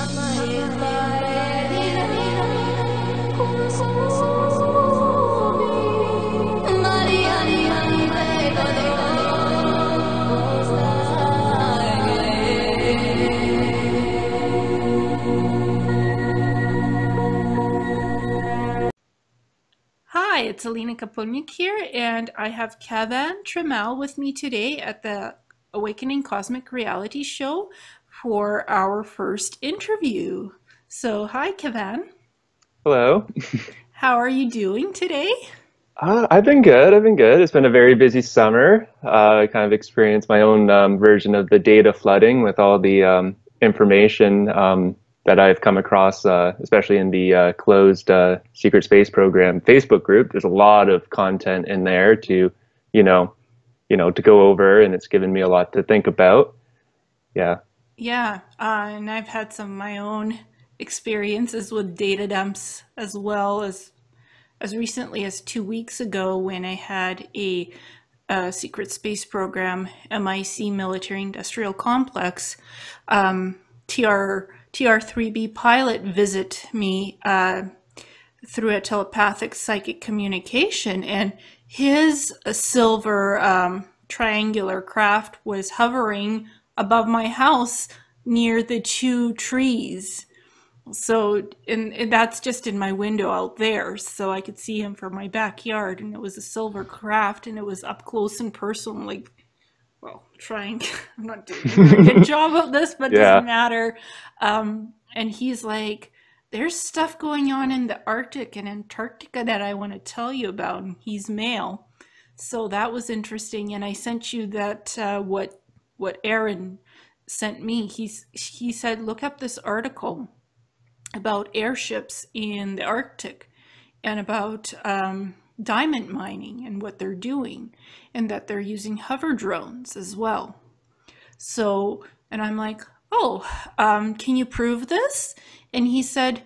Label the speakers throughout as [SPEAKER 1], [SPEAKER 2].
[SPEAKER 1] Hi, it's Ileana Kapuniak here, and I have Kevan Trimmell with me today at the Awakening Cosmic Reality Show for our first interview. So, hi, Kevan.
[SPEAKER 2] Hello.
[SPEAKER 1] How are you doing today?
[SPEAKER 2] I've been good. I've been good. It's been a very busy summer. I kind of experienced my own version of the data flooding with all the information that I've come across, especially in the closed secret space program Facebook group. There's a lot of content in there you know, to go over, and it's given me a lot to think about. Yeah.
[SPEAKER 1] Yeah, and I've had some of my own experiences with data dumps as well as recently as 2 weeks ago when I had a secret space program, MIC Military Industrial Complex, TR3B pilot visit me through a telepathic psychic communication, and his silver triangular craft was hovering above my house near the two trees. So, and that's just in my window out there, so I could see him from my backyard, and it was a silver craft, and it was up close and personal, like, well, trying, I'm not doing a very good job of this, but it doesn't
[SPEAKER 2] Yeah.
[SPEAKER 1] matter. And he's like, there's stuff going on in the Arctic and Antarctica that I want to tell you about, and he's male. So that was interesting, and I sent you that, what Aaron sent me. He said, look up this article about airships in the Arctic and about diamond mining and what they're doing, and that they're using hover drones as well. So, and I'm like, oh, can you prove this? And he said,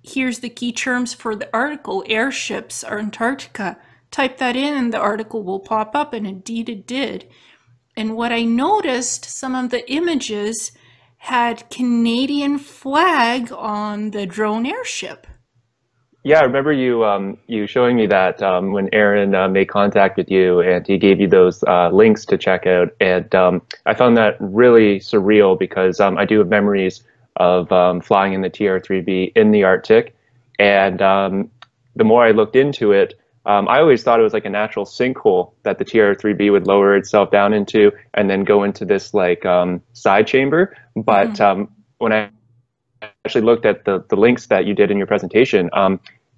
[SPEAKER 1] here's the key terms for the article, airships are Antarctica. Type that in and the article will pop up, and indeed it did. And what I noticed, some of the images had Canadian flag on the drone airship.
[SPEAKER 2] Yeah, I remember you showing me that when Aaron made contact with you, and he gave you those links to check out, and I found that really surreal because I do have memories of flying in the TR-3B in the Arctic, and the more I looked into it, I always thought it was like a natural sinkhole that the TR-3B would lower itself down into and then go into this like side chamber. But
[SPEAKER 1] Mm-hmm.
[SPEAKER 2] when I actually looked at the links that you did in your presentation,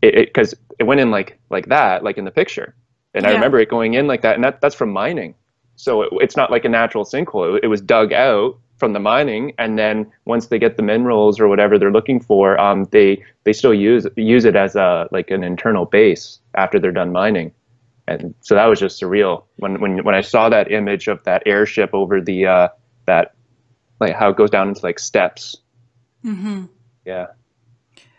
[SPEAKER 2] because it went in like that, like in the picture, and I
[SPEAKER 1] Yeah.
[SPEAKER 2] remember it going in like that, and that's from mining. So it's not like a natural sinkhole. It was dug out from the mining, and then once they get the minerals or whatever they're looking for, they still use it as a like an internal base after they're done mining. And so that was just surreal when I saw that image of that airship over the that like how it goes down into like steps.
[SPEAKER 1] Mm-hmm.
[SPEAKER 2] Yeah.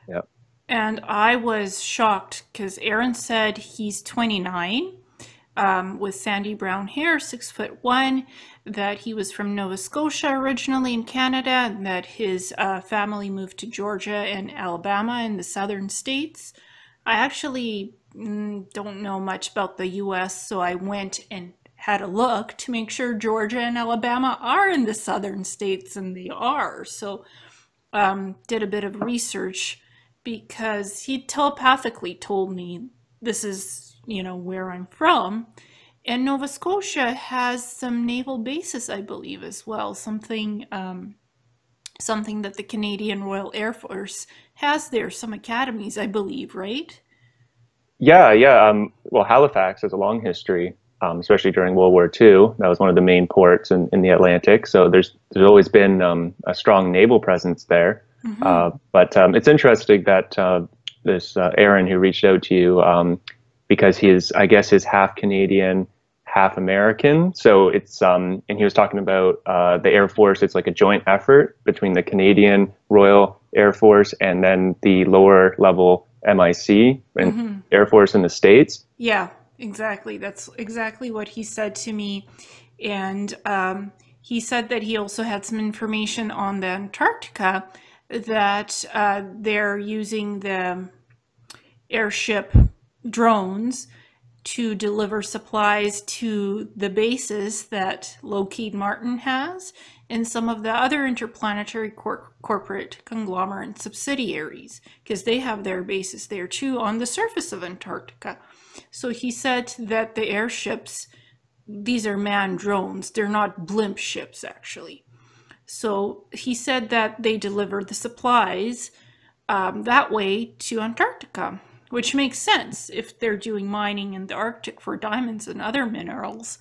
[SPEAKER 2] Yeah.
[SPEAKER 1] And I was shocked because Aaron said he's 29, with sandy brown hair, 6'1", that he was from Nova Scotia originally in Canada, and that his family moved to Georgia and Alabama in the southern states. I actually don't know much about the US, so I went and had a look to make sure Georgia and Alabama are in the southern states, and they are. So did a bit of research because he telepathically told me this is, where I'm from. And Nova Scotia has some naval bases, I believe, as well. Something that the Canadian Royal Air Force has there, some academies, I believe, right?
[SPEAKER 2] Yeah, yeah. Well, Halifax has a long history, especially during World War II. That was one of the main ports in the Atlantic. So there's always been a strong naval presence there.
[SPEAKER 1] Mm-hmm.
[SPEAKER 2] But it's interesting that this Aaron who reached out to you because I guess he's half Canadian, half American. So it's and he was talking about the Air Force. It's like a joint effort between the Canadian Royal Air Force and then the lower level MIC and
[SPEAKER 1] Mm-hmm.
[SPEAKER 2] Air Force in the States.
[SPEAKER 1] Yeah, exactly. That's exactly what he said to me. And he said that he also had some information on the Antarctica that they're using the airship drones to deliver supplies to the bases that Lockheed Martin has and some of the other interplanetary corporate conglomerate subsidiaries, because they have their bases there too on the surface of Antarctica. So he said that the airships, these are manned drones, they're not blimp ships actually. So he said that they deliver the supplies that way to Antarctica, which makes sense if they're doing mining in the Arctic for diamonds and other minerals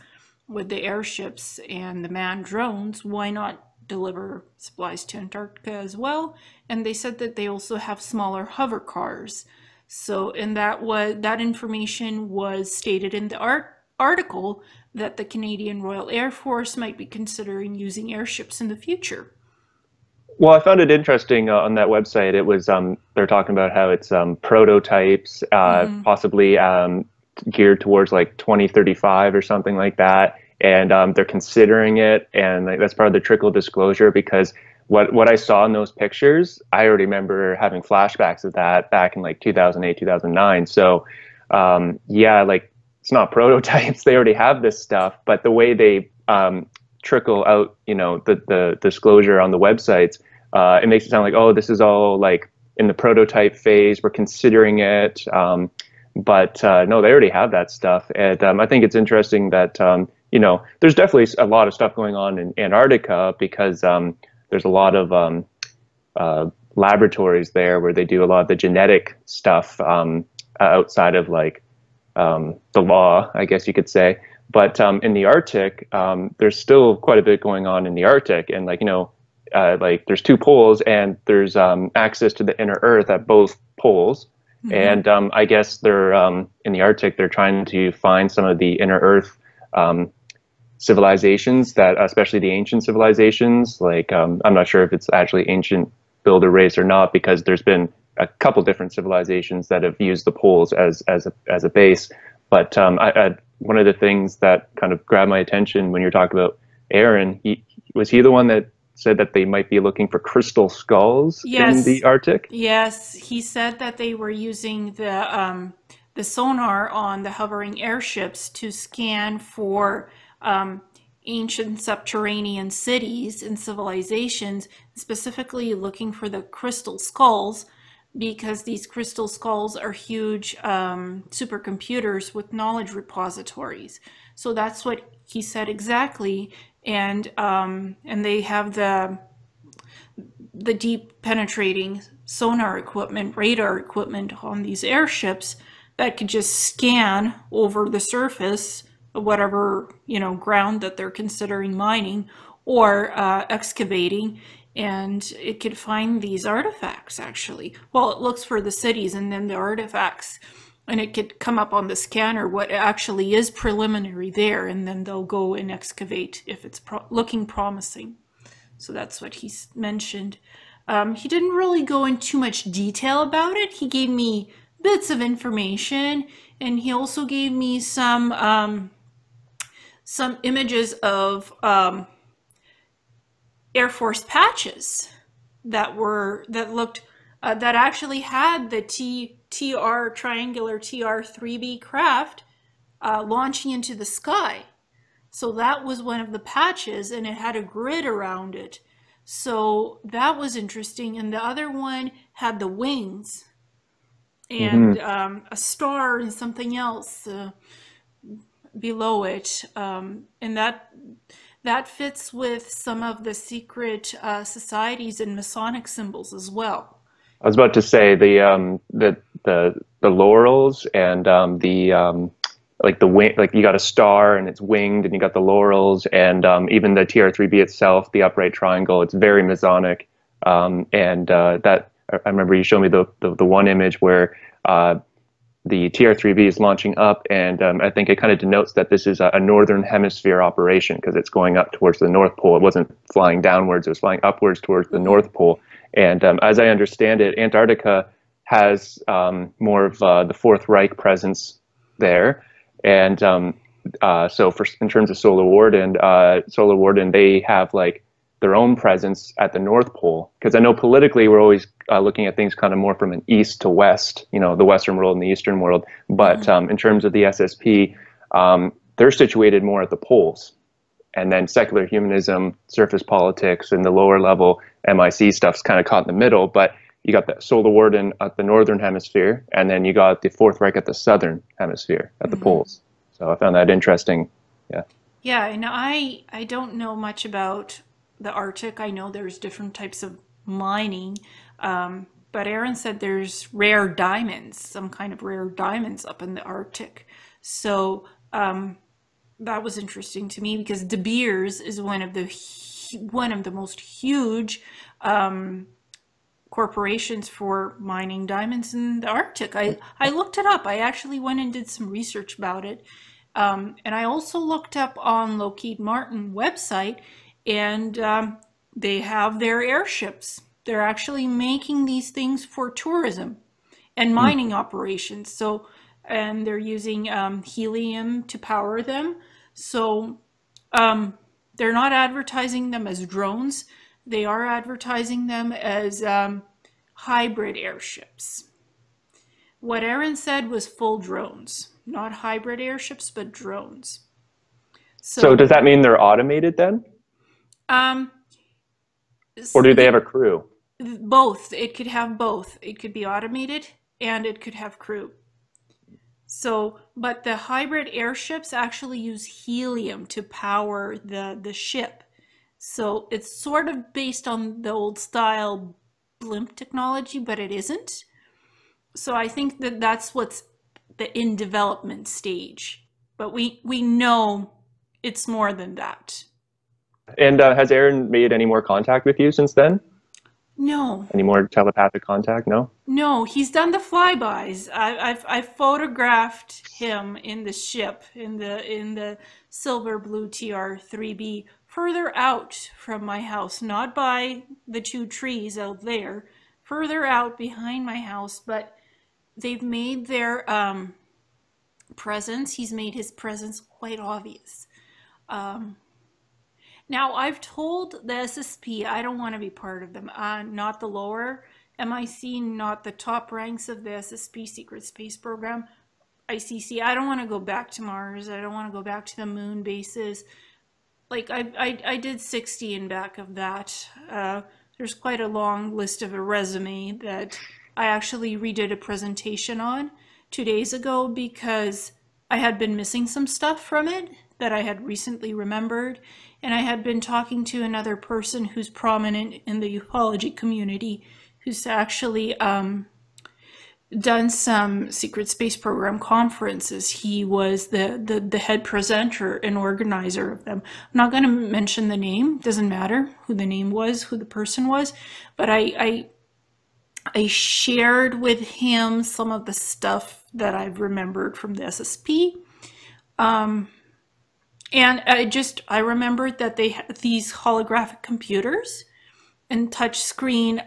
[SPEAKER 1] with the airships and the manned drones. Why not deliver supplies to Antarctica as well? And they said that they also have smaller hover cars. So, and that information was stated in the article that the Canadian Royal Air Force might be considering using airships in the future.
[SPEAKER 2] Well, I found it interesting on that website. It was they're talking about how it's prototypes, possibly geared towards like 2035 or something like that, and they're considering it, and like, that's part of the trickle disclosure, because what I saw in those pictures, I already remember having flashbacks of that back in like 2008, 2009. So yeah, like it's not prototypes; they already have this stuff, but the way they trickle out, you know, the disclosure on the websites. It makes it sound like, oh, this is all like in the prototype phase. We're considering it. But no, they already have that stuff. And I think it's interesting that, you know, there's definitely a lot of stuff going on in Antarctica, because there's a lot of laboratories there where they do a lot of the genetic stuff outside of like the law, I guess you could say. But in the Arctic, there's still quite a bit going on in the Arctic. And like, you know, like there's two poles, and there's access to the inner Earth at both poles. And I guess they're in the Arctic, they're trying to find some of the inner Earth civilizations, that especially the ancient civilizations. Like I'm not sure if it's actually ancient builder race or not, because there's been a couple different civilizations that have used the poles as a base. But one of the things that kind of grabbed my attention when you're talking about Aaron, was he the one that said that they might be looking for crystal skulls in the Arctic?
[SPEAKER 1] Yes, he said that they were using the sonar on the hovering airships to scan for ancient subterranean cities and civilizations, specifically looking for the crystal skulls, because these crystal skulls are huge supercomputers with knowledge repositories. So that's what he said exactly. And they have the deep penetrating sonar equipment, radar equipment on these airships that could just scan over the surface of whatever, you know, ground that they're considering mining or excavating, and it could find these artifacts actually. Well, it looks for the cities and then the artifacts, and it could come up on the scanner what actually is preliminary there, and then they'll go and excavate if it's looking promising. So that's what he mentioned. He didn't really go into too much detail about it. He gave me bits of information, and he also gave me some images of Air Force patches that looked that actually had the triangular TR-3B craft launching into the sky. So that was one of the patches, and it had a grid around it. So that was interesting. And the other one had the wings and a star and something else below it. And that fits with some of the secret societies and Masonic symbols as well.
[SPEAKER 2] I was about to say the laurels and like the wing, like you got a star and it's winged, and you got the laurels, and even the TR-3B itself, the upright triangle, it's very Masonic. That I remember you showed me the one image where the TR-3B is launching up, and I think it kind of denotes that this is a northern hemisphere operation, because it's going up towards the North Pole. It wasn't flying downwards; it was flying upwards towards the North Pole. And as I understand it, Antarctica has more of the Fourth Reich presence there. And so in terms of Solar Warden, they have like their own presence at the North Pole? Because I know politically we're always looking at things kind of more from an east to west, you know, the Western world and the Eastern world. But in terms of the SSP, they're situated more at the poles. And then secular humanism, surface politics, and the lower level MIC stuff's kind of caught in the middle. But you got the Solar Warden at the northern hemisphere, and then you got the Fourth Reich at the southern hemisphere at the poles. So I found that interesting. Yeah.
[SPEAKER 1] Yeah, and I don't know much about the Arctic. I know there's different types of mining, but Aaron said there's rare diamonds, some kind of rare diamonds up in the Arctic. So that was interesting to me because De Beers is one of the most huge corporations for mining diamonds in the Arctic. I looked it up. I actually went and did some research about it. And I also looked up on Lockheed Martin website, and they have their airships. They're actually making these things for tourism and mining operations. So, and they're using helium to power them. So they're not advertising them as drones. They are advertising them as hybrid airships. What Aaron said was full drones, not hybrid airships, but drones.
[SPEAKER 2] So does that mean they're automated then? Or do they have a crew?
[SPEAKER 1] Both. It could have both. It could be automated and it could have crew. So, but the hybrid airships actually use helium to power the ship. So it's sort of based on the old style blimp technology, but it isn't. So I think that that's what's the in development stage. But we know it's more than that.
[SPEAKER 2] And has Aaron made any more contact with you since then?
[SPEAKER 1] No.
[SPEAKER 2] Any more telepathic contact? No?
[SPEAKER 1] No, he's done the flybys. I've photographed him in the ship, in the silver blue TR-3B, further out from my house, not by the two trees out there, further out behind my house, but they've made their presence, he's made his presence quite obvious. Now, I've told the SSP I don't want to be part of them, not the lower MIC, not the top ranks of the SSP Secret Space Program, ICC. I don't want to go back to Mars. I don't want to go back to the moon bases. Like, I did 60 in back of that. There's quite a long list of a resume that I actually redid a presentation on 2 days ago because I had been missing some stuff from it that I had recently remembered. And I had been talking to another person who's prominent in the ufology community who's actually done some secret space program conferences. He was the head presenter and organizer of them. I'm not going to mention the name. Doesn't matter who the name was, who the person was. But I shared with him some of the stuff that I've remembered from the SSP. And I remembered that they had these holographic computers and touch screens,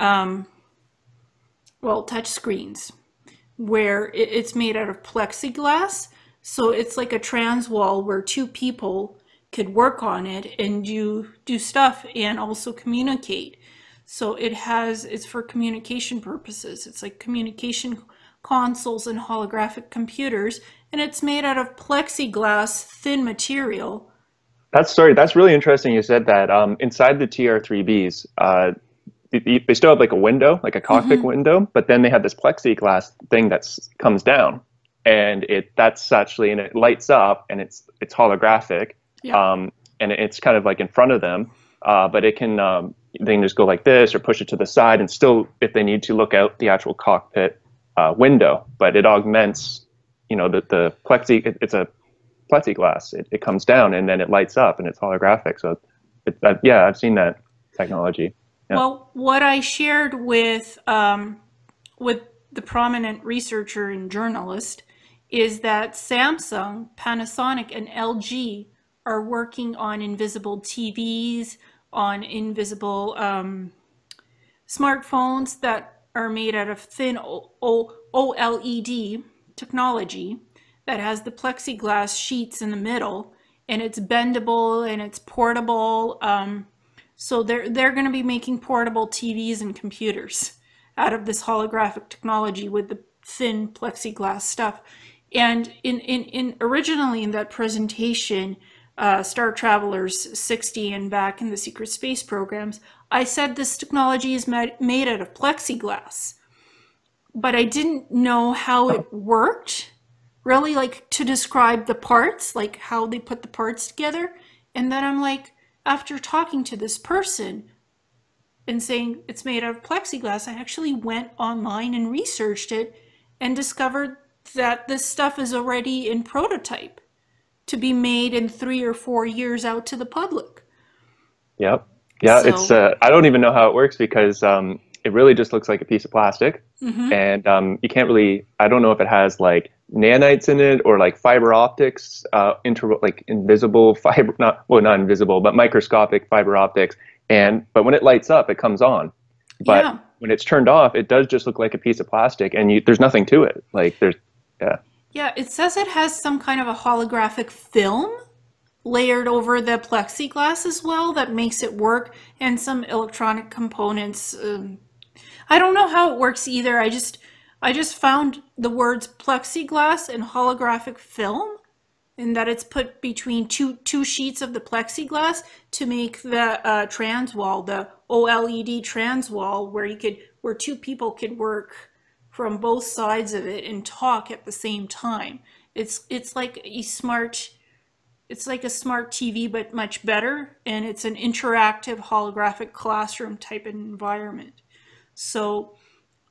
[SPEAKER 1] where it's made out of plexiglass. So it's like a trans wall where two people could work on it and do stuff and also communicate. So it's for communication purposes. It's like communication consoles and holographic computers, and it's made out of plexiglass, thin material.
[SPEAKER 2] That's really interesting you said that. Inside the TR-3Bs, they still have like a window, like a cockpit window, but then they have this plexiglass thing that comes down, and that's actually, and it lights up, and it's holographic, and it's kind of like in front of them, but it can they can just go like this or push it to the side, and still, if they need to, look out the actual cockpit window, but it augments, you know, the it's a plexiglass. It comes down and then it lights up and it's holographic. So yeah, I've seen that technology. Yeah.
[SPEAKER 1] Well, what I shared with the prominent researcher and journalist is that Samsung, Panasonic, and LG are working on invisible TVs, on invisible smartphones that are made out of thin OLED technology that has the plexiglass sheets in the middle, and it's bendable and it's portable. So they're going to be making portable TVs and computers out of this holographic technology with the thin plexiglass stuff. And in originally in that presentation, Star Travelers 60 and back in the secret space programs, I said this technology is made out of plexiglass, but I didn't know how it worked, really, like to describe the parts, like how they put the parts together. And then I'm like, after talking to this person and saying it's made out of plexiglass, I actually went online and researched it and discovered that this stuff is already in prototype to be made in 3 or 4 years out to the public.
[SPEAKER 2] Yep. Yeah,
[SPEAKER 1] So,
[SPEAKER 2] it's I don't even know how it works because it really just looks like a piece of plastic,
[SPEAKER 1] mhm.
[SPEAKER 2] and you can't really. I don't know if it has like nanites in it or like fiber optics, like invisible fiber, not invisible, but microscopic fiber optics. But when it lights up, it comes on. But
[SPEAKER 1] Yeah.
[SPEAKER 2] when it's turned off, it does just look like a piece of plastic, and there's nothing to it. Like yeah,
[SPEAKER 1] Yeah, it says it has some kind of a holographic film layered over the plexiglass as well that makes it work, and some electronic components. I don't know how it works either. I just found the words plexiglass and holographic film, and that it's put between two sheets of the plexiglass to make the trans wall, the OLED trans wall, where two people could work from both sides of it and talk at the same time. It's like a smart TV, but much better, and it's an interactive holographic classroom type of environment. So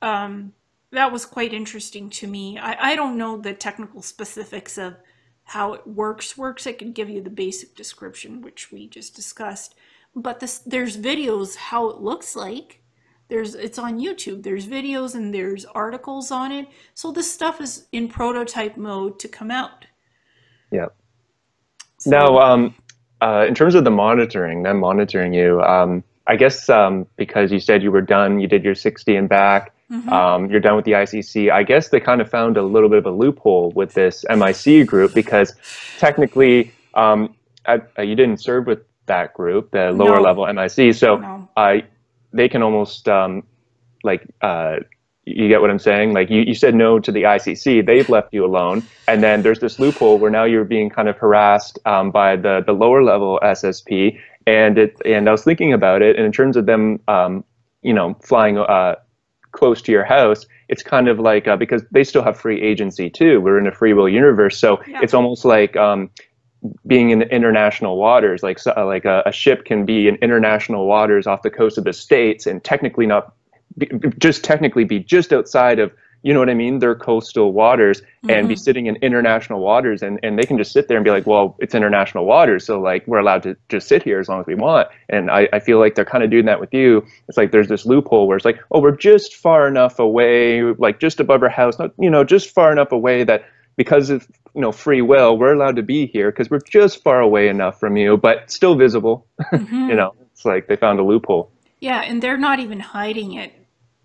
[SPEAKER 1] that was quite interesting to me. I don't know the technical specifics of how it works. I can give you the basic description, which we just discussed. But there's videos how it looks like. It's on YouTube. There's videos and there's articles on it. So this stuff is in prototype mode to come out.
[SPEAKER 2] yeah.
[SPEAKER 1] So,
[SPEAKER 2] Now, in terms of them monitoring you, I guess because you said you were done, you did your 60 and back,
[SPEAKER 1] mhm.
[SPEAKER 2] you're done with the ICC. I guess they kind of found a little bit of a loophole with this MIC group because technically you didn't serve with that group, the lower
[SPEAKER 1] No,
[SPEAKER 2] level MIC. So
[SPEAKER 1] no.
[SPEAKER 2] they can almost like you get what I'm saying? Like you said no to the ICC, they've left you alone, and then there's this loophole where now you're being kind of harassed by the lower level SSP, and I was thinking about it, and in terms of them, flying close to your house, it's kind of like because they still have free agency too. We're in a free will universe, so
[SPEAKER 1] Yeah.
[SPEAKER 2] it's almost like being in international waters, like a ship can be in international waters off the coast of the States and technically be just outside of, you know what I mean, their coastal waters, and be
[SPEAKER 1] Mhm.
[SPEAKER 2] sitting in international waters, and they can just sit there and be like, well, it's international waters, so like we're allowed to just sit here as long as we want. And I feel like they're kind of doing that with you. It's like there's this loophole where it's like, oh, we're just far enough away, like just above our house, not, just far enough away that because of free will, we're allowed to be here because we're just far away enough from you, but still visible.
[SPEAKER 1] Mhm.
[SPEAKER 2] It's like they found a loophole.
[SPEAKER 1] Yeah, and they're not even hiding it.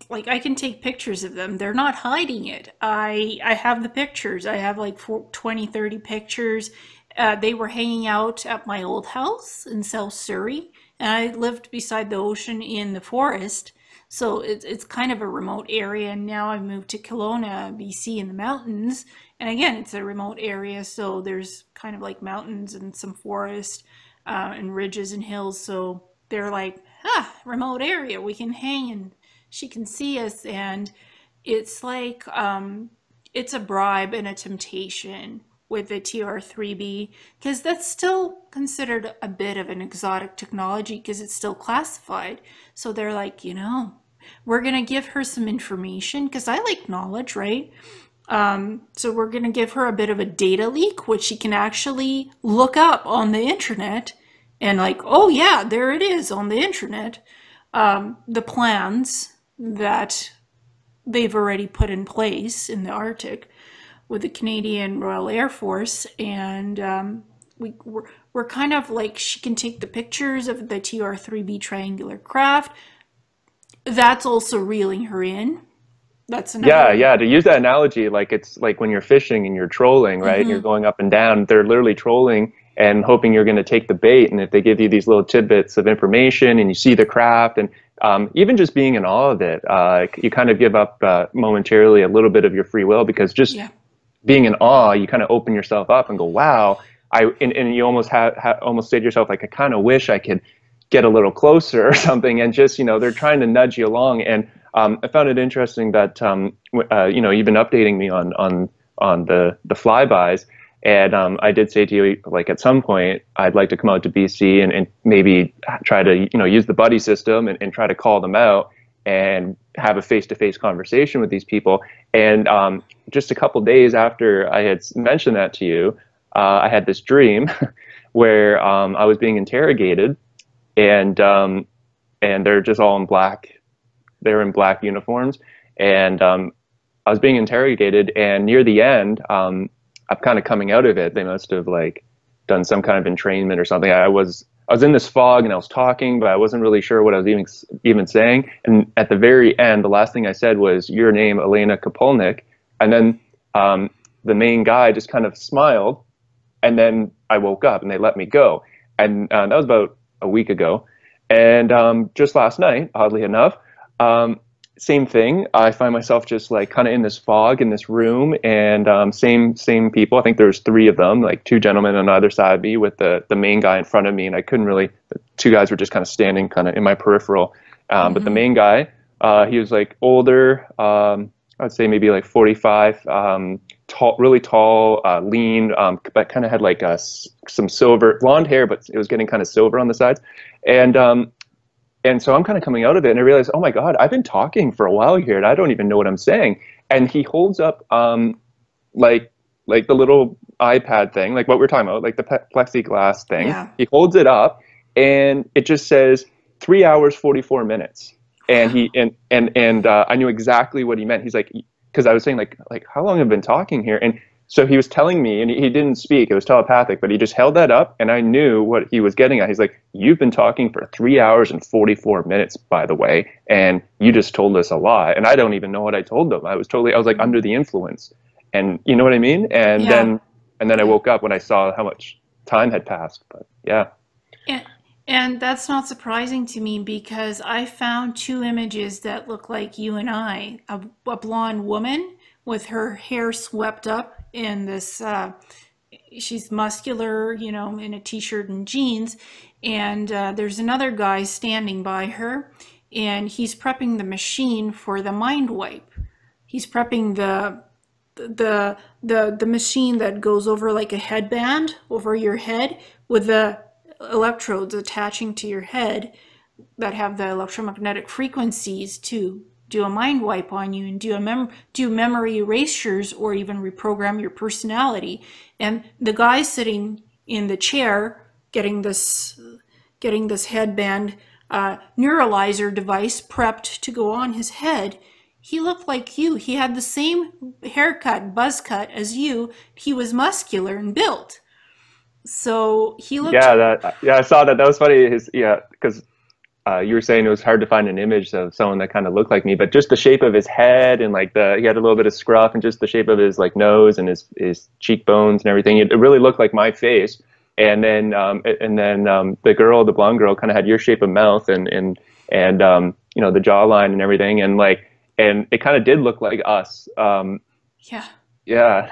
[SPEAKER 1] Like I can take pictures of them. They're not hiding it. I have the pictures. I have like 20, 30 pictures. They were hanging out at my old house in South Surrey, and I lived beside the ocean in the forest. So it's kind of a remote area. And now I moved to Kelowna, BC, in the mountains. And again, it's a remote area, so there's kind of like mountains and some forest and ridges and hills. So they're like, remote area. We can hang and she can see us, and it's like it's a bribe and a temptation with the TR3B, because that's still considered a bit of an exotic technology because it's still classified. So they're like, we're gonna give her some information because I like knowledge, right? So we're gonna give her a bit of a data leak, which she can actually look up on the internet, and like, oh yeah, there it is on the internet. The plans that they've already put in place in the Arctic with the Canadian Royal Air Force, and we're kind of like, she can take the pictures of the TR3B triangular craft. That's also reeling her in. That's
[SPEAKER 2] Yeah,
[SPEAKER 1] another.
[SPEAKER 2] yeah. To use that analogy, like it's like when you're fishing and you're trolling, right? And you're
[SPEAKER 1] Mm-hmm.
[SPEAKER 2] going up and down. They're literally trolling, and hoping you're going to take the bait. And if they give you these little tidbits of information and you see the craft, and even just being in awe of it, you kind of give up momentarily a little bit of your free will, because just
[SPEAKER 1] Yeah.
[SPEAKER 2] being in awe, you kind of open yourself up and go, wow. And you almost almost say to yourself, like, I kind of wish I could get a little closer or something. And just, they're trying to nudge you along. And I found it interesting that you've been updating me on the flybys. And I did say to you, like, at some point, I'd like to come out to BC and maybe try to, use the buddy system and try to call them out and have a face-to-face conversation with these people. And just a couple days after I had mentioned that to you, I had this dream where I was being interrogated, and they're just all in black. They're in black uniforms, and I was being interrogated. And near the end, I'm kind of coming out of it. They must have like done some kind of entrainment or something. I was in this fog and I was talking, but I wasn't really sure what I was even saying. And at the very end, the last thing I said was, "Your name, Ileana Kapolnik." And then the main guy just kind of smiled, and then I woke up and they let me go. And that was about a week ago. And just last night, oddly enough, same thing. I find myself just like kind of in this fog in this room, and same people. I think there's three of them, like two gentlemen on either side of me, with the main guy in front of me, and I couldn't really. The two guys were just kind of standing kind of in my peripheral. But the main guy, he was like older. I'd say maybe like 45, tall, really tall, lean, but kind of had like some silver blonde hair, but it was getting kind of silver on the sides. And so I'm kind of coming out of it, and I realized, oh my God, I've been talking for a while here, and I don't even know what I'm saying. And he holds up like the little iPad thing, like what we're talking about, like the plexiglass thing.
[SPEAKER 1] Yeah.
[SPEAKER 2] He holds it up, and it just says 3 hours 44 minutes. And I knew exactly what he meant. He's like, because I was saying like how long have I been talking here? And so he was telling me, and he didn't speak, it was telepathic, but he just held that up, and I knew what he was getting at. He's like, "You've been talking for 3 hours and 44 minutes, by the way, and you just told us a lie." And I don't even know what I told them. I was like under the influence. And you know what I mean? And
[SPEAKER 1] Yeah.
[SPEAKER 2] then I woke up when I saw how much time had passed. But yeah.
[SPEAKER 1] And that's not surprising to me, because I found two images that look like you and I. A blonde woman with her hair swept up in this, she's muscular, in a t-shirt and jeans. And there's another guy standing by her, and he's prepping the machine for the Mindwipe. He's prepping the machine that goes over like a headband over your head, with the electrodes attaching to your head that have the electromagnetic frequencies to do a mind wipe on you and do memory erasures, or even reprogram your personality. And the guy sitting in the chair getting this headband neuralizer device prepped to go on his head, he looked like you. He had the same haircut, buzz cut as you. He was muscular and built. So he looked.
[SPEAKER 2] Yeah, I saw that. That was funny. Because you were saying it was hard to find an image of someone that kind of looked like me, but just the shape of his head, and like he had a little bit of scruff, and just the shape of his like nose and his cheekbones and everything. It really looked like my face. And then the blonde girl, kind of had your shape of mouth and the jawline and everything, and it kind of did look like us.
[SPEAKER 1] Yeah.
[SPEAKER 2] Yeah.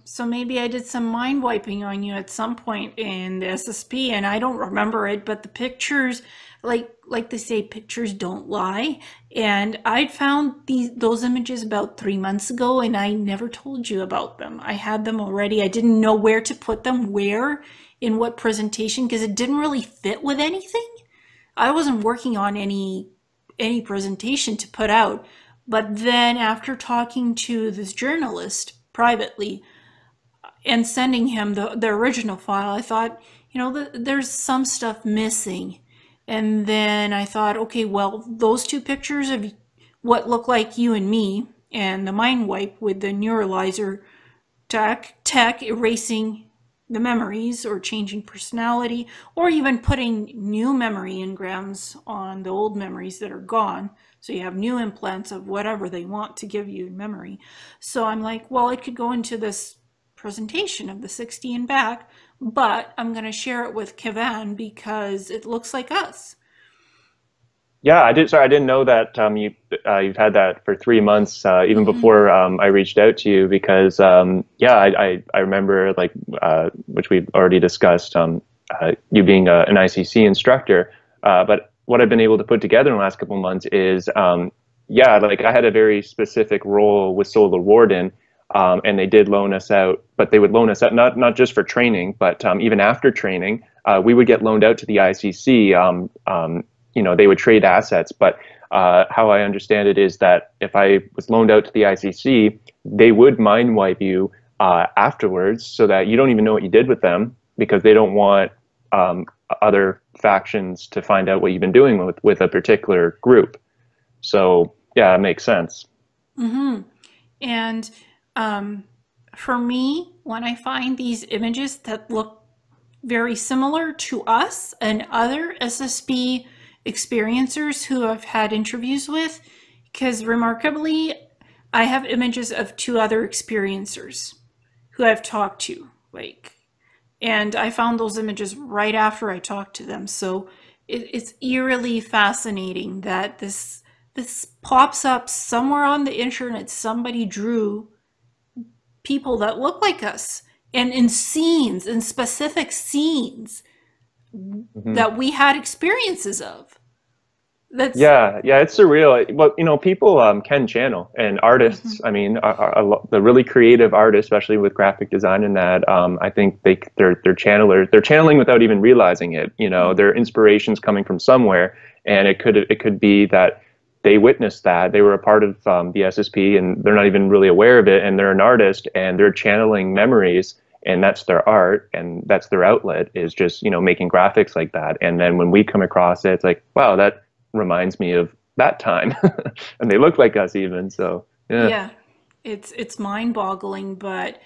[SPEAKER 1] So maybe I did some mind wiping on you at some point in the SSP, and I don't remember it, but the pictures, like they say, pictures don't lie. And I'd found those images about 3 months ago, and I never told you about them. I had them already. I didn't know where to put them, where, in what presentation, because it didn't really fit with anything. I wasn't working on any presentation to put out. But then after talking to this journalist privately and sending him the original file, I thought, there's some stuff missing. And then I thought, okay, well, those two pictures of what look like you and me, and the mind wipe with the neuralizer tech erasing the memories or changing personality, or even putting new memory engrams on the old memories that are gone. So you have new implants of whatever they want to give you in memory. So I'm like, well, it could go into this presentation of the 60 and back, but I'm going to share it with Kevan because it looks like us.
[SPEAKER 2] Yeah, I did. Sorry, I didn't know that you've had that for 3 months, even
[SPEAKER 1] Mm-hmm.
[SPEAKER 2] before I reached out to you. Because yeah, I remember like which we've already discussed, you being an ICC instructor. But what I've been able to put together in the last couple of months is yeah, like I had a very specific role with Solar Warden, and they did loan us out, but they would loan us out not just for training, but even after training, we would get loaned out to the ICC. You know, they would trade assets. But how I understand it is that if I was loaned out to the ICC, they would mind wipe you afterwards, so that you don't even know what you did with them, because they don't want other factions to find out what you've been doing with a particular group. So yeah, it makes sense.
[SPEAKER 1] Mm-hmm. And for me, when I find these images that look very similar to us and other SSB experiencers who I've had interviews with, because remarkably, I have images of two other experiencers who I've talked to, like, and I found those images right after I talked to them. So it's eerily fascinating that this pops up somewhere on the internet. Somebody drew people that look like us, and in scenes, in specific scenes
[SPEAKER 2] Mhm.
[SPEAKER 1] that we had experiences of. That's
[SPEAKER 2] Yeah, yeah, it's surreal. Well, you know, people can channel, and artists.
[SPEAKER 1] mhm.
[SPEAKER 2] I mean, the really creative artists, especially with graphic design and that, I think they're channelers. They're channeling without even realizing it. You know, their inspiration's coming from somewhere, and it could be that they witnessed that they were a part of the SSP, and they're not even really aware of it, and they're an artist, and they're channeling memories. And that's their art, and that's their outlet, is just, you know, making graphics like that. And then when we come across it, it's like, wow, that reminds me of that time. And they look like us even. So yeah.
[SPEAKER 1] Yeah, it's mind-boggling, but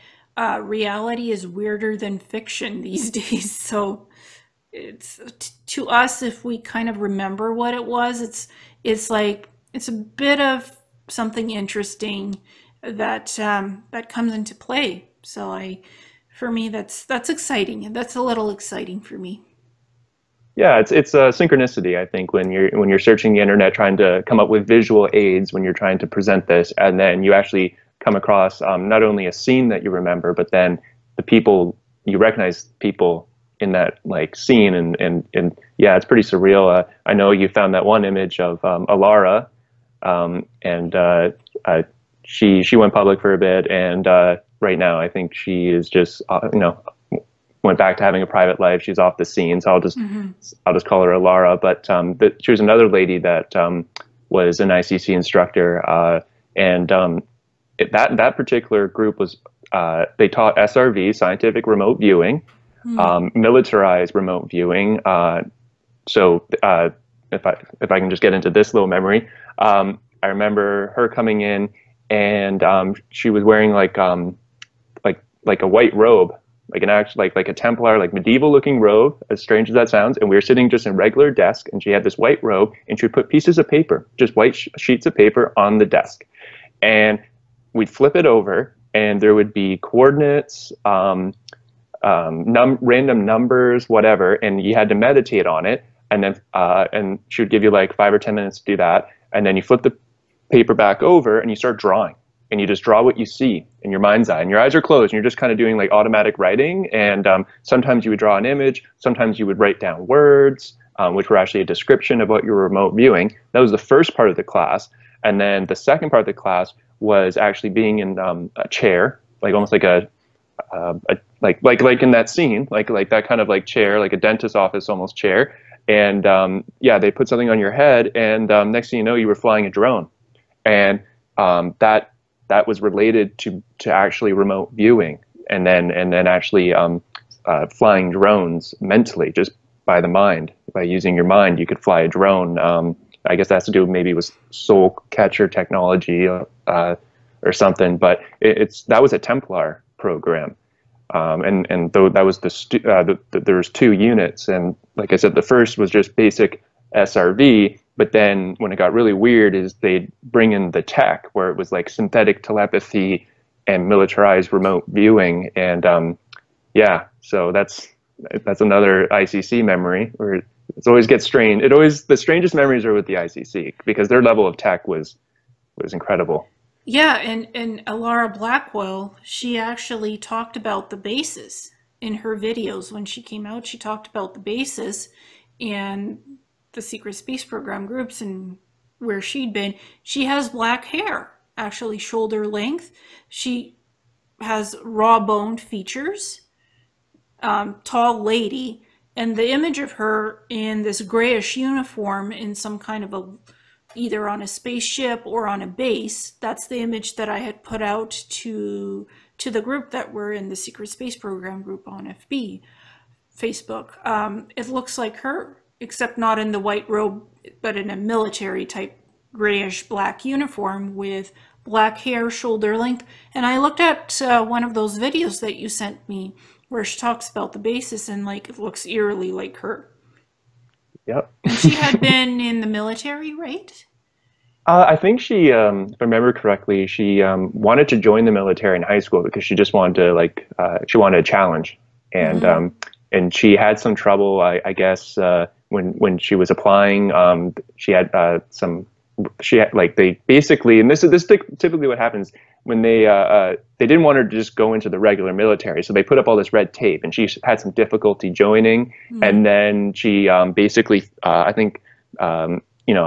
[SPEAKER 1] reality is weirder than fiction these days. So it's to us, if we kind of remember what it was, it's like it's a bit of something interesting that that comes into play. So for me, that's exciting. That's a little exciting for me.
[SPEAKER 2] Yeah, it's a synchronicity, I think, when you're searching the internet trying to come up with visual aids when you're trying to present this, and then you actually come across not only a scene that you remember, but then the people, you recognize people in that like scene. And yeah, it's pretty surreal. I know you found that one image of Alara, and she went public for a bit, and right now I think she is just you know, went back to having a private life. She's off the scene, so
[SPEAKER 1] Hmm.
[SPEAKER 2] I'll just call her Alara. But she was another lady that was an ICC instructor, and that particular group was they taught SRV, scientific remote viewing,
[SPEAKER 1] Hmm.
[SPEAKER 2] militarized remote viewing. So if I can just get into this little memory, I remember her coming in, and she was wearing like a white robe, like an actual like a Templar, like medieval looking robe, as strange as that sounds. And we were sitting just in a regular desk, and she had this white robe, and she would put pieces of paper, just white sheets of paper, on the desk, and we'd flip it over, and there would be coordinates, random numbers, whatever, and you had to meditate on it. And then and she would give you like 5 or 10 minutes to do that, and then you flip the paper back over, and you start drawing, and you just draw what you see in your mind's eye, and your eyes are closed, and you're just kind of doing like automatic writing. And sometimes you would draw an image, sometimes you would write down words, which were actually a description of what you were remote viewing. That was the first part of the class. And then the second part of the class was actually being in a chair, like almost like like in that scene, like that kind of like chair, like a dentist office almost chair. And yeah, they put something on your head, and next thing you know, you were flying a drone. And that was related to actually remote viewing, and then actually flying drones mentally, just by the mind, by using your mind, you could fly a drone. I guess that has to do maybe with soul catcher technology, or something. But that was a Templar program. And though that was there was two units, and like I said, the first was just basic SRV, but then when it got really weird is they'd bring in the tech, where it was like synthetic telepathy, and militarized remote viewing. And yeah, so that's another ICC memory where it always gets strange. It always, the strangest memories are with the ICC because their level of tech was incredible.
[SPEAKER 1] Yeah, and Alara Blackwell, she actually talked about the basis in her videos when she came out. She talked about the basis and the secret space program groups and where she'd been. She has black hair, actually shoulder length. She has raw boned features, tall lady, and the image of her in this grayish uniform in some kind of a, either on a spaceship or on a base. That's the image that I had put out to the group that were in the secret space program group on FB Facebook. It looks like her, except not in the white robe, but in a military type grayish black uniform with black hair, shoulder length. And I looked at one of those videos that you sent me where she talks about the basis, and like it looks eerily like her.
[SPEAKER 2] Yep.
[SPEAKER 1] And she had been in the military, right?
[SPEAKER 2] I think she, if I remember correctly, she wanted to join the military in high school because she just wanted to she wanted a challenge, and
[SPEAKER 1] Mm-hmm.
[SPEAKER 2] and she had some trouble, I guess, when she was applying. She had she had like they basically, and this typically what happens when they didn't want her to just go into the regular military, so they put up all this red tape, and she had some difficulty joining,
[SPEAKER 1] Mm-hmm.
[SPEAKER 2] and then she basically I think.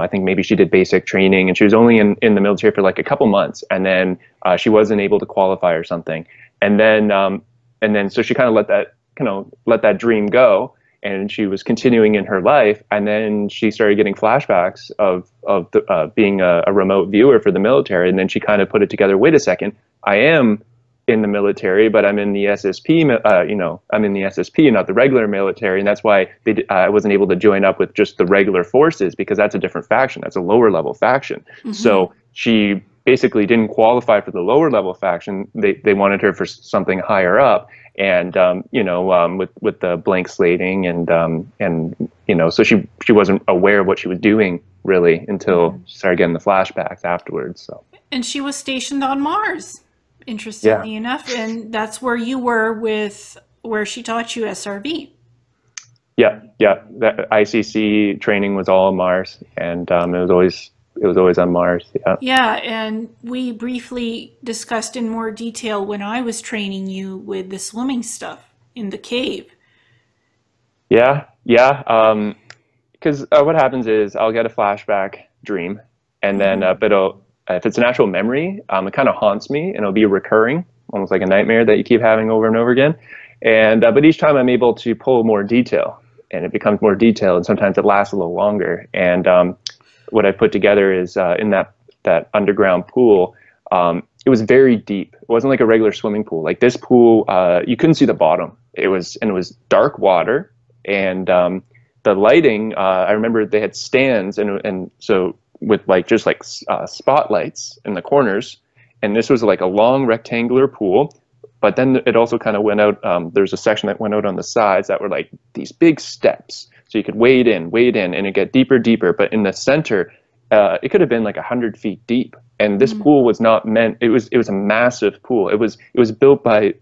[SPEAKER 2] I think maybe she did basic training and she was only in the military for like a couple months, and then she wasn't able to qualify or something. And then so she kind of let that dream go, and she was continuing in her life. And then she started getting flashbacks of being a remote viewer for the military. And then she kind of put it together. Wait a second, I am in the military, but I'm in the SSP, I'm in the SSP, not the regular military. And that's why I wasn't able to join up with just the regular forces, because that's a different faction. That's a lower level faction.
[SPEAKER 1] Mm-hmm.
[SPEAKER 2] So she basically didn't qualify for the lower level faction. They wanted her for something higher up. And, with the blank slating so she wasn't aware of what she was doing really until she started getting the flashbacks afterwards. So,
[SPEAKER 1] And she was stationed on Mars,
[SPEAKER 2] yeah.
[SPEAKER 1] interestingly enough, and that's where you were with where she taught you SRV.
[SPEAKER 2] Yeah, yeah. That ICC training was all on Mars, and it was always on Mars. Yeah,
[SPEAKER 1] Yeah, and we briefly discussed in more detail when I was training you with the swimming stuff in the cave.
[SPEAKER 2] yeah, yeah. Because what happens is I'll get a flashback dream, and then
[SPEAKER 1] Mm-hmm.
[SPEAKER 2] but if it's an actual memory, it kind of haunts me, and it'll be recurring, almost like a nightmare that you keep having over and over again. And but each time I'm able to pull more detail, and it becomes more detailed, and sometimes it lasts a little longer. And what I put together is in that underground pool. It was very deep. It wasn't like a regular swimming pool. Like this pool, you couldn't see the bottom. It was dark water, and the lighting. I remember they had stands, and so with spotlights in the corners, and this was like a long rectangular pool. But then it also kind of went out. There's a section that went out on the sides that were like these big steps, so you could wade in, and it get deeper, deeper. But in the center, it could have been like 100 feet deep. And this pool was not meant. It was a massive pool. It was built by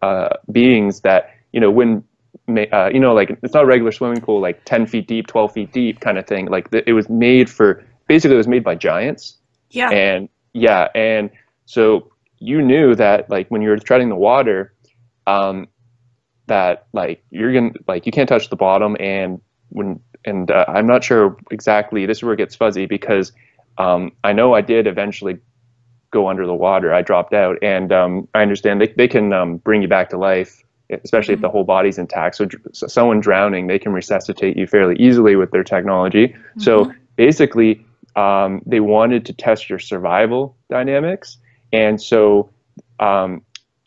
[SPEAKER 2] beings that wouldn't. Like it's not a regular swimming pool, like 10 feet deep, 12 feet deep kind of thing. Like it was made for. Basically, it was made by giants.
[SPEAKER 1] Yeah.
[SPEAKER 2] And yeah, and so you knew that like when you were treading the water, that like you're gonna like you can't touch the bottom, and I'm not sure exactly. This is where it gets fuzzy because I know I did eventually go under the water. I dropped out, and I understand they can bring you back to life, especially if
[SPEAKER 1] Mm-hmm.
[SPEAKER 2] the whole body's intact. So someone drowning, they can resuscitate you fairly easily with their technology.
[SPEAKER 1] Mm-hmm.
[SPEAKER 2] So basically, they wanted to test your survival dynamics, and so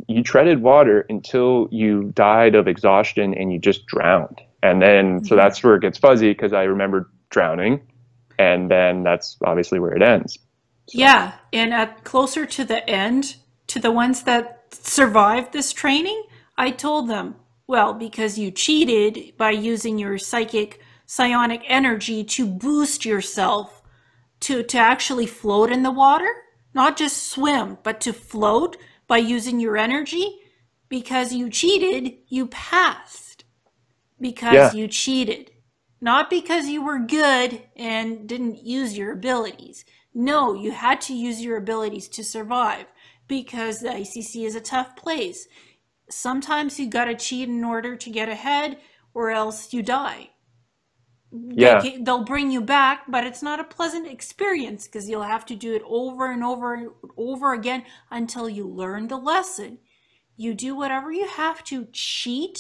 [SPEAKER 2] you treaded water until you died of exhaustion and you just drowned. And then so
[SPEAKER 1] Mm-hmm.
[SPEAKER 2] that's where it gets fuzzy because I remember drowning, and then that's obviously where it ends. So
[SPEAKER 1] Yeah, and at closer to the end, to the ones that survived this training, I told them, well, because you cheated by using your psychic psionic energy to boost yourself to actually float in the water, not just swim, but to float, by using your energy. Because you cheated, you passed. Because
[SPEAKER 2] Yeah.
[SPEAKER 1] you cheated. Not because you were good and didn't use your abilities. No, you had to use your abilities to survive. Because the ICC is a tough place. Sometimes you gotta cheat in order to get ahead, or else you die.
[SPEAKER 2] Yeah.
[SPEAKER 1] They'll bring you back, but it's not a pleasant experience because you'll have to do it over and over and over again until you learn the lesson. You do whatever you have to cheat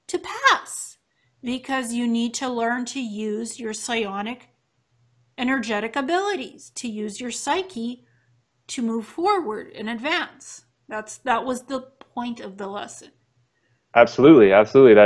[SPEAKER 1] to pass because you need to learn to use your psionic energetic abilities, to use your psyche to move forward and advance. That was the point of the lesson.
[SPEAKER 2] Absolutely, absolutely.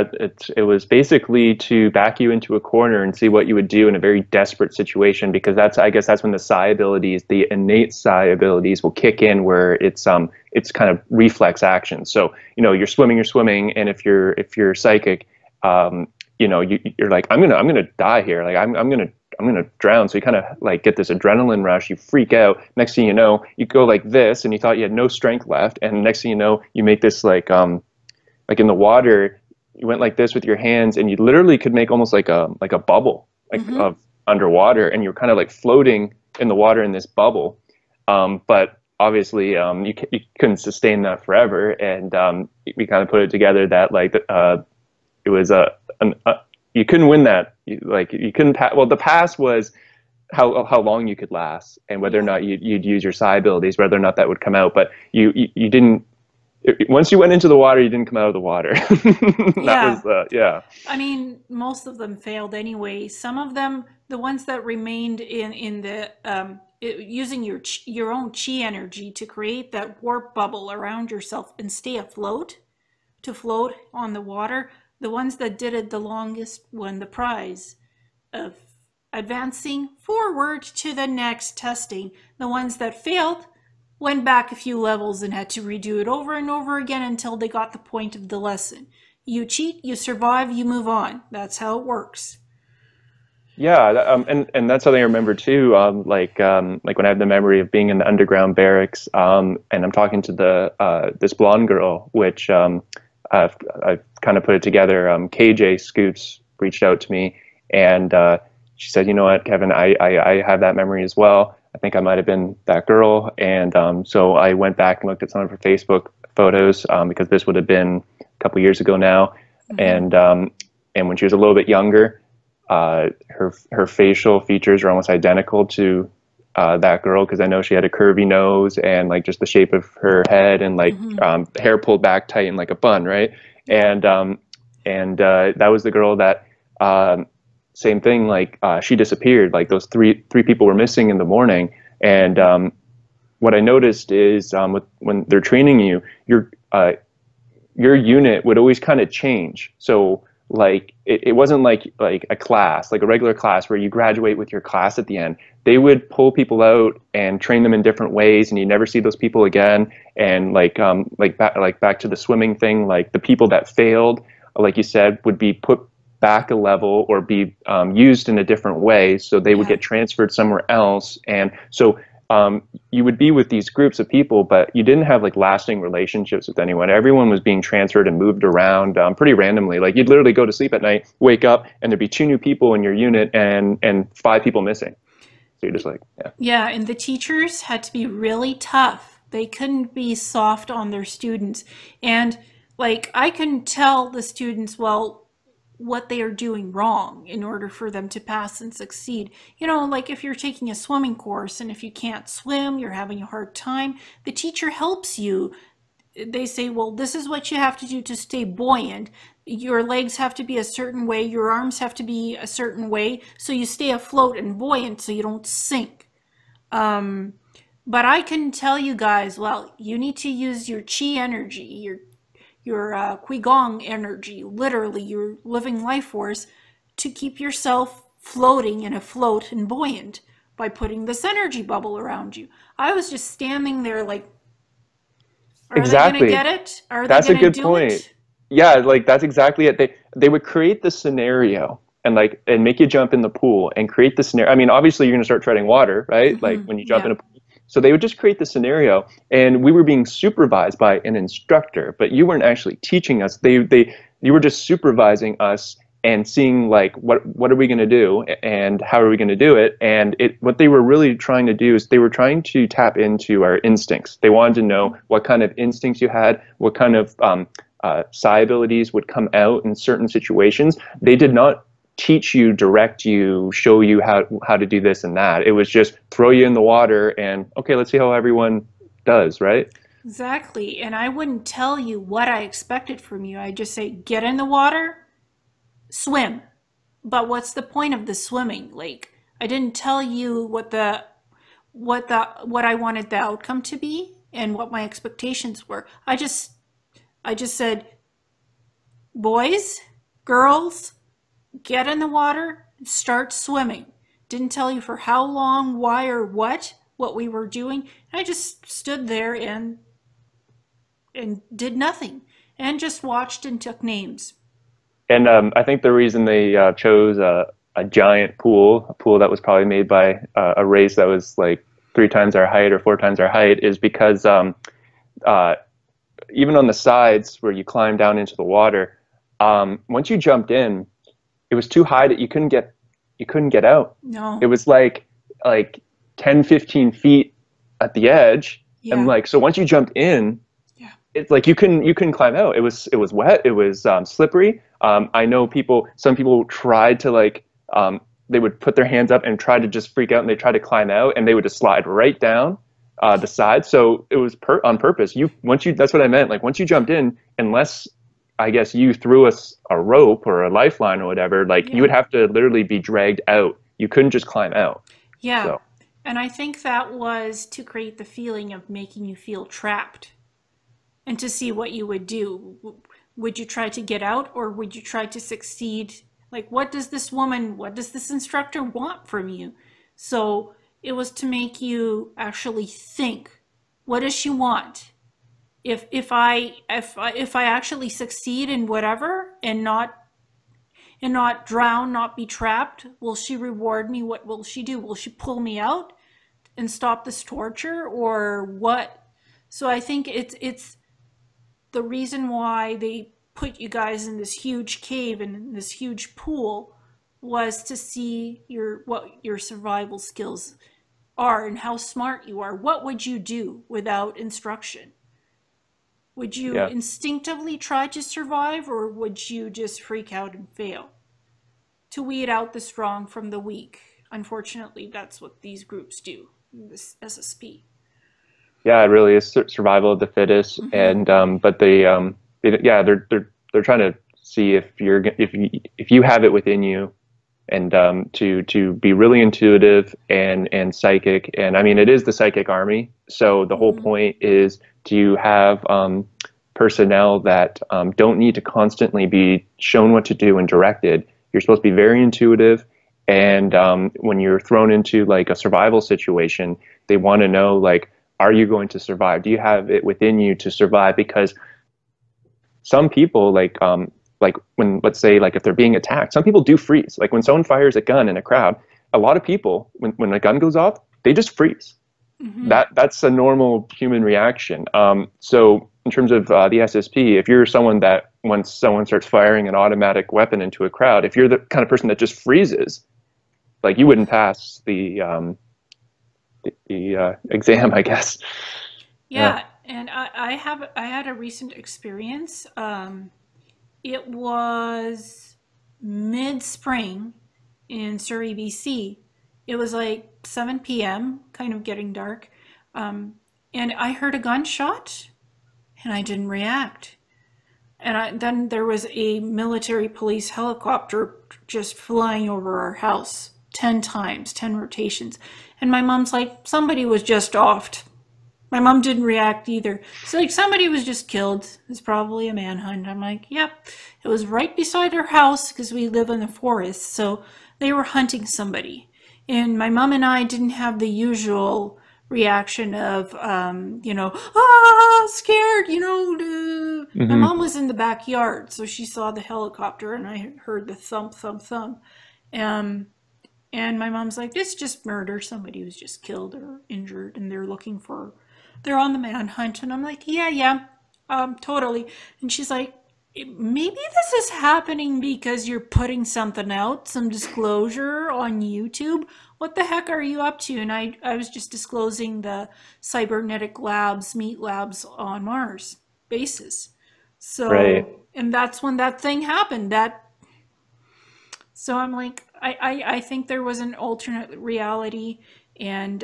[SPEAKER 2] It was basically to back you into a corner and see what you would do in a very desperate situation, because I guess that's when the psi abilities, the innate psi abilities, will kick in, where it's kind of reflex action. So you're swimming, and if you're psychic, you're like, I'm gonna die here, like I'm gonna drown. So you kind of like get this adrenaline rush, you freak out. Next thing you know, you go like this, and you thought you had no strength left, and next thing you know, you make this like in the water, you went like this with your hands, and you literally could make almost like a bubble, of underwater, and you're kind of like floating in the water in this bubble. But obviously, you couldn't sustain that forever, and we kind of put it together that it was you couldn't win that. You couldn't pass. Well, the pass was how long you could last, and whether or not you'd use your psi abilities, whether or not that would come out. But you didn't. Once you went into the water, you didn't come out of the water. That was yeah.
[SPEAKER 1] I mean, most of them failed anyway. Some of them, the ones that remained in the using your own chi energy to create that warp bubble around yourself and stay afloat, to float on the water. The ones that did it the longest won the prize of advancing forward to the next testing. The ones that failed went back a few levels and had to redo it over and over again until they got the point of the lesson. You cheat, you survive, you move on. That's how it works.
[SPEAKER 2] Yeah, and that's something I remember too. Like when I have the memory of being in the underground barracks, and I'm talking to this blonde girl, which I've kind of put it together. KJ Scoots reached out to me, and she said, "You know what, Kevin, I have that memory as well. I think I might have been that girl." And so I went back and looked at some of her Facebook photos, because this would have been a couple years ago now. And when she was a little bit younger, her facial features are almost identical to that girl, because I know she had a curvy nose and like just the shape of her head, and like hair pulled back tight in like a bun, right? And that was the girl that same thing, like she disappeared. Like those three people were missing in the morning. And what I noticed is when they're training you, your unit would always kind of change. So like it wasn't like a class, like a regular class where you graduate with your class at the end. They would pull people out and train them in different ways, and you never see those people again. And back to the swimming thing, like the people that failed, like you said, would be put back a level or be used in a different way, so they would get transferred somewhere else. And so you would be with these groups of people, but you didn't have like lasting relationships with anyone. Everyone was being transferred and moved around pretty randomly. Like you'd literally go to sleep at night, wake up, and there'd be 2 new people in your unit and 5 people missing. So you're just like,
[SPEAKER 1] yeah. And the teachers had to be really tough. They couldn't be soft on their students. And like I can tell the students, well, what they are doing wrong in order for them to pass and succeed. Like if you're taking a swimming course and if you can't swim, you're having a hard time, the teacher helps you. They say, well, this is what you have to do to stay buoyant. Your legs have to be a certain way, your arms have to be a certain way, so you stay afloat and buoyant so you don't sink. But I can tell you guys, well, you need to use your chi energy, your Qigong energy, literally your living life force, to keep yourself floating and afloat and buoyant by putting this energy bubble around you. I was just standing there like, are they going to get it? Are
[SPEAKER 2] That's
[SPEAKER 1] they
[SPEAKER 2] a
[SPEAKER 1] going
[SPEAKER 2] good
[SPEAKER 1] to do
[SPEAKER 2] point.
[SPEAKER 1] it?
[SPEAKER 2] Yeah, like that's exactly it. They would create the scenario and make you jump in the pool and create the scenario. I mean, obviously you're going to start treading water, right? Like when you jump in a pool. So they would just create the scenario, and we were being supervised by an instructor, but you weren't actually teaching us. You were just supervising us and seeing like what are we going to do and how are we going to do it. And what they were really trying to do is they were trying to tap into our instincts. They wanted to know what kind of instincts you had, what kind of psi abilities would come out in certain situations. They did not teach you, direct you, show you how to do this and that. It was just throw you in the water and, okay, let's see how everyone does, right?
[SPEAKER 1] Exactly. And I wouldn't tell you what I expected from you. I'd just say, get in the water, swim. But what's the point of the swimming? Like, I didn't tell you what I wanted the outcome to be and what my expectations were. I just said, boys, girls, get in the water and start swimming. Didn't tell you for how long, why, or what we were doing. I just stood there and did nothing and just watched and took names.
[SPEAKER 2] And I think the reason they chose a giant pool, a pool that was probably made by a race that was like 3 times our height or 4 times our height, is because even on the sides where you climb down into the water, once you jumped in, it was too high that you couldn't get out.
[SPEAKER 1] No.
[SPEAKER 2] It was like 10, 15 feet at the edge.
[SPEAKER 1] Yeah.
[SPEAKER 2] And like, so once you jumped in,
[SPEAKER 1] yeah,
[SPEAKER 2] it's like you couldn't climb out. It was wet. It was slippery. I know some people tried to like, they would put their hands up and try to just freak out, and they tried to climb out, and they would just slide right down the side. So it was on purpose. That's what I meant. Like once you jumped in, unless I guess you threw us a rope or a lifeline or whatever, like you would have to literally be dragged out. You couldn't just climb out.
[SPEAKER 1] Yeah.
[SPEAKER 2] So.
[SPEAKER 1] And I think that was to create the feeling of making you feel trapped and to see what you would do. Would you try to get out, or would you try to succeed? Like, what does this instructor want from you? So it was to make you actually think, what does she want? If I actually succeed in whatever and not drown, not be trapped, will she reward me? What will she do? Will she pull me out and stop this torture, or what? So I think it's the reason why they put you guys in this huge cave and in this huge pool was to see what your survival skills are and how smart you are. What would you do without instruction? Would you instinctively try to survive, or would you just freak out and fail? To weed out the strong from the weak. Unfortunately, that's what these groups do, this SSP.
[SPEAKER 2] Yeah, it really is survival of the fittest, and but they're trying to see if you have it within you, and to be really intuitive and psychic. And I mean, it is the psychic army, so the whole point is to have personnel that don't need to constantly be shown what to do and directed. You're supposed to be very intuitive, and when you're thrown into like a survival situation, they want to know, like, are you going to survive? Do you have it within you to survive? Because some people, like when, let's say, like if they're being attacked, some people do freeze. Like when someone fires a gun in a crowd, a lot of people, when a gun goes off, they just freeze. That's a normal human reaction. So in terms of the SSP, if you're someone that once someone starts firing an automatic weapon into a crowd, if you're the kind of person that just freezes, like you wouldn't pass the exam, I guess.
[SPEAKER 1] Yeah, and I had a recent experience. It was mid-spring in Surrey, BC. It was like 7 p.m., kind of getting dark. And I heard a gunshot, and I didn't react. And then there was a military police helicopter just flying over our house 10 times, 10 rotations. And my mom's like, somebody was just offed. My mom didn't react either. So like, somebody was just killed. It's probably a manhunt. I'm like, yep. It was right beside our house because we live in the forest. So they were hunting somebody. And my mom and I didn't have the usual reaction of, scared, My mom was in the backyard, so she saw the helicopter and I heard the thump, thump, thump. And my mom's like, it's just murder. Somebody was just killed or injured and they're on the manhunt. And I'm like, yeah, totally. And she's like, maybe this is happening because you're putting something out, some disclosure on YouTube. What the heck are you up to? And I was just disclosing the cybernetic labs, meat labs on Mars bases.
[SPEAKER 2] Right.
[SPEAKER 1] So, and that's when that thing happened. So I'm like, I think there was an alternate reality, and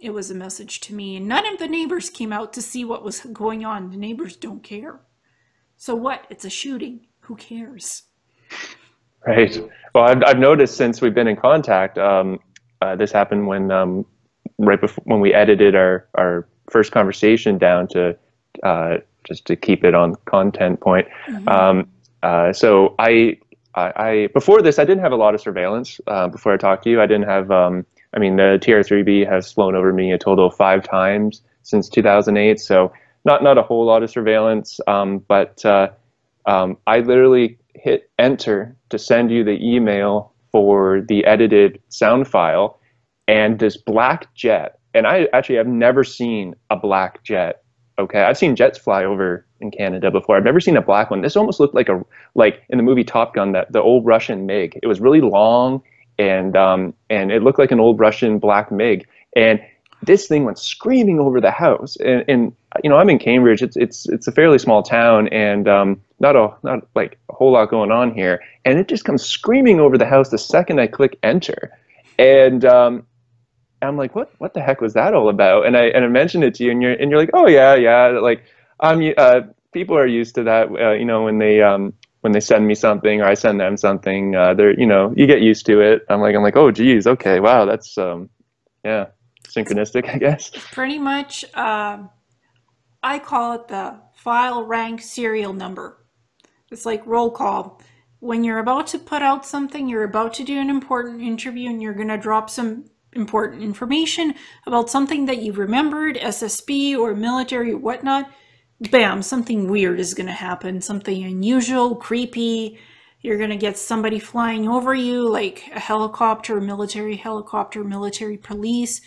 [SPEAKER 1] it was a message to me. And none of the neighbors came out to see what was going on. The neighbors don't care. So what? It's a shooting. Who cares?
[SPEAKER 2] Right. Well, I've noticed since we've been in contact, this happened when right before when we edited our first conversation down to just to keep it on content point. So I before this, I didn't have a lot of surveillance. Before I talked to you, I didn't have. I mean, the TR3B has flown over me a total of 5 times since 2008. So not a whole lot of surveillance. But I literally hit enter to send you the email for the edited sound file, and this black jet. And I actually have never seen a black jet. Okay, I've seen jets fly over in Canada before. I've never seen a black one. This almost looked like in the movie Top Gun, that the old Russian MiG. It was really long, and it looked like an old Russian black MiG. And this thing went screaming over the house. And you know, I'm in Cambridge. It's a fairly small town, and not like a whole lot going on here. And it just comes screaming over the house the second I click enter. And I'm like, what the heck was that all about? And I mentioned it to you, and you're like, oh yeah, like people are used to that. You know, when they send me something or I send them something, they're, you know, you get used to it. I'm like, oh geez, okay, wow, that's yeah, synchronistic, I guess.
[SPEAKER 1] Pretty much, I call it the file rank serial number. It's like roll call. When you're about to put out something, you're about to do an important interview, and you're going to drop some important information about something that you remembered, SSB or military or whatnot, bam, something weird is going to happen, something unusual, creepy. You're going to get somebody flying over you, like a helicopter, military police.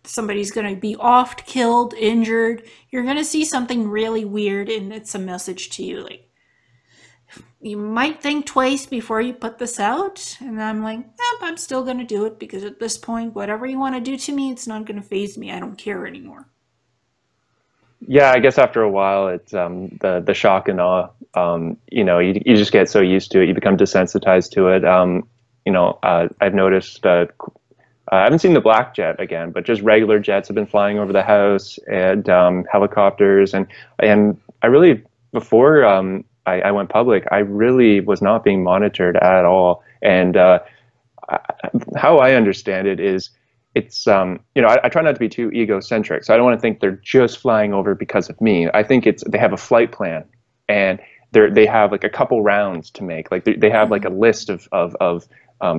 [SPEAKER 1] Somebody's going to be oft killed, injured. You're going to see something really weird, and it's a message to you, like, you might think twice before you put this out. And I'm like, I'm still going to do it, because at this point, whatever you want to do to me, it's not going to faze me. I don't care anymore.
[SPEAKER 2] Yeah, I guess after a while, it's the shock and awe. You know, you just get so used to it, you become desensitized to it. You know, I've noticed I haven't seen the black jet again, but just regular jets have been flying over the house, and helicopters, and I really, before I went public, I really was not being monitored at all. And how I understand it is, it's you know, I try not to be too egocentric, so I don't want to think they're just flying over because of me. I think they have a flight plan, and they have like a couple rounds to make. Like they have like a list of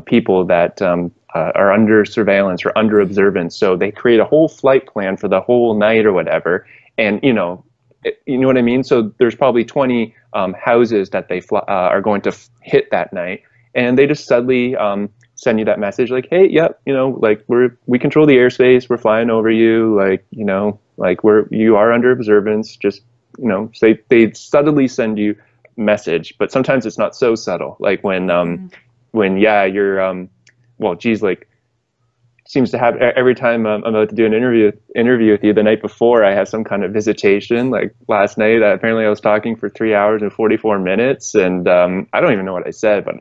[SPEAKER 2] people that are under surveillance or under observance. So they create a whole flight plan for the whole night or whatever. And you know what I mean? So there's probably 20 houses that they are going to hit that night, and they just suddenly send you that message like, hey, yep, you know, like we control the airspace, we're flying over you, like, you know, like you are under observance, just, you know, so they subtly send you message. But sometimes it's not so subtle, like when yeah, you're well, geez, like, seems to have every time I'm about to do an interview with you, the night before I have some kind of visitation. Like last night, apparently I was talking for 3 hours and 44 minutes, and I don't even know what I said, but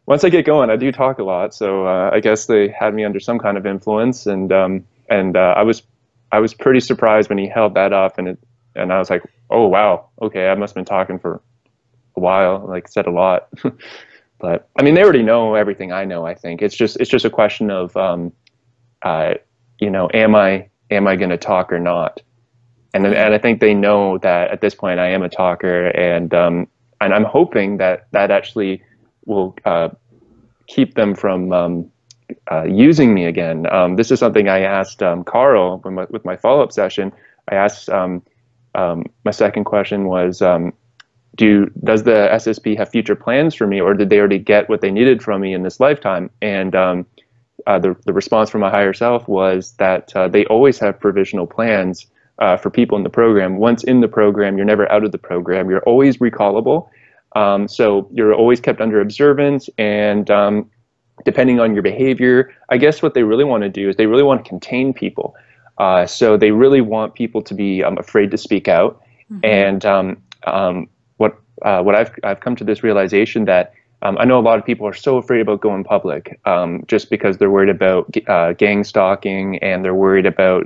[SPEAKER 2] once I get going, I do talk a lot. So I guess they had me under some kind of influence, and I was pretty surprised when he held that up, and I was like, oh wow, okay, I must have been talking for a while, like said a lot. But I mean, they already know everything I know. I think it's just a question of you know, am I going to talk or not? And I think they know that at this point I am a talker, and I'm hoping that actually will keep them from using me again. This is something I asked Carl with my follow-up session. I asked my second question was, does the SSP have future plans for me, or did they already get what they needed from me in this lifetime? And the response from my higher self was that they always have provisional plans for people in the program. Once in the program, you're never out of the program. You're always recallable. So you're always kept under observance, and depending on your behavior, I guess what they really want to do is they really want to contain people. So they really want people to be afraid to speak out. And what I've come to this realization that I know a lot of people are so afraid about going public, just because they're worried about gang stalking, and they're worried about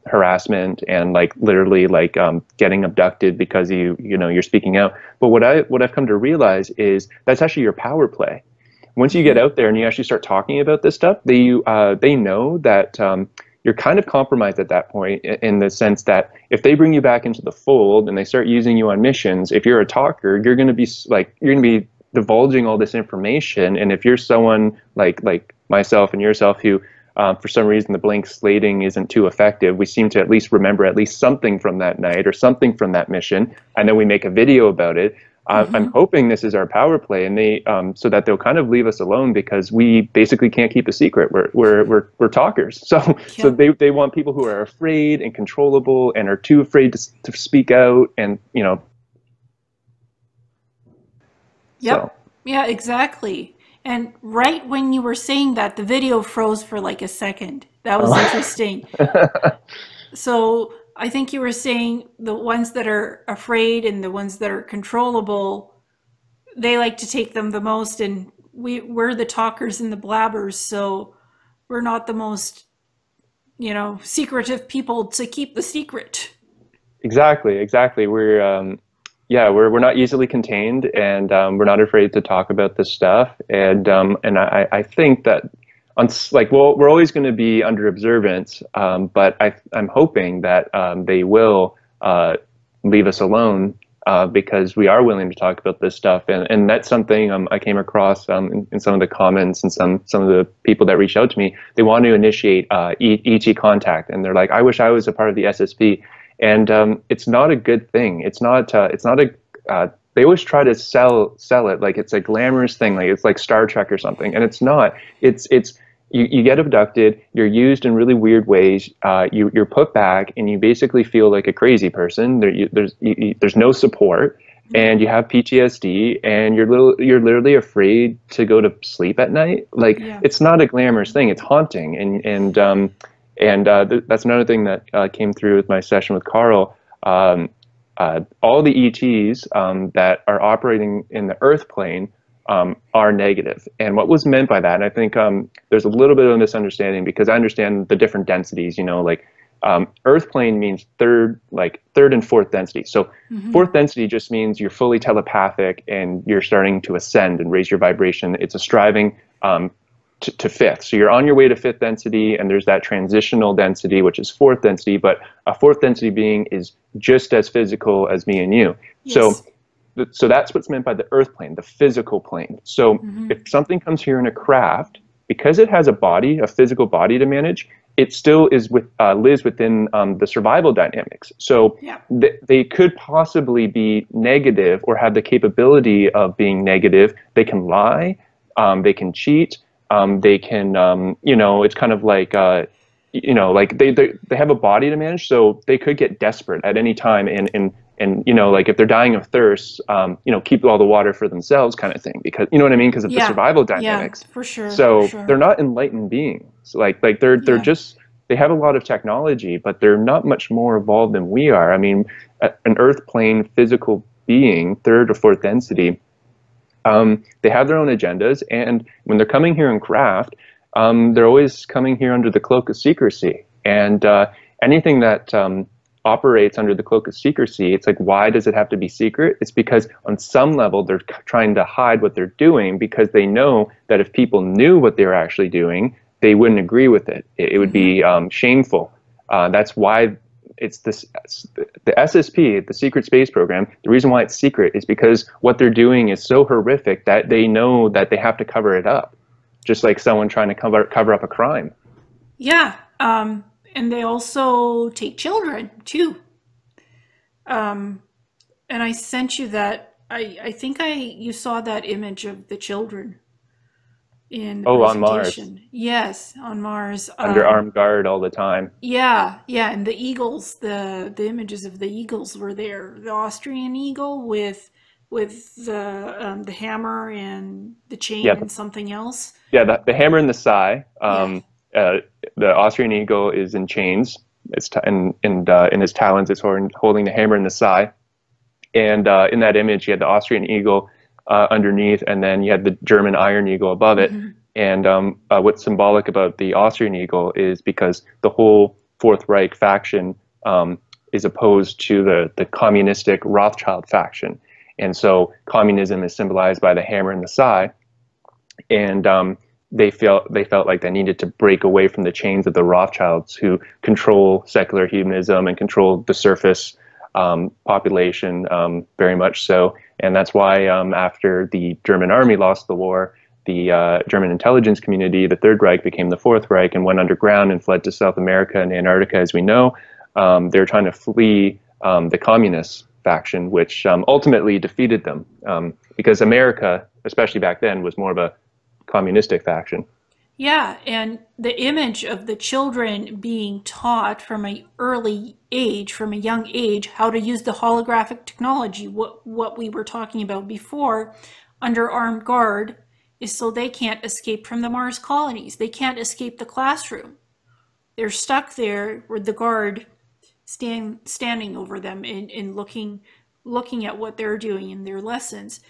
[SPEAKER 2] harassment and like literally like getting abducted because you're speaking out. But what I've come to realize is that's actually your power play. Once you get out there and you actually start talking about this stuff, they know that you're kind of compromised at that point, in the sense that if they bring you back into the fold and they start using you on missions, if you're a talker, you're going to be divulging all this information. And if you're someone like myself and yourself who for some reason the blank slating isn't too effective, we seem to at least remember at least something from that night or something from that mission, and then we make a video about it. I'm hoping this is our power play, and they so that they'll kind of leave us alone, because we basically can't keep a secret. We're talkers, so they want people who are afraid and controllable and are too afraid to speak out, and
[SPEAKER 1] Yep.
[SPEAKER 2] So.
[SPEAKER 1] Yeah, exactly. And right when you were saying that, the video froze for like a second. That was interesting. So I think you were saying the ones that are afraid and the ones that are controllable, they like to take them the most, and we're the talkers and the blabbers, so we're not the most, secretive people to keep the secret.
[SPEAKER 2] Exactly. We're not easily contained, and we're not afraid to talk about this stuff. And I think that we're always going to be under observance, but I'm hoping that they will leave us alone, because we are willing to talk about this stuff. And that's something I came across in some of the comments, and some of the people that reached out to me. They want to initiate ET contact, and they're like, I wish I was a part of the SSP. And it's not a good thing. It's not a they always try to sell it like it's a glamorous thing, like it's like Star Trek or something, and it's not. It's you get abducted, you're used in really weird ways, you're put back, and you basically feel like a crazy person. There's no support, and you have PTSD, and you're literally afraid to go to sleep at night. Like, it's not a glamorous thing. It's haunting, and that's another thing that came through with my session with Carl. All the ETs that are operating in the Earth plane are negative. And what was meant by that, and I think there's a little bit of a misunderstanding, because I understand the different densities, Earth plane means third and fourth density. So fourth density just means you're fully telepathic and you're starting to ascend and raise your vibration. It's a striving to fifth. So you're on your way to fifth density, and there's that transitional density, which is fourth density, but a fourth density being is just as physical as me and you.
[SPEAKER 1] Yes.
[SPEAKER 2] So that's what's meant by the Earth plane, the physical plane. So if something comes here in a craft, because it has a physical body to manage, it still lives within the survival dynamics. So they could possibly be negative, or have the capability of being negative. They can lie, they can cheat, they can, it's kind of like, like they have a body to manage, so they could get desperate at any time, and like if they're dying of thirst, keep all the water for themselves, kind of thing, because you know what I mean, because of the survival dynamics.
[SPEAKER 1] Yeah, for sure.
[SPEAKER 2] So they're not enlightened beings. Like they're just, they have a lot of technology, but they're not much more evolved than we are. I mean, an Earth plane physical being, third or fourth density, they have their own agendas, and when they're coming here in craft, they're always coming here under the cloak of secrecy. And anything that operates under the cloak of secrecy, it's like, why does it have to be secret? It's because on some level they're trying to hide what they're doing, because they know that if people knew what they were actually doing, they wouldn't agree with it. It would be shameful. That's why it's the SSP, the Secret Space Program. The reason why it's secret is because what they're doing is so horrific that they know that they have to cover it up, just like someone trying to cover up a crime.
[SPEAKER 1] Yeah, and they also take children too. And I sent you that. I think you saw that image of the children. in the
[SPEAKER 2] Oh, on Mars,
[SPEAKER 1] presentation. Yes, on Mars.
[SPEAKER 2] under armed guard all the time.
[SPEAKER 1] Yeah, yeah, and the eagles, the images of the eagles were there. The Austrian eagle with the hammer and the chain
[SPEAKER 2] Yeah,
[SPEAKER 1] and something else.
[SPEAKER 2] yeah. The hammer in the sai.
[SPEAKER 1] Yeah.
[SPEAKER 2] Uh, the Austrian eagle is in chains. It's and in his talons, it's holding the hammer in the sai. And in that image, you had the Austrian eagle underneath, and then you had the German iron eagle above it.
[SPEAKER 1] Hmm.
[SPEAKER 2] And what's symbolic about the Austrian eagle is because the whole Fourth Reich faction is opposed to the communistic Rothschild faction. And so communism is symbolized by the hammer and the sai. And they felt like they needed to break away from the chains of the Rothschilds, who control secular humanism and control the surface population very much so. And that's why after the German army lost the war, the German intelligence community, the Third Reich, became the Fourth Reich and went underground and fled to South America and Antarctica, as we know. They were trying to flee the communist faction, which ultimately defeated them because America, especially back then, was more of a communistic faction.
[SPEAKER 1] Yeah, and the image of the children being taught from a early age, from a young age, how to use the holographic technology, what we were talking about before, under armed guard, is so they can't escape from the Mars colonies. They can't escape the classroom. They're stuck there with the guard standing over them and looking at what they're doing in their lessons.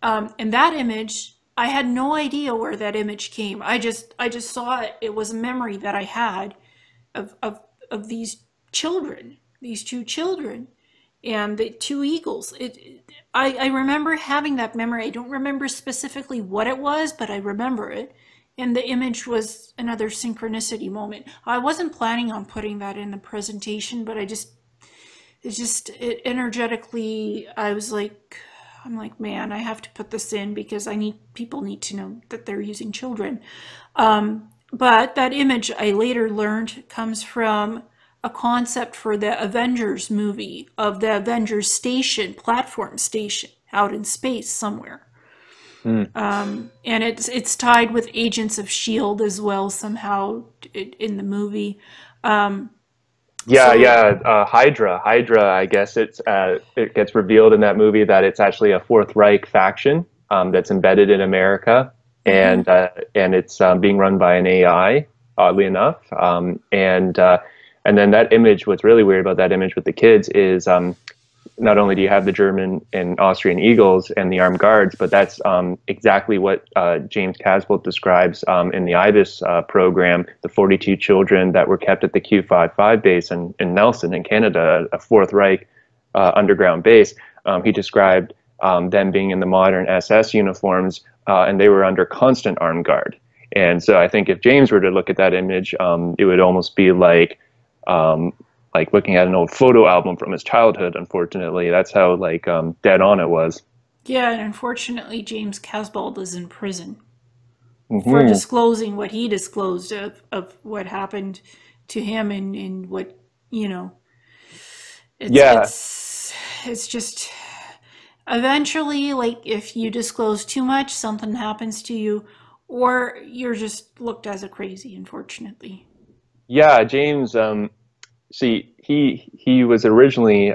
[SPEAKER 1] And that image, I had no idea where that image came. I just saw it. It was a memory that I had of these children, these two children, and the two eagles. I remember having that memory. I don't remember specifically what it was, but I remember it. And the image was another synchronicity moment. I wasn't planning on putting that in the presentation, but it energetically, I'm like, man, I have to put this in because people need to know that they're using children. But that image, I later learned, comes from a concept for the Avengers movie, of the Avengers station, platform station, out in space somewhere.
[SPEAKER 2] Mm.
[SPEAKER 1] And it's tied with Agents of S.H.I.E.L.D. as well somehow in the movie.
[SPEAKER 2] Yeah,
[SPEAKER 1] So,
[SPEAKER 2] yeah. Hydra. I guess it gets revealed in that movie that it's actually a Fourth Reich faction that's embedded in America,
[SPEAKER 1] mhm.
[SPEAKER 2] and it's being run by an AI, oddly enough. And then that image. What's really weird about that image with the kids is not only do you have the German and Austrian eagles and the armed guards, but that's exactly what James Casbolt describes in the IBIS program, the 42 children that were kept at the Q-55 base in Nelson in Canada, a Fourth Reich underground base. He described them being in the modern SS uniforms, and they were under constant armed guard. And so I think if James were to look at that image, it would almost be like looking at an old photo album from his childhood. Unfortunately, that's how dead on it was.
[SPEAKER 1] Yeah, and unfortunately, James Casbolt is in prison for
[SPEAKER 2] Hmm.
[SPEAKER 1] disclosing what he disclosed of what happened to him and what, you know, it's
[SPEAKER 2] Yeah,
[SPEAKER 1] it's it's just eventually, like, if you disclose too much, something happens to you, or you're just looked as a crazy, unfortunately.
[SPEAKER 2] yeah. James, see, he was originally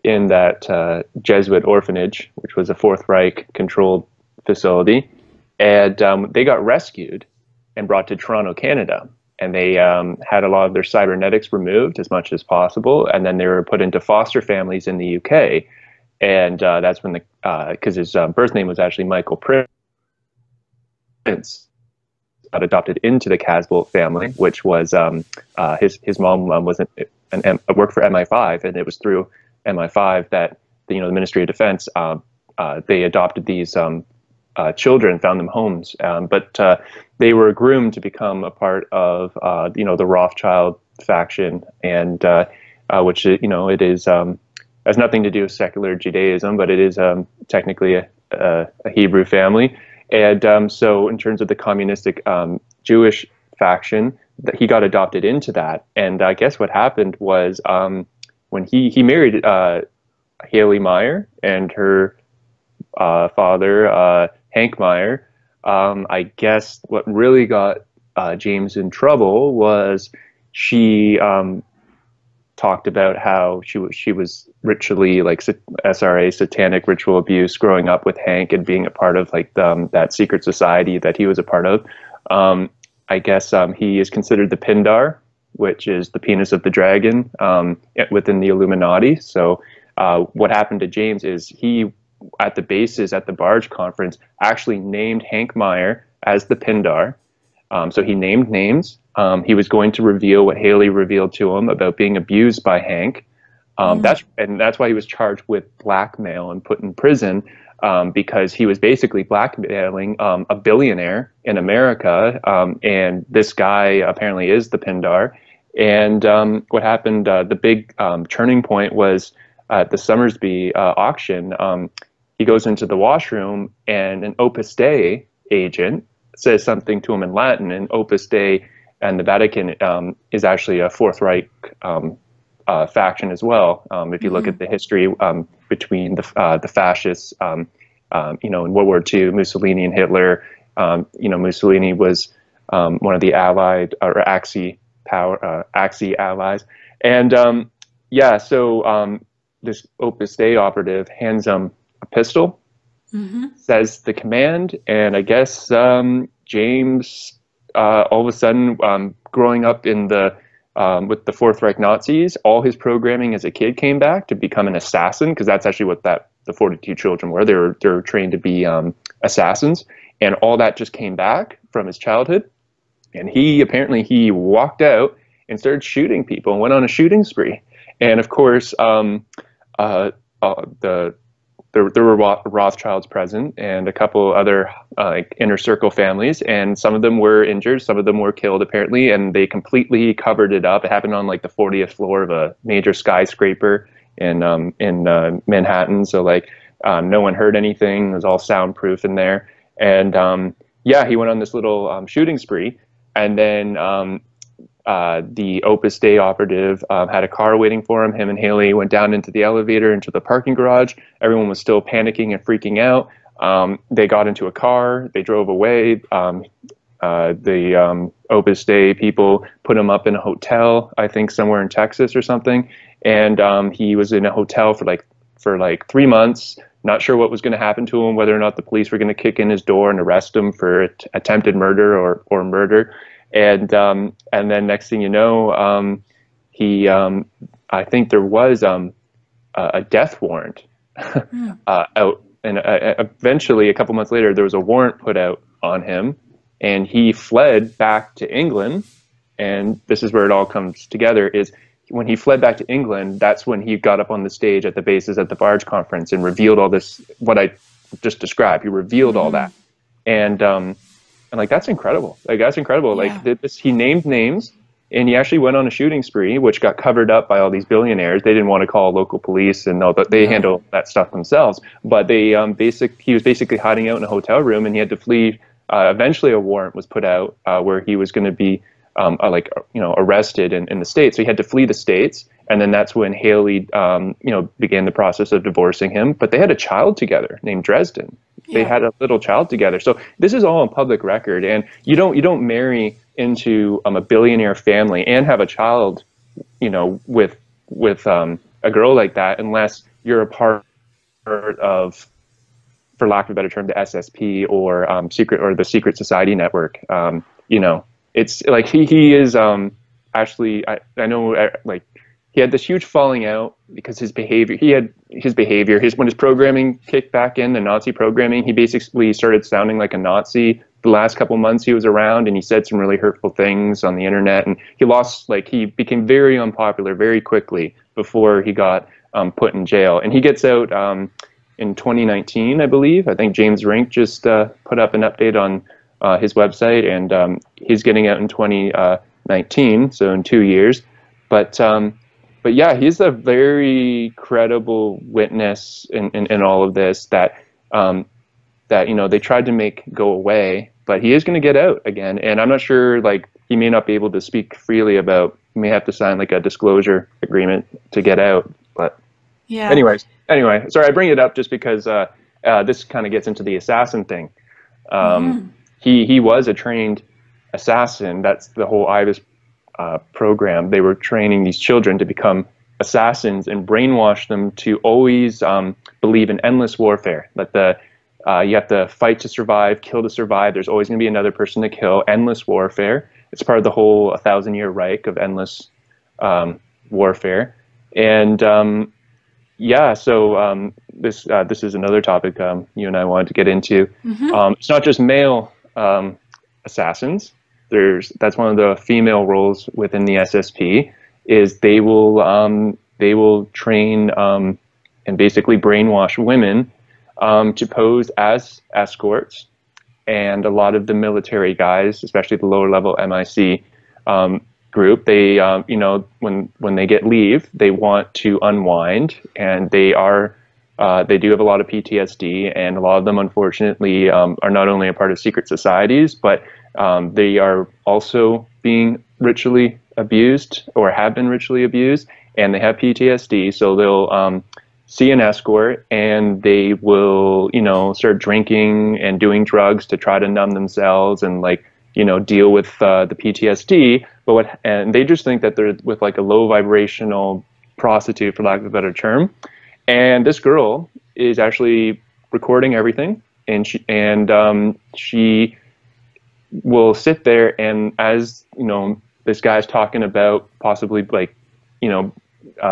[SPEAKER 2] in that Jesuit orphanage, which was a Fourth Reich controlled facility, and they got rescued and brought to Toronto, Canada. And they had a lot of their cybernetics removed as much as possible, and then they were put into foster families in the UK. And that's when because his birth name was actually Michael Prince, got adopted into the Casbolt family, which was his mom was worked for MI5, and it was through MI5 that the Ministry of Defense they adopted these children, found them homes, but they were groomed to become a part of the Rothschild faction, and which it is has nothing to do with secular Judaism, but it is technically a Hebrew family. And so in terms of the communistic Jewish faction, that he got adopted into that. And I guess what happened was when he married Haley Meyer, and her father, Hank Meyer, I guess what really got James in trouble was she talked about how she was ritually like SRA, satanic ritual abuse, growing up with Hank and being a part of like that secret society that he was a part of. I guess he is considered the Pindar, which is the penis of the dragon within the Illuminati. So what happened to James is he, at the bases at the Barge conference, actually named Hank Meyer as the Pindar. So he named names. He was going to reveal what Haley revealed to him about being abused by Hank. That's why he was charged with blackmail and put in prison, because he was basically blackmailing a billionaire in America. And this guy apparently is the Pindar. And what happened, the big turning point was at the Summersby auction. He goes into the washroom and an Opus Dei agent says something to him in Latin, and Opus Dei and the Vatican is actually a Fourth Reich faction as well. If you look at the history between the fascists, in World War II, Mussolini and Hitler, Mussolini was one of the Allied or Axis allies, and so this Opus Dei operative hands him a pistol, says the command, and I guess James, all of a sudden, growing up in the with the Fourth Reich Nazis, all his programming as a kid came back to become an assassin, because that's actually what the 42 children were. They were trained to be assassins, and all that just came back from his childhood. And he walked out and started shooting people and went on a shooting spree. And of course, there were Rothschilds present and a couple other inner circle families, and some of them were injured, some of them were killed apparently, and they completely covered it up. It happened on like the 40th floor of a major skyscraper in Manhattan, so no one heard anything. It was all soundproof in there, and he went on this little shooting spree, and then the Opus Dei operative had a car waiting for him. Him and Haley went down into the elevator, into the parking garage. Everyone was still panicking and freaking out. They got into a car. They drove away. The Opus Dei people put him up in a hotel, I think somewhere in Texas or something. And he was in a hotel for 3 months, not sure what was going to happen to him, whether or not the police were going to kick in his door and arrest him for attempted murder or murder. And then next thing you know, he I think there was a death warrant out, and eventually a couple months later there was a warrant put out on him, and he fled back to England. And this is where it all comes together: is when he fled back to England, that's when he got up on the stage at the bases at the Barge conference and revealed all this, what I just described. He revealed all that, and that's incredible. That's incredible.
[SPEAKER 1] Yeah.
[SPEAKER 2] He named names, and he actually went on a shooting spree, which got covered up by all these billionaires. They didn't want to call local police, and they handle that stuff themselves. But he was basically hiding out in a hotel room, and he had to flee. Eventually, a warrant was put out where he was going to be arrested in the States. So he had to flee the States, and then that's when Haley began the process of divorcing him. But they had a child together named Dresden. They had a little child together. So this is all on public record, and you don't marry into a billionaire family and have a child, with a girl like that, unless you're a part of, for lack of a better term, the SSP or the secret society network. It's like he is actually, I know, he had this huge falling out because when his programming kicked back in, the Nazi programming, he basically started sounding like a Nazi the last couple months he was around, and he said some really hurtful things on the internet, and he became very unpopular very quickly before he got put in jail. And he gets out in 2019, I believe. I think James Rink just put up an update on his website, and he's getting out in 2019, so in 2 years. But yeah, he's a very credible witness in all of this that they tried to make go away, but he is going to get out again. And I'm not sure, he may not be able to speak freely about, he may have to sign a disclosure agreement to get out. But
[SPEAKER 1] yeah.
[SPEAKER 2] Anyway, sorry, I bring it up just because this kind of gets into the assassin thing. he was a trained assassin. That's the whole IBIS program. They were training these children to become assassins and brainwash them to always believe in endless warfare. That you have to fight to survive, kill to survive. There's always going to be another person to kill. Endless warfare. It's part of the whole 1,000-year Reich of endless warfare. And yeah, so this is another topic you and I wanted to get into. It's not just male assassins. That's one of the female roles within the SSP. Is they will train and basically brainwash women to pose as escorts, and a lot of the military guys, especially the lower level MIC group, they you know, when they get leave, they want to unwind, and they do have a lot of PTSD, and a lot of them unfortunately are not only a part of secret societies, but they are also being ritually abused or have been ritually abused, and they have PTSD. So they'll see an escort and they will, you know, start drinking and doing drugs to try to numb themselves and, like, you know, deal with the PTSD. And they just think that they're with like a low vibrational prostitute, for lack of a better term. And this girl is actually recording everything, and she will sit there, and as you know, this guy's talking about possibly, like, you know,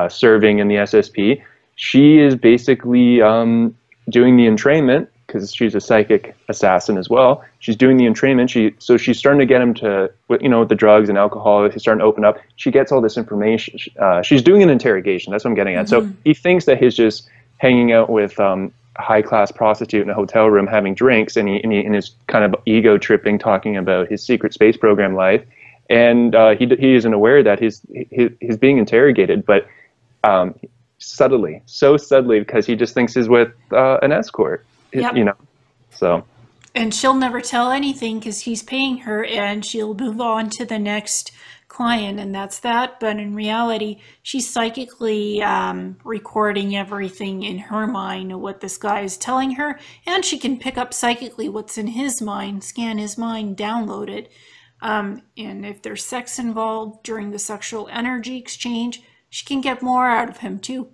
[SPEAKER 2] serving in the SSP. She is basically doing the entrainment, because she's a psychic assassin as well. She's doing the entrainment. So she's starting to get him to, you know, with the drugs and alcohol. He's starting to open up. She gets all this information. She's doing an interrogation. That's what I'm getting at. So he thinks that he's just hanging out with a high-class prostitute in a hotel room having drinks, and he is kind of ego tripping, talking about his secret space program life. And he isn't aware that he's being interrogated, but so subtly, because he just thinks he's with an escort, you know. So,
[SPEAKER 1] and she'll never tell anything because he's paying her, and she'll move on to the next client, and that's that. But in reality, she's psychically recording everything in her mind, what this guy is telling her, and she can pick up psychically what's in his mind, scan his mind, download it. And if there's sex involved during the sexual energy exchange, she can get more out of him too.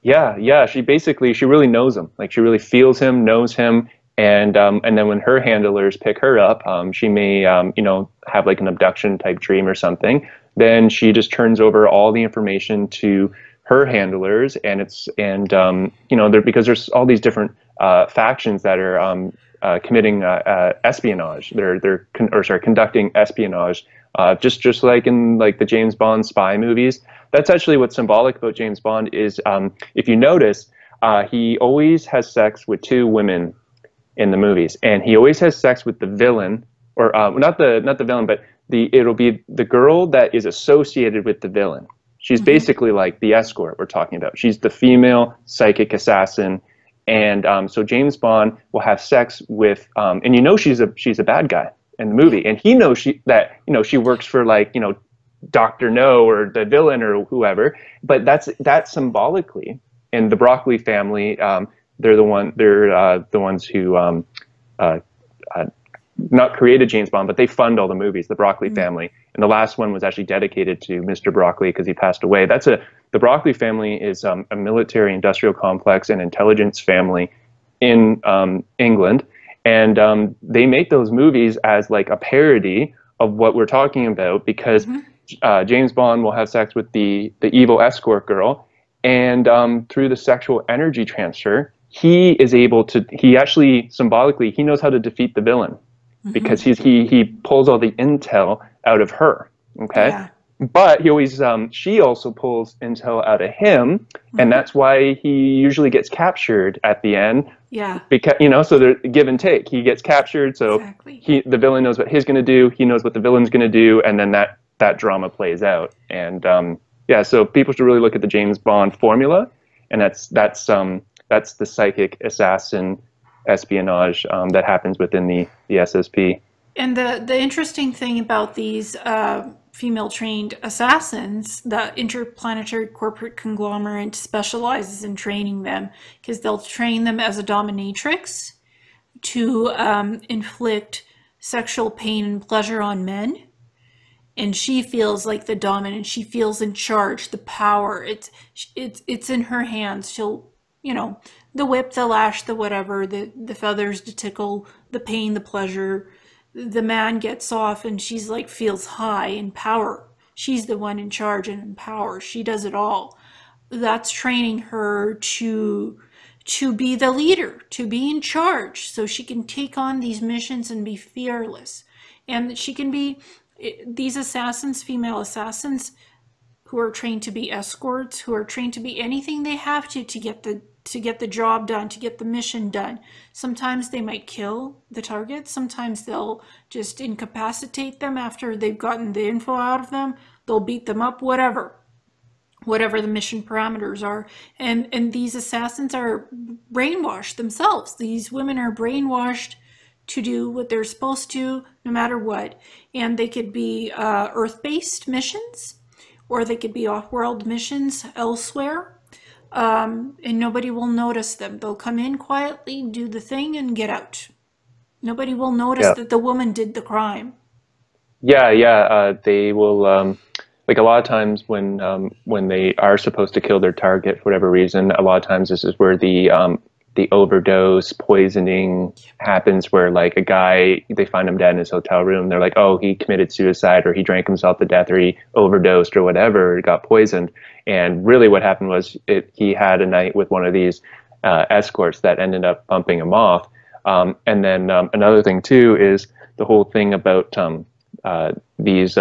[SPEAKER 2] Yeah. She really knows him. Like, she really feels him, knows him, and then when her handlers pick her up, she may you know, have like an abduction type dream or something. Then she just turns over all the information to her handlers, and you know, because there's all these different factions that are committing espionage. They're conducting espionage, just like in like the James Bond spy movies. That's actually what's symbolic about James Bond is, if you notice, he always has sex with two women in the movies, and he always has sex with the villain, or not the villain, but it'll be the girl that is associated with the villain. She's basically like the escort we're talking about. She's the female psychic assassin. And so James Bond will have sex with, and you know, she's a bad guy in the movie, and he knows that you know, she works for, like, you know, Dr. No or the villain or whoever. But that's symbolically, and the Broccoli family, they're the ones who not created James Bond, but they fund all the movies. The Broccoli family, and the last one was actually dedicated to Mr. Broccoli because he passed away. The Broccoli family is a military industrial complex and intelligence family in England. And they make those movies as like a parody of what we're talking about, because James Bond will have sex with the evil escort girl. And through the sexual energy transfer, he actually symbolically, he knows how to defeat the villain, because he pulls all the intel out of her. Okay. Yeah. But she also pulls intel out of him, and that's why he usually gets captured at the end. Yeah. Because, you know, so they're give and take. He gets captured, so the villain knows what he's going to do. He knows what the villain's going to do, and then that drama plays out. And yeah, so people should really look at the James Bond formula, and that's the psychic assassin espionage that happens within the SSP.
[SPEAKER 1] And the interesting thing about these female trained assassins, the Interplanetary Corporate Conglomerate specializes in training them, because they'll train them as a dominatrix to inflict sexual pain and pleasure on men, and she feels like the dominant. She feels in charge, the power. It's in her hands. She'll, you know, the whip, the lash, the whatever, the feathers, the tickle, the pain, the pleasure. The man gets off, and she's like feels high in power. She's the one in charge and in power. She does it all. That's training her to be the leader, to be in charge, so she can take on these missions and be fearless. And she can be, these assassins, female assassins, who are trained to be escorts, who are trained to be anything they have to get the job done, to get the mission done. Sometimes they might kill the target. Sometimes they'll just incapacitate them after they've gotten the info out of them. They'll beat them up, whatever the mission parameters are. And these assassins are brainwashed themselves. These women are brainwashed to do what they're supposed to, no matter what. And they could be Earth-based missions, or they could be off-world missions elsewhere. And nobody will notice them. They'll come in quietly, do the thing, and get out. Nobody will notice
[SPEAKER 2] Yeah.
[SPEAKER 1] that the woman did the crime.
[SPEAKER 2] Yeah. They will. Like a lot of times when they are supposed to kill their target for whatever reason, a lot of times this is where the overdose poisoning happens, where like a guy, they find him dead in his hotel room. They're like, oh, he committed suicide, or he drank himself to death, or he overdosed, or whatever, or got poisoned. And really what happened was he had a night with one of these escorts that ended up bumping him off. And then another thing too is the whole thing about these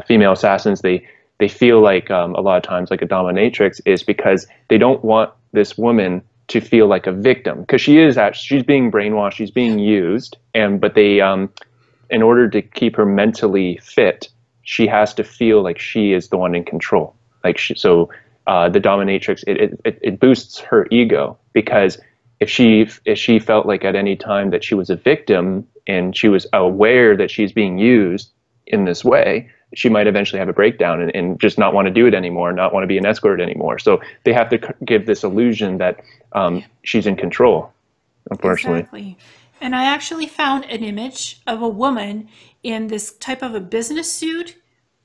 [SPEAKER 2] female assassins. They feel like a lot of times like a dominatrix is because they don't want this woman to feel like a victim, because she's being brainwashed, she's being used, but they in order to keep her mentally fit, she has to feel like she is the one in control. Like the dominatrix, it boosts her ego, because if she felt like at any time that she was a victim and she was aware that she's being used in this way, she might eventually have a breakdown and just not want to do it anymore, not want to be an escort anymore. So they have to give this illusion that she's in control, unfortunately.
[SPEAKER 1] Exactly. And I actually found an image of a woman in this type of a business suit,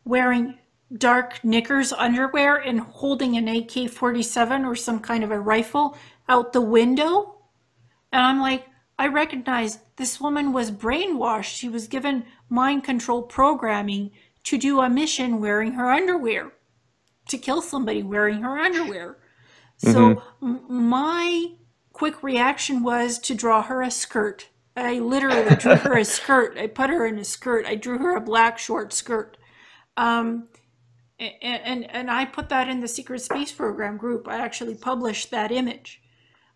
[SPEAKER 1] wearing dark knickers underwear and holding an AK-47 or some kind of a rifle out the window. And I'm like, I recognize this woman was brainwashed. She was given mind control programming to do a mission wearing her underwear, to kill somebody wearing her underwear.
[SPEAKER 2] Hmm.
[SPEAKER 1] So my quick reaction was to draw her a skirt. I literally drew her a skirt. I put her in a skirt. I drew her a black short skirt. Um, and I put that in the Secret Space Program group. I actually published that image.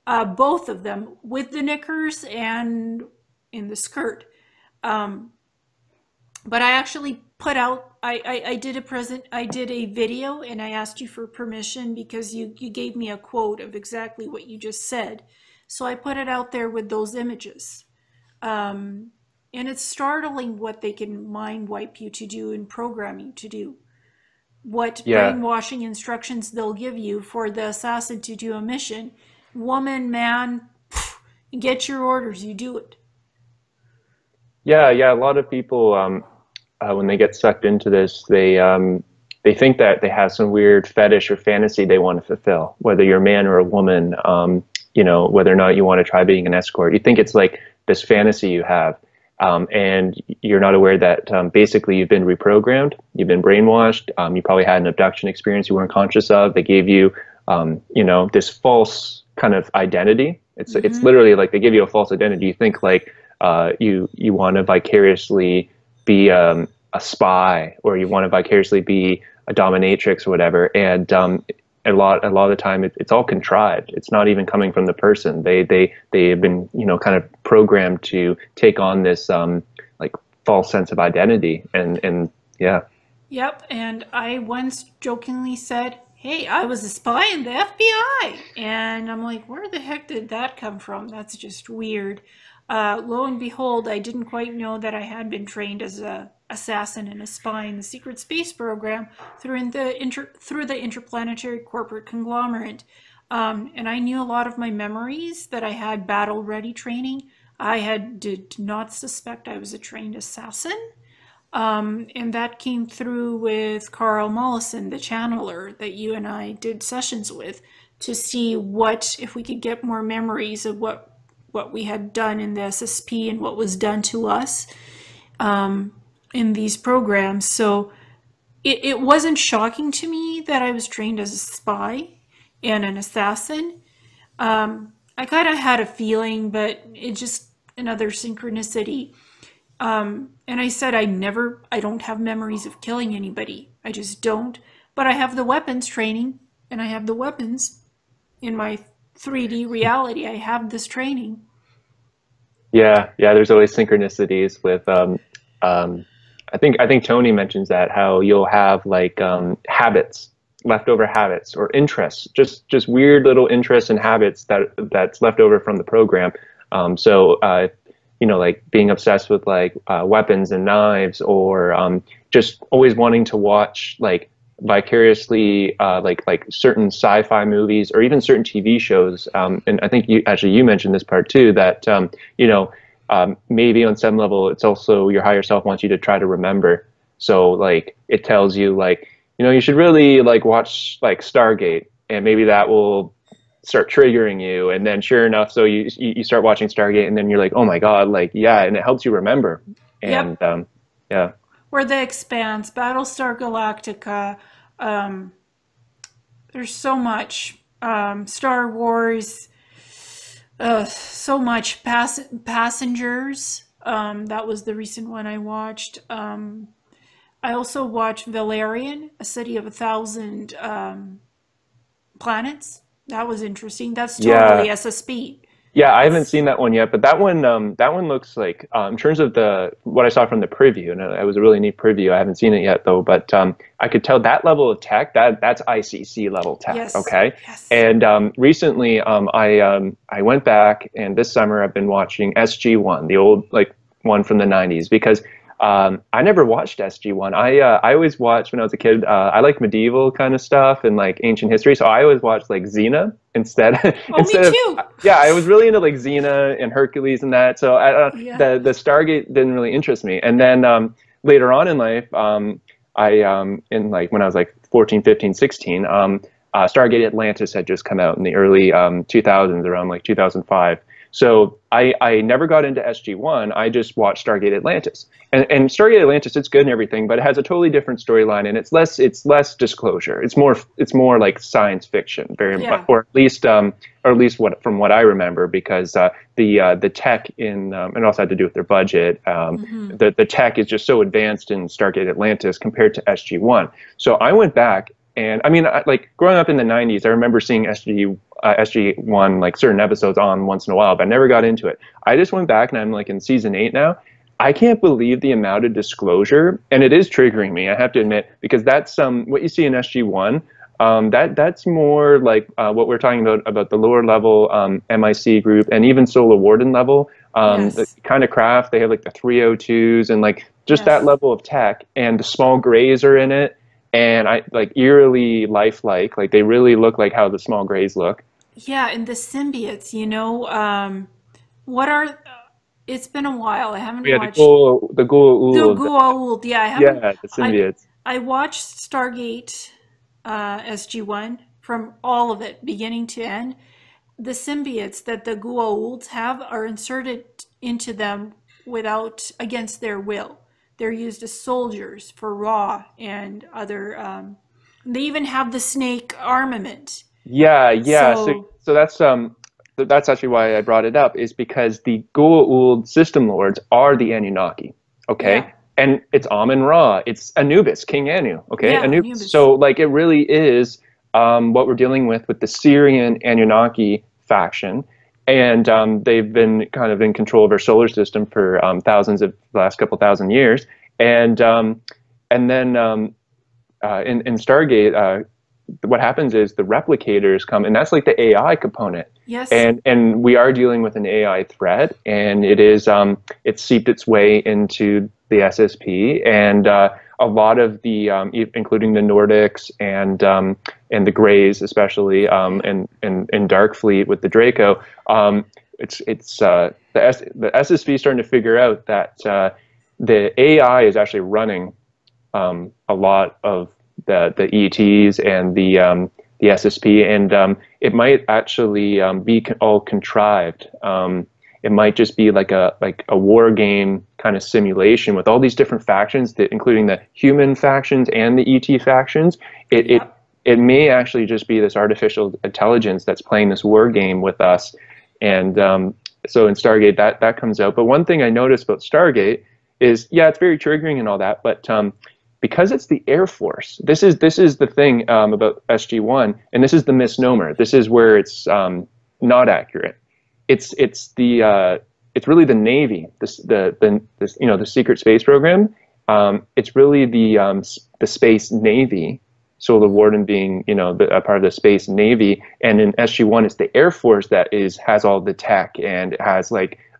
[SPEAKER 1] Both of them, with the knickers and in the skirt. But I actually put out, I did a video, and I asked you for permission because you gave me a quote of exactly what you just said. So I put it out there with those images. And it's startling what they can mind wipe you to do and program you to do. What
[SPEAKER 2] Yeah.
[SPEAKER 1] brainwashing instructions they'll give you for the assassin to do a mission. Woman, man, get your orders, you do it.
[SPEAKER 2] Yeah. A lot of people, when they get sucked into this, they think that they have some weird fetish or fantasy they want to fulfill, whether you're a man or a woman. Whether or not you want to try being an escort, you think it's like this fantasy you have, and you're not aware that basically you've been reprogrammed, you've been brainwashed. You probably had an abduction experience you weren't conscious of. They gave you, this false kind of identity. It's
[SPEAKER 1] Mm-hmm.
[SPEAKER 2] literally like they give you a false identity. You think like you want to vicariously be a spy, or you want to vicariously be a dominatrix or whatever. And a lot of the time it's all contrived. It's not even coming from the person. They have been kind of programmed to take on this like false sense of identity, and yeah.
[SPEAKER 1] Yep, and I once jokingly said, hey, I was a spy in the FBI. And I'm like, where the heck did that come from? That's just weird. Lo and behold, I didn't quite know that I had been trained as a assassin and a spy in the secret space program through the Interplanetary Corporate Conglomerate. And I knew a lot of my memories that I had battle ready training. did not suspect I was a trained assassin. And that came through with Carl Mollison, the channeler that you and I did sessions with, to see what, if we could get more memories of what we had done in the SSP and what was done to us in these programs. So it wasn't shocking to me that I was trained as a spy and an assassin. I kind of had a feeling, but it just another synchronicity. And I said, I don't have memories of killing anybody. I just don't. But I have the weapons training, and I have the weapons in my 3D reality. I have this training.
[SPEAKER 2] Yeah, yeah. There's always synchronicities with. I think Tony mentions that, how you'll have like habits, leftover habits or interests, just weird little interests and habits that's left over from the program. You know, like being obsessed with like weapons and knives, or just always wanting to watch like vicariously like certain sci-fi movies or even certain TV shows. And I think you mentioned this part too, that you know, maybe on some level it's also your higher self wants you to try to remember. So like it tells you like, you know, you should really like watch like Stargate, and maybe that will start triggering you. And then sure enough, so you start watching Stargate, and then you're like, oh my God, like, yeah, and it helps you remember. And
[SPEAKER 1] Yep.
[SPEAKER 2] yeah.
[SPEAKER 1] Or The Expanse, Battlestar Galactica. There's so much. Star Wars. So much. Passengers. That was the recent one I watched. I also watched Valerian, A City of a Thousand Planets. That was interesting. That's
[SPEAKER 2] Yeah.
[SPEAKER 1] totally SSP.
[SPEAKER 2] Yeah, I haven't
[SPEAKER 1] It's
[SPEAKER 2] seen that one yet, but that one looks like, in terms of the what I saw from the preview, and it was a really neat preview. I haven't seen it yet though, but I could tell that level of tech, that's ICC level tech.
[SPEAKER 1] yes,
[SPEAKER 2] Okay,
[SPEAKER 1] yes,
[SPEAKER 2] and recently I went back, and this summer I've been watching SG1, the old like one from the '90s, because I never watched SG1. I always watched when I was a kid. I like medieval kind of stuff and like ancient history, so I always watched like Xena instead
[SPEAKER 1] oh, me
[SPEAKER 2] instead of,
[SPEAKER 1] too.
[SPEAKER 2] yeah, I was really into like Xena and Hercules and that. So
[SPEAKER 1] Yeah.
[SPEAKER 2] the Stargate didn't really interest me. And then later on in life, in like when I was like 14, 15, 16, Stargate Atlantis had just come out in the early 2000s, around like 2005. So I never got into SG1. I just watched Stargate Atlantis. And Stargate Atlantis, it's good and everything, but it has a totally different storyline, and it's less disclosure. It's more like science fiction, very much,
[SPEAKER 1] Yeah.
[SPEAKER 2] or at least what from what I remember, because the tech in and also had to do with their budget.
[SPEAKER 1] Hmm.
[SPEAKER 2] The tech is just so advanced in Stargate Atlantis compared to SG1. So I went back, and I mean, like growing up in the '90s, I remember seeing SG1 like certain episodes on once in a while, but I never got into it. I just went back, and I'm like in season 8 now. I can't believe the amount of disclosure, and it is triggering me, I have to admit, because that's what you see in SG1. That's more like what we're talking about the lower level MIC group, and even Solar Warden level. The
[SPEAKER 1] Yes.
[SPEAKER 2] kind of craft, they have like the 302s and like just that
[SPEAKER 1] Yes.
[SPEAKER 2] level of tech, and the small grays are in it, and I like eerily lifelike. Like they really look like how the small grays look.
[SPEAKER 1] Yeah, and the symbiotes, what are, it's been a while. I haven't
[SPEAKER 2] Yeah,
[SPEAKER 1] watched
[SPEAKER 2] the Goa'uld.
[SPEAKER 1] Goa'uld. Yeah, I haven't,
[SPEAKER 2] Yeah, the
[SPEAKER 1] I,
[SPEAKER 2] symbiotes.
[SPEAKER 1] I watched Stargate SG1 from all of it, beginning to end. The symbiotes that the Goa'ulds have are inserted into them against their will. They're used as soldiers for Raw and other, they even have the snake armament.
[SPEAKER 2] Yeah, yeah.
[SPEAKER 1] So,
[SPEAKER 2] So that's actually why I brought it up, is because the Goa'uld system lords are the Anunnaki.
[SPEAKER 1] yeah.
[SPEAKER 2] Okay, and it's Amun Ra, it's Anubis, King Anu. Okay,
[SPEAKER 1] Yeah,
[SPEAKER 2] Anubis.
[SPEAKER 1] Anubis.
[SPEAKER 2] So like it really is what we're dealing with the Syrian Anunnaki faction, and they've been kind of in control of our solar system for thousands of the last couple thousand years, and then in Stargate. What happens is the replicators come, and that's like the AI component,
[SPEAKER 1] Yes.
[SPEAKER 2] and we are dealing with an AI threat, and it's seeped its way into the SSP, and a lot of the including the Nordics and the Greys especially,
[SPEAKER 1] Yeah.
[SPEAKER 2] and Dark Fleet with the Draco, the SSV is starting to figure out that the AI is actually running a lot of the ETs and the SSP, and it might actually be all contrived. It might just be like a war game kind of simulation with all these different factions, including the human factions and the ET factions. It may actually just be this artificial intelligence that's playing this war game with us. And so in Stargate, that comes out. But one thing I noticed about Stargate is, yeah, it's very triggering and all that, but because it's the Air Force, this is the thing about SG-1, and this is the misnomer. This is where it's not accurate. It's really the Navy, the secret space program. It's really the Space Navy, Solar Warden being a part of the Space Navy, and in SG-1 it's the Air Force that has all the tech and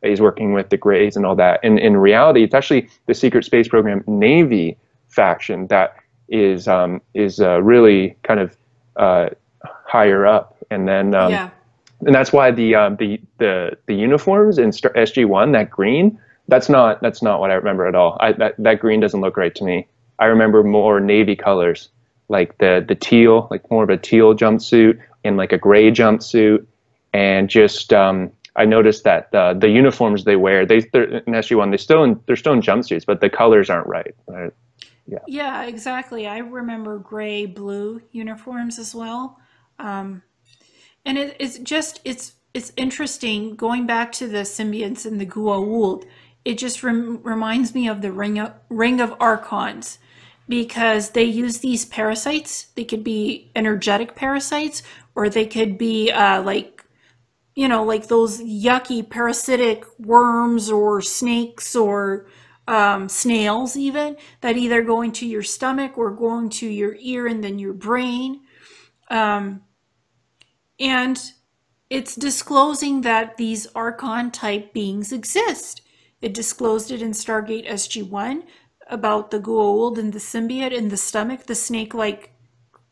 [SPEAKER 2] is working with the Greys and all that. And in reality, it's actually the secret space program Navy faction that is really kind of higher up, and then and that's why the uniforms in SG-1, that green, that's not what I remember at all. That green doesn't look right to me. I remember more Navy colors, like the teal, like more of a teal jumpsuit and like a gray jumpsuit, and just I noticed that the uniforms they wear, they're in SG-1, they're still in jumpsuits, but the colors aren't right.
[SPEAKER 1] Yeah, exactly. I remember gray, blue uniforms as well. And it's interesting going back to the symbionts and the Goa'uld. It just reminds me of the Ring of Archons, because they use these parasites. They could be energetic parasites, or they could be like those yucky parasitic worms or snakes or snails even, that either go into your stomach or go into your ear and then your brain. And it's disclosing that these Archon type beings exist. It disclosed it in Stargate SG-1 about the Goa'uld and the symbiote in the stomach, the snake-like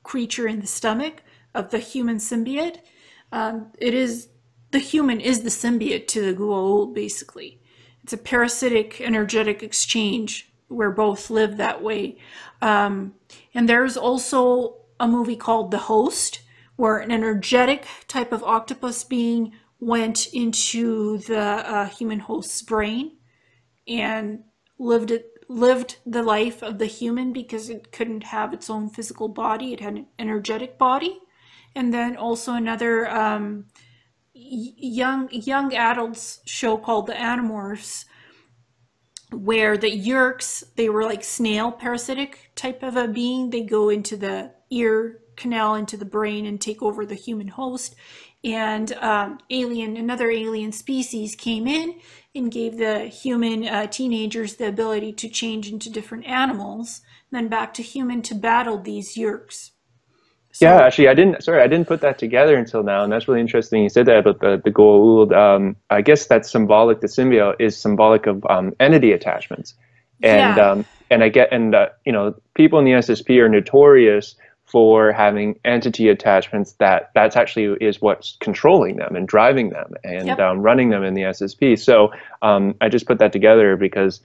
[SPEAKER 1] creature in the stomach of the human symbiote. The human is the symbiote to the Goa'uld, basically. It's a parasitic energetic exchange where both live that way. And there's also a movie called The Host, where an energetic type of octopus being went into the human host's brain and lived the life of the human, because it couldn't have its own physical body. It had an energetic body. And then also another young adults show called The Animorphs, where the Yeerks, they were like snail parasitic type of a being. They go into the ear canal, into the brain, and take over the human host. And another alien species came in and gave the human teenagers the ability to change into different animals, and then back to human to battle these Yeerks. So,
[SPEAKER 2] yeah, actually, I didn't put that together until now, and that's really interesting. You said that about the Goa'uld. I guess that's symbolic. The symbiote is symbolic of entity attachments, and people in the SSP are notorious for having entity attachments. That's actually is what's controlling them and driving them and running them in the SSP. So I just put that together because,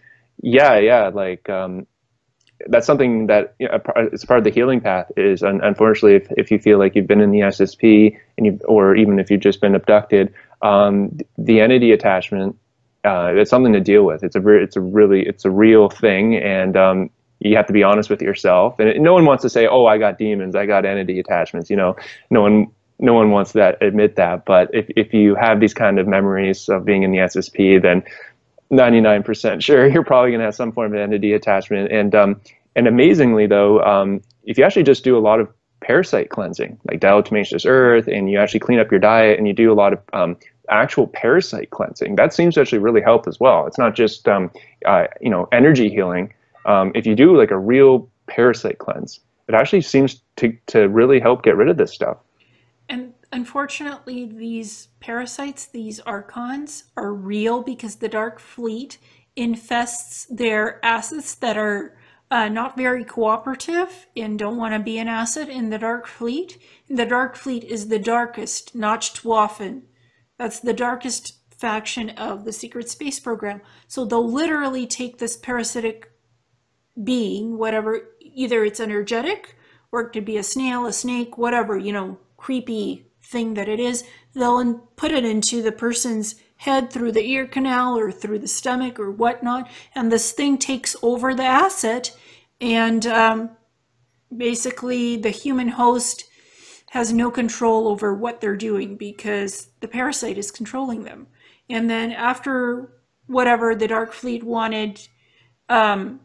[SPEAKER 2] that's something that it's part of the healing path. Is unfortunately, if you feel like you've been in the SSP or even if you've just been abducted, the entity attachment, it's something to deal with. It's a real thing, and you have to be honest with yourself. And no one wants to say, "Oh, I got demons, I got entity attachments." No one wants to admit that. But if you have these kind of memories of being in the SSP, then 99% sure you're probably going to have some form of entity attachment. And amazingly though, if you actually just do a lot of parasite cleansing, like diatomaceous earth, and you actually clean up your diet and you do a lot of actual parasite cleansing, that seems to actually really help as well. It's not just energy healing. If you do like a real parasite cleanse, it actually seems to really help get rid of this stuff.
[SPEAKER 1] And unfortunately, these parasites, these Archons, are real because the Dark Fleet infests their assets that are not very cooperative and don't want to be an asset in the Dark Fleet. And the Dark Fleet is the darkest, Notch Twaffen. That's the darkest faction of the secret space program. So they'll literally take this parasitic being, whatever, either it's energetic or it could be a snail, a snake, whatever, creepy thing that it is. They'll put it into the person's head through the ear canal or through the stomach or whatnot, and this thing takes over the asset, and basically the human host has no control over what they're doing because the parasite is controlling them. And then after whatever the Dark Fleet wanted the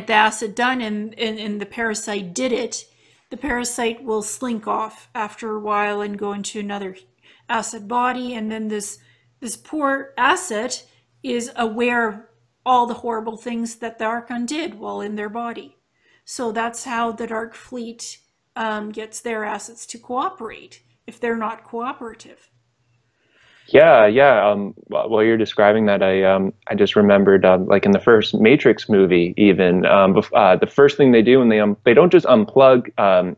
[SPEAKER 1] acid done, and the parasite did it, the parasite will slink off after a while and go into another asset body, and then this poor asset is aware of all the horrible things that the Archon did while in their body. So that's how the Dark Fleet gets their assets to cooperate if they're not cooperative.
[SPEAKER 2] Yeah, yeah. While you're describing that, I just remembered, like in the first Matrix movie, even the first thing they do when they don't just unplug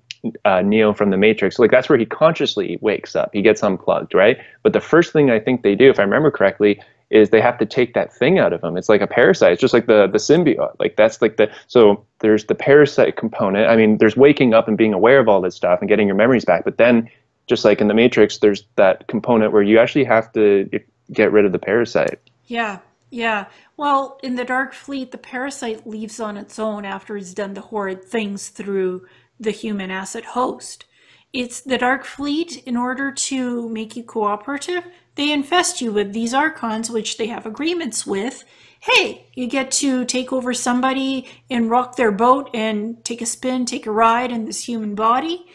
[SPEAKER 2] Neo from the Matrix. Like that's where he consciously wakes up. He gets unplugged, right? But the first thing I think they do, if I remember correctly, is they have to take that thing out of him. It's like a parasite. It's just like the symbiote. Like that's like so there's the parasite component. I mean, there's waking up and being aware of all this stuff and getting your memories back. But then, just like in the Matrix, there's that component where you actually have to get rid of the parasite.
[SPEAKER 1] Yeah, yeah. Well, in the Dark Fleet, the parasite leaves on its own after it's done the horrid things through the human asset host. It's the Dark Fleet, in order to make you cooperative, they infest you with these Archons, which they have agreements with. Hey, you get to take over somebody and rock their boat and take a spin, take a ride in this human body.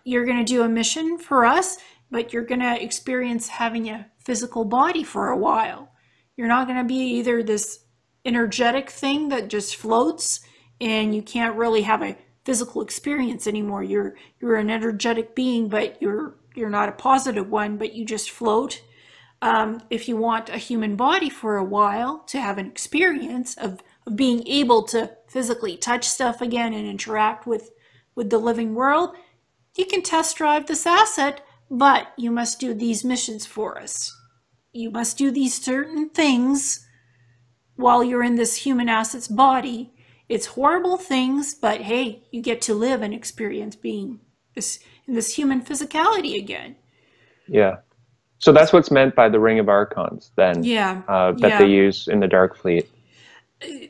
[SPEAKER 1] You're going to do a mission for us, but you're going to experience having a physical body for a while. You're not going to be either this energetic thing that just floats and you can't really have a physical experience anymore. You're an energetic being, but you're not a positive one, but you just float. If you want a human body for a while to have an experience of being able to physically touch stuff again and interact with the living world, you can test drive this asset, but you must do these missions for us. You must do these certain things while you're in this human asset's body. It's horrible things, but hey, you get to live and experience being in this human physicality again.
[SPEAKER 2] Yeah. So that's what's meant by the Ring of Archons, then, that they use in the Dark Fleet.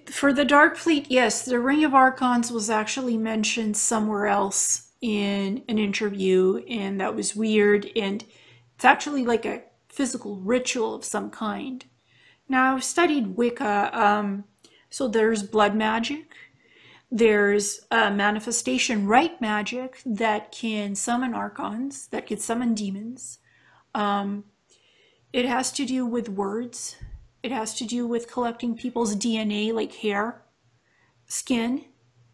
[SPEAKER 1] For the Dark Fleet, yes, the Ring of Archons was actually mentioned somewhere else in an interview, and that was weird, and it's actually like a physical ritual of some kind. Now, I've studied Wicca, so there's blood magic, there's manifestation rite magic that can summon Archons, that can summon demons. It has to do with words. It has to do with collecting people's DNA, like hair, skin,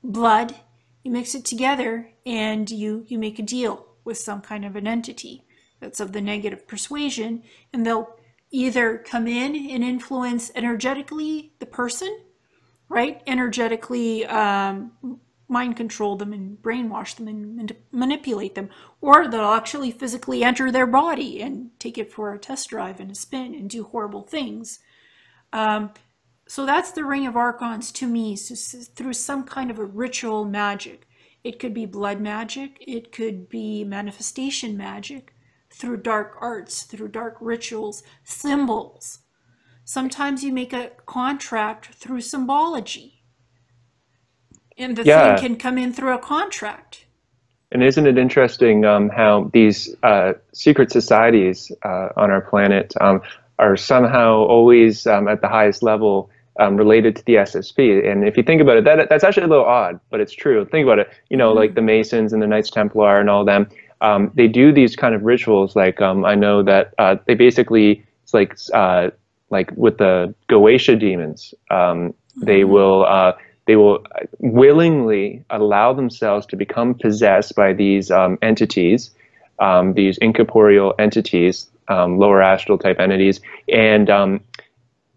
[SPEAKER 1] blood. You mix it together and you make a deal with some kind of an entity that's of the negative persuasion, and they'll either come in and influence energetically the person, right? Energetically mind control them and brainwash them and manipulate them, or they'll actually physically enter their body and take it for a test drive and a spin and do horrible things. So that's the Ring of Archons to me, so through some kind of a ritual magic. It could be blood magic, it could be manifestation magic, through dark arts, through dark rituals, symbols. Sometimes you make a contract through symbology, and the thing can come in through a contract.
[SPEAKER 2] And isn't it interesting how these secret societies on our planet are somehow always at the highest level related to the SSP? And if you think about it, that's actually a little odd, but it's true. Think about it. You know, like the Masons and the Knights Templar and all them. They do these kind of rituals. Like I know that they basically, it's like with the Goetia demons, they will willingly allow themselves to become possessed by these entities, these incorporeal entities, lower astral type entities, and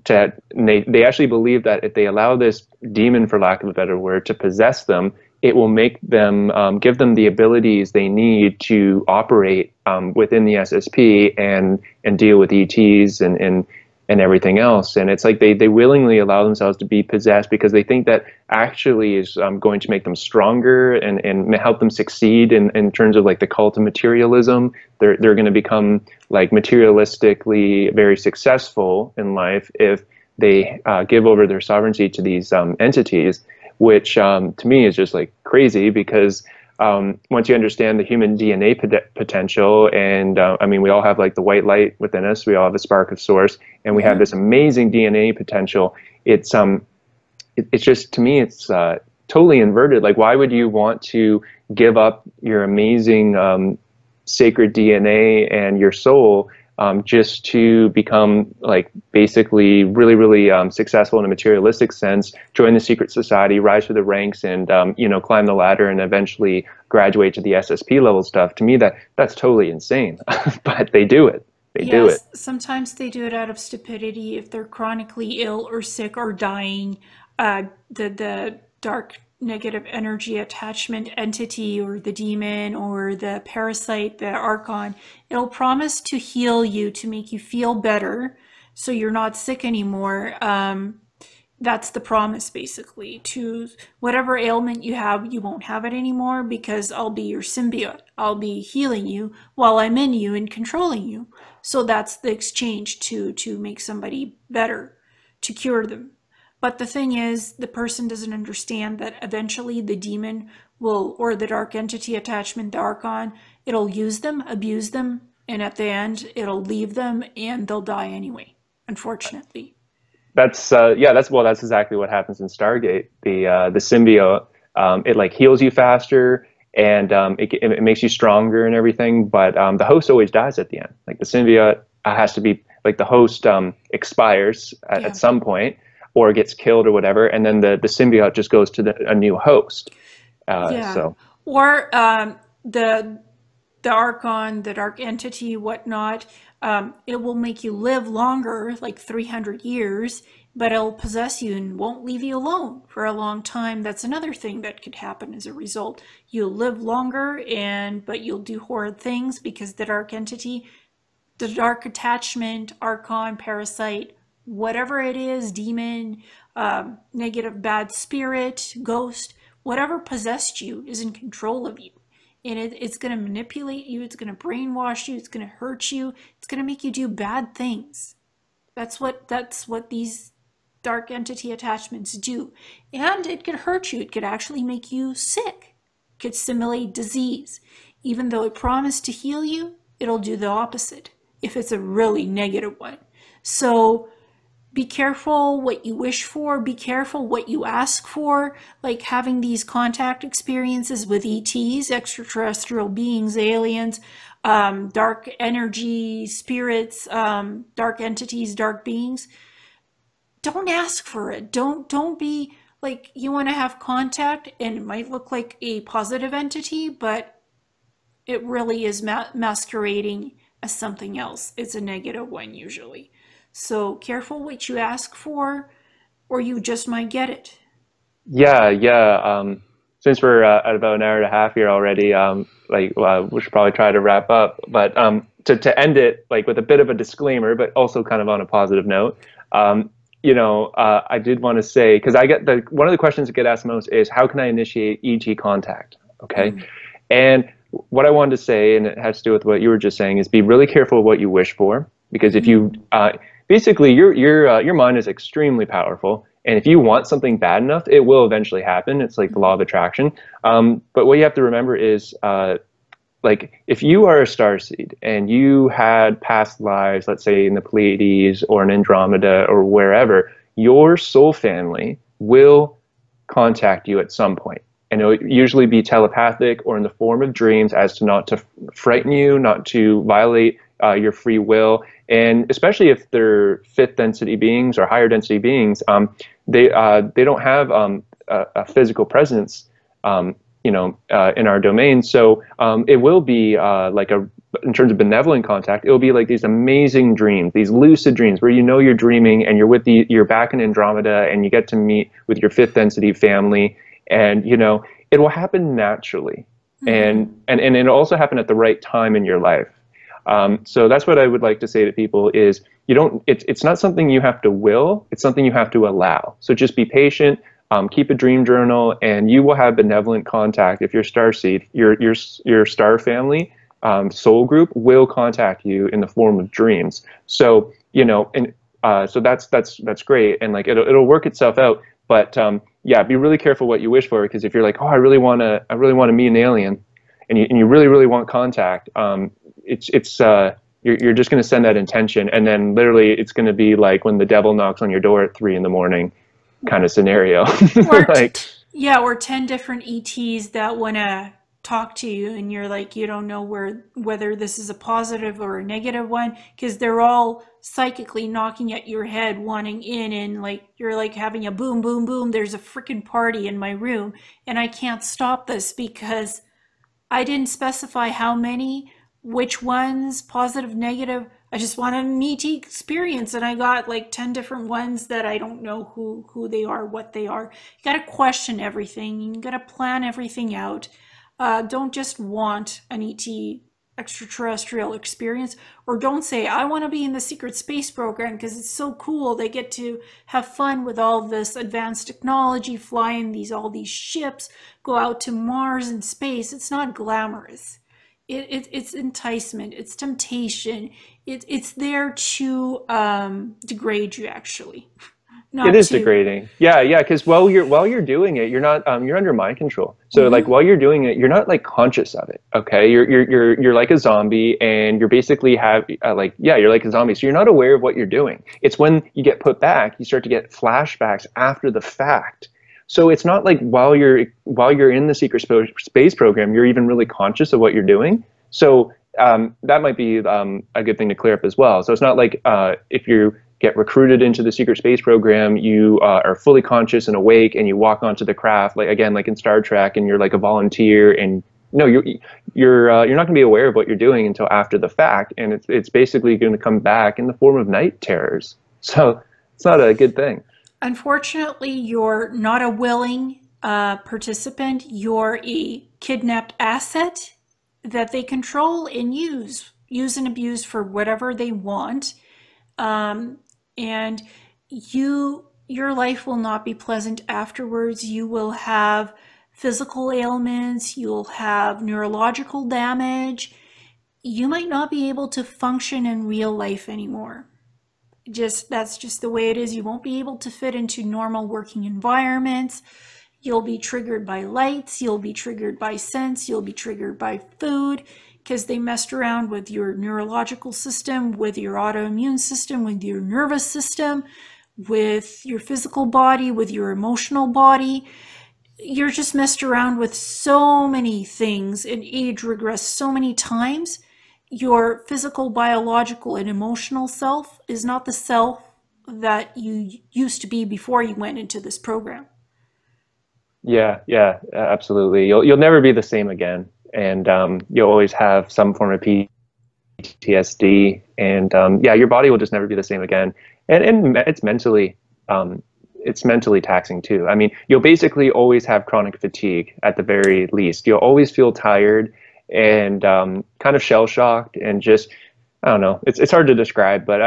[SPEAKER 2] they actually believe that if they allow this demon, for lack of a better word, to possess them, it will make them give them the abilities they need to operate within the SSP and deal with ETs and everything else. And it's like they willingly allow themselves to be possessed because they think that actually is going to make them stronger and help them succeed in terms of like the cult of materialism. They're going to become like materialistically very successful in life if they give over their sovereignty to these entities, which to me is just like crazy because once you understand the human DNA potential, and I mean, we all have like the white light within us, we all have a spark of source, and we have this amazing DNA potential. It's just, to me, it's totally inverted. Like, why would you want to give up your amazing sacred DNA and your soul just to become like basically really, really successful in a materialistic sense, join the secret society, rise through the ranks, and you know, climb the ladder and eventually graduate to the SSP level stuff? To me, that's totally insane. But they do it. They do it.
[SPEAKER 1] Sometimes they do it out of stupidity. If they're chronically ill or sick or dying, the dark negative energy attachment entity or the demon or the parasite, the Archon, it'll promise to heal you, to make you feel better so you're not sick anymore. That's the promise, basically. To whatever ailment you have, you won't have it anymore because I'll be your symbiote. I'll be healing you while I'm in you and controlling you. So that's the exchange to make somebody better, to cure them. But the thing is, the person doesn't understand that eventually the demon will, or the dark entity attachment, the Archon, it'll use them, abuse them, and at the end, it'll leave them and they'll die anyway, unfortunately.
[SPEAKER 2] That's that's exactly what happens in Stargate. The symbiote, it like heals you faster and it makes you stronger and everything, but the host always dies at the end. Like the symbiote has to be like the host expires at some point, or gets killed or whatever, and then the symbiote just goes to a new host. So,
[SPEAKER 1] or the Archon, the dark entity, whatnot, it will make you live longer, like 300 years, but it'll possess you and won't leave you alone for a long time. That's another thing that could happen as a result. You'll live longer, but you'll do horrid things because the dark entity, the dark attachment, Archon, parasite, whatever it is, demon, negative bad spirit, ghost, whatever possessed you is in control of you. And it's going to manipulate you, it's going to brainwash you, it's going to hurt you, it's going to make you do bad things. That's what these dark entity attachments do. And it could hurt you, it could actually make you sick. It could simulate disease. Even though it promised to heal you, it'll do the opposite if it's a really negative one. So be careful what you wish for. Be careful what you ask for. Like having these contact experiences with ETs, extraterrestrial beings, aliens, dark energy, spirits, dark entities, dark beings. Don't ask for it. Don't be like, you want to have contact and it might look like a positive entity, but it really is masquerading as something else. It's a negative one usually. So careful what you ask for, or you just might get it.
[SPEAKER 2] Yeah. Since we're at about an hour and a half here already, we should probably try to wrap up. But to end it like with a bit of a disclaimer, but also kind of on a positive note, I did want to say, because I get one of the questions that get asked most is, how can I initiate ET contact? Okay, and what I wanted to say, and it has to do with what you were just saying, is be really careful what you wish for, because if you basically, your mind is extremely powerful, and if you want something bad enough, it will eventually happen. It's like the law of attraction. But what you have to remember is, like, if you are a starseed and you had past lives, let's say in the Pleiades or in Andromeda or wherever, your soul family will contact you at some point. And it'll usually be telepathic or in the form of dreams, as to not to frighten you, not to violate your free will. And especially if they're fifth density beings or higher density beings, they don't have a physical presence, in our domain. So it will be in terms of benevolent contact, it will be like these amazing dreams, these lucid dreams where you're dreaming and you're back in Andromeda and you get to meet with your fifth density family. And it will happen naturally,
[SPEAKER 1] Mm-hmm.
[SPEAKER 2] and it'll also happen at the right time in your life. So that's what I would like to say to people is you don't, it's not something you have to will, it's something you have to allow. So just be patient, keep a dream journal, and you will have benevolent contact. If you're starseed, your star family, soul group will contact you in the form of dreams. So, you know, and so that's great. And like, it'll work itself out. But yeah, be really careful what you wish for, because if you're like, oh, I really want to meet an alien, and you really, really want contact, you're just going to send that intention, and then literally it's going to be like when the devil knocks on your door at 3 in the morning kind of scenario.
[SPEAKER 1] Or
[SPEAKER 2] Like,
[SPEAKER 1] yeah, or 10 different ETs that want to talk to you, and you're like, you don't know whether this is a positive or a negative one, because they're all psychically knocking at your head wanting in, and like you're like having a boom boom boom, there's a freaking party in my room and I can't stop this because I didn't specify how many, which ones, positive, negative. I just want an ET experience, and I got like 10 different ones that I don't know who they are, what they are. You got to question everything. You got to plan everything out. Don't just want an ET extraterrestrial experience, or don't say I want to be in the secret space program because it's so cool. They get to have fun with all this advanced technology, fly in all these ships, go out to Mars and space. It's not glamorous. It's enticement. It's temptation. It's there to degrade you, actually,
[SPEAKER 2] it
[SPEAKER 1] not
[SPEAKER 2] is
[SPEAKER 1] to.
[SPEAKER 2] degrading. Yeah, yeah. Because while you're doing it, you're not you're under mind control. So like
[SPEAKER 1] Mhm.
[SPEAKER 2] while you're doing it, you're not like conscious of it. Okay, you're like a zombie, and you're basically have like yeah, you're like a zombie. So you're not aware of what you're doing. It's when you get put back, you start to get flashbacks after the fact. So it's not like while you're in the secret space program, you're even really conscious of what you're doing. So that might be a good thing to clear up as well. So it's not like if you get recruited into the secret space program, you are fully conscious and awake, and you walk onto the craft, like again, like in Star Trek, and you're like a volunteer, and no, you're not going to be aware of what you're doing until after the fact, and it's basically going to come back in the form of night terrors. So it's not a good thing.
[SPEAKER 1] Unfortunately, you're not a willing participant. You're a kidnapped asset that they control and use and abuse for whatever they want. And your life will not be pleasant afterwards. You will have physical ailments. You'll have neurological damage. You might not be able to function in real life anymore. That's just the way it is. You won't be able to fit into normal working environments. You'll be triggered by lights, you'll be triggered by scents, you'll be triggered by food, because they messed around with your neurological system, with your autoimmune system, with your nervous system, with your physical body, with your emotional body. You're just messed around with so many things and age regress so many times. Your physical, biological, and emotional self is not the self that you used to be before you went into this program.
[SPEAKER 2] Yeah, yeah, absolutely. You'll never be the same again, and you'll always have some form of PTSD, and yeah, your body will just never be the same again, and it's mentally taxing too. I mean, you'll basically always have chronic fatigue at the very least. You'll always feel tired and kind of shell shocked, and just I don't know. It's hard to describe, but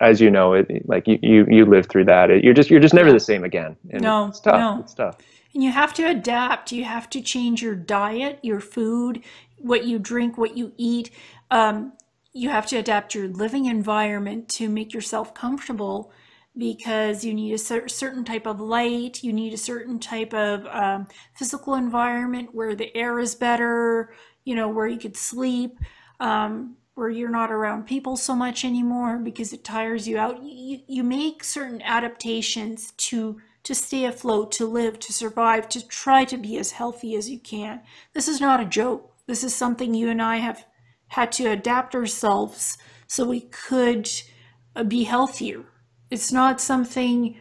[SPEAKER 2] as you know, like you lived through that. You're just never
[SPEAKER 1] Yeah.
[SPEAKER 2] the same again, and
[SPEAKER 1] No,
[SPEAKER 2] it's tough.
[SPEAKER 1] no.
[SPEAKER 2] It's tough.
[SPEAKER 1] And you have to adapt. You have to change your diet, your food, what you drink, what you eat. Um, you have to adapt your living environment to make yourself comfortable, because you need a certain type of light. You need a certain type of physical environment where the air is better, where you could sleep, where you're not around people so much anymore because it tires you out. You make certain adaptations to stay afloat, to live, to survive, to try to be as healthy as you can. This is not a joke. This is something you and I have had to adapt ourselves so we could be healthier. It's not something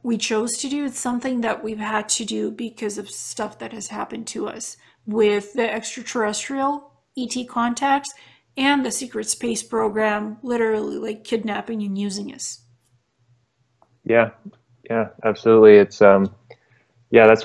[SPEAKER 1] we chose to do. It's something that we've had to do because of stuff that has happened to us with the extraterrestrial ET contacts and the secret space program, literally like kidnapping and using us.
[SPEAKER 2] Yeah, yeah, absolutely. It's Yeah, that's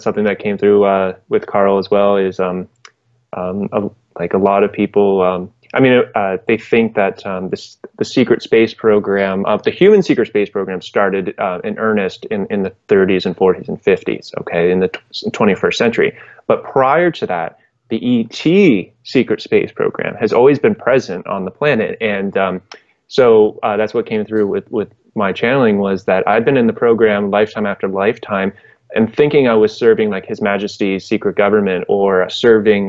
[SPEAKER 2] something that came through with Carl as well. Is like a lot of people. I mean, they think that the secret space program, the human secret space program, started in earnest in the 30s and 40s and 50s. Okay, in the 21st century. But prior to that, the ET secret space program has always been present on the planet, and so that's what came through with my channeling, was that I've been in the program lifetime after lifetime, and thinking I was serving like His Majesty's secret government, or serving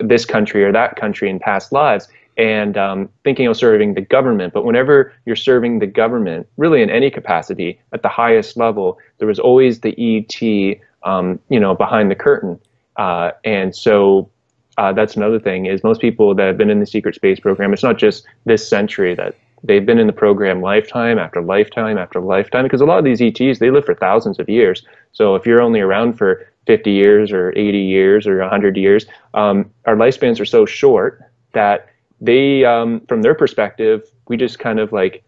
[SPEAKER 2] this country or that country in past lives, and thinking of serving the government. But whenever you're serving the government, really in any capacity, at the highest level, there was always the ET, behind the curtain. And so that's another thing, is most people that have been in the secret space program, it's not just this century, that they've been in the program lifetime after lifetime after lifetime, because a lot of these ETs, they live for thousands of years. So if you're only around for 50 years or 80 years or 100 years, our lifespans are so short that they, from their perspective, we just kind of like,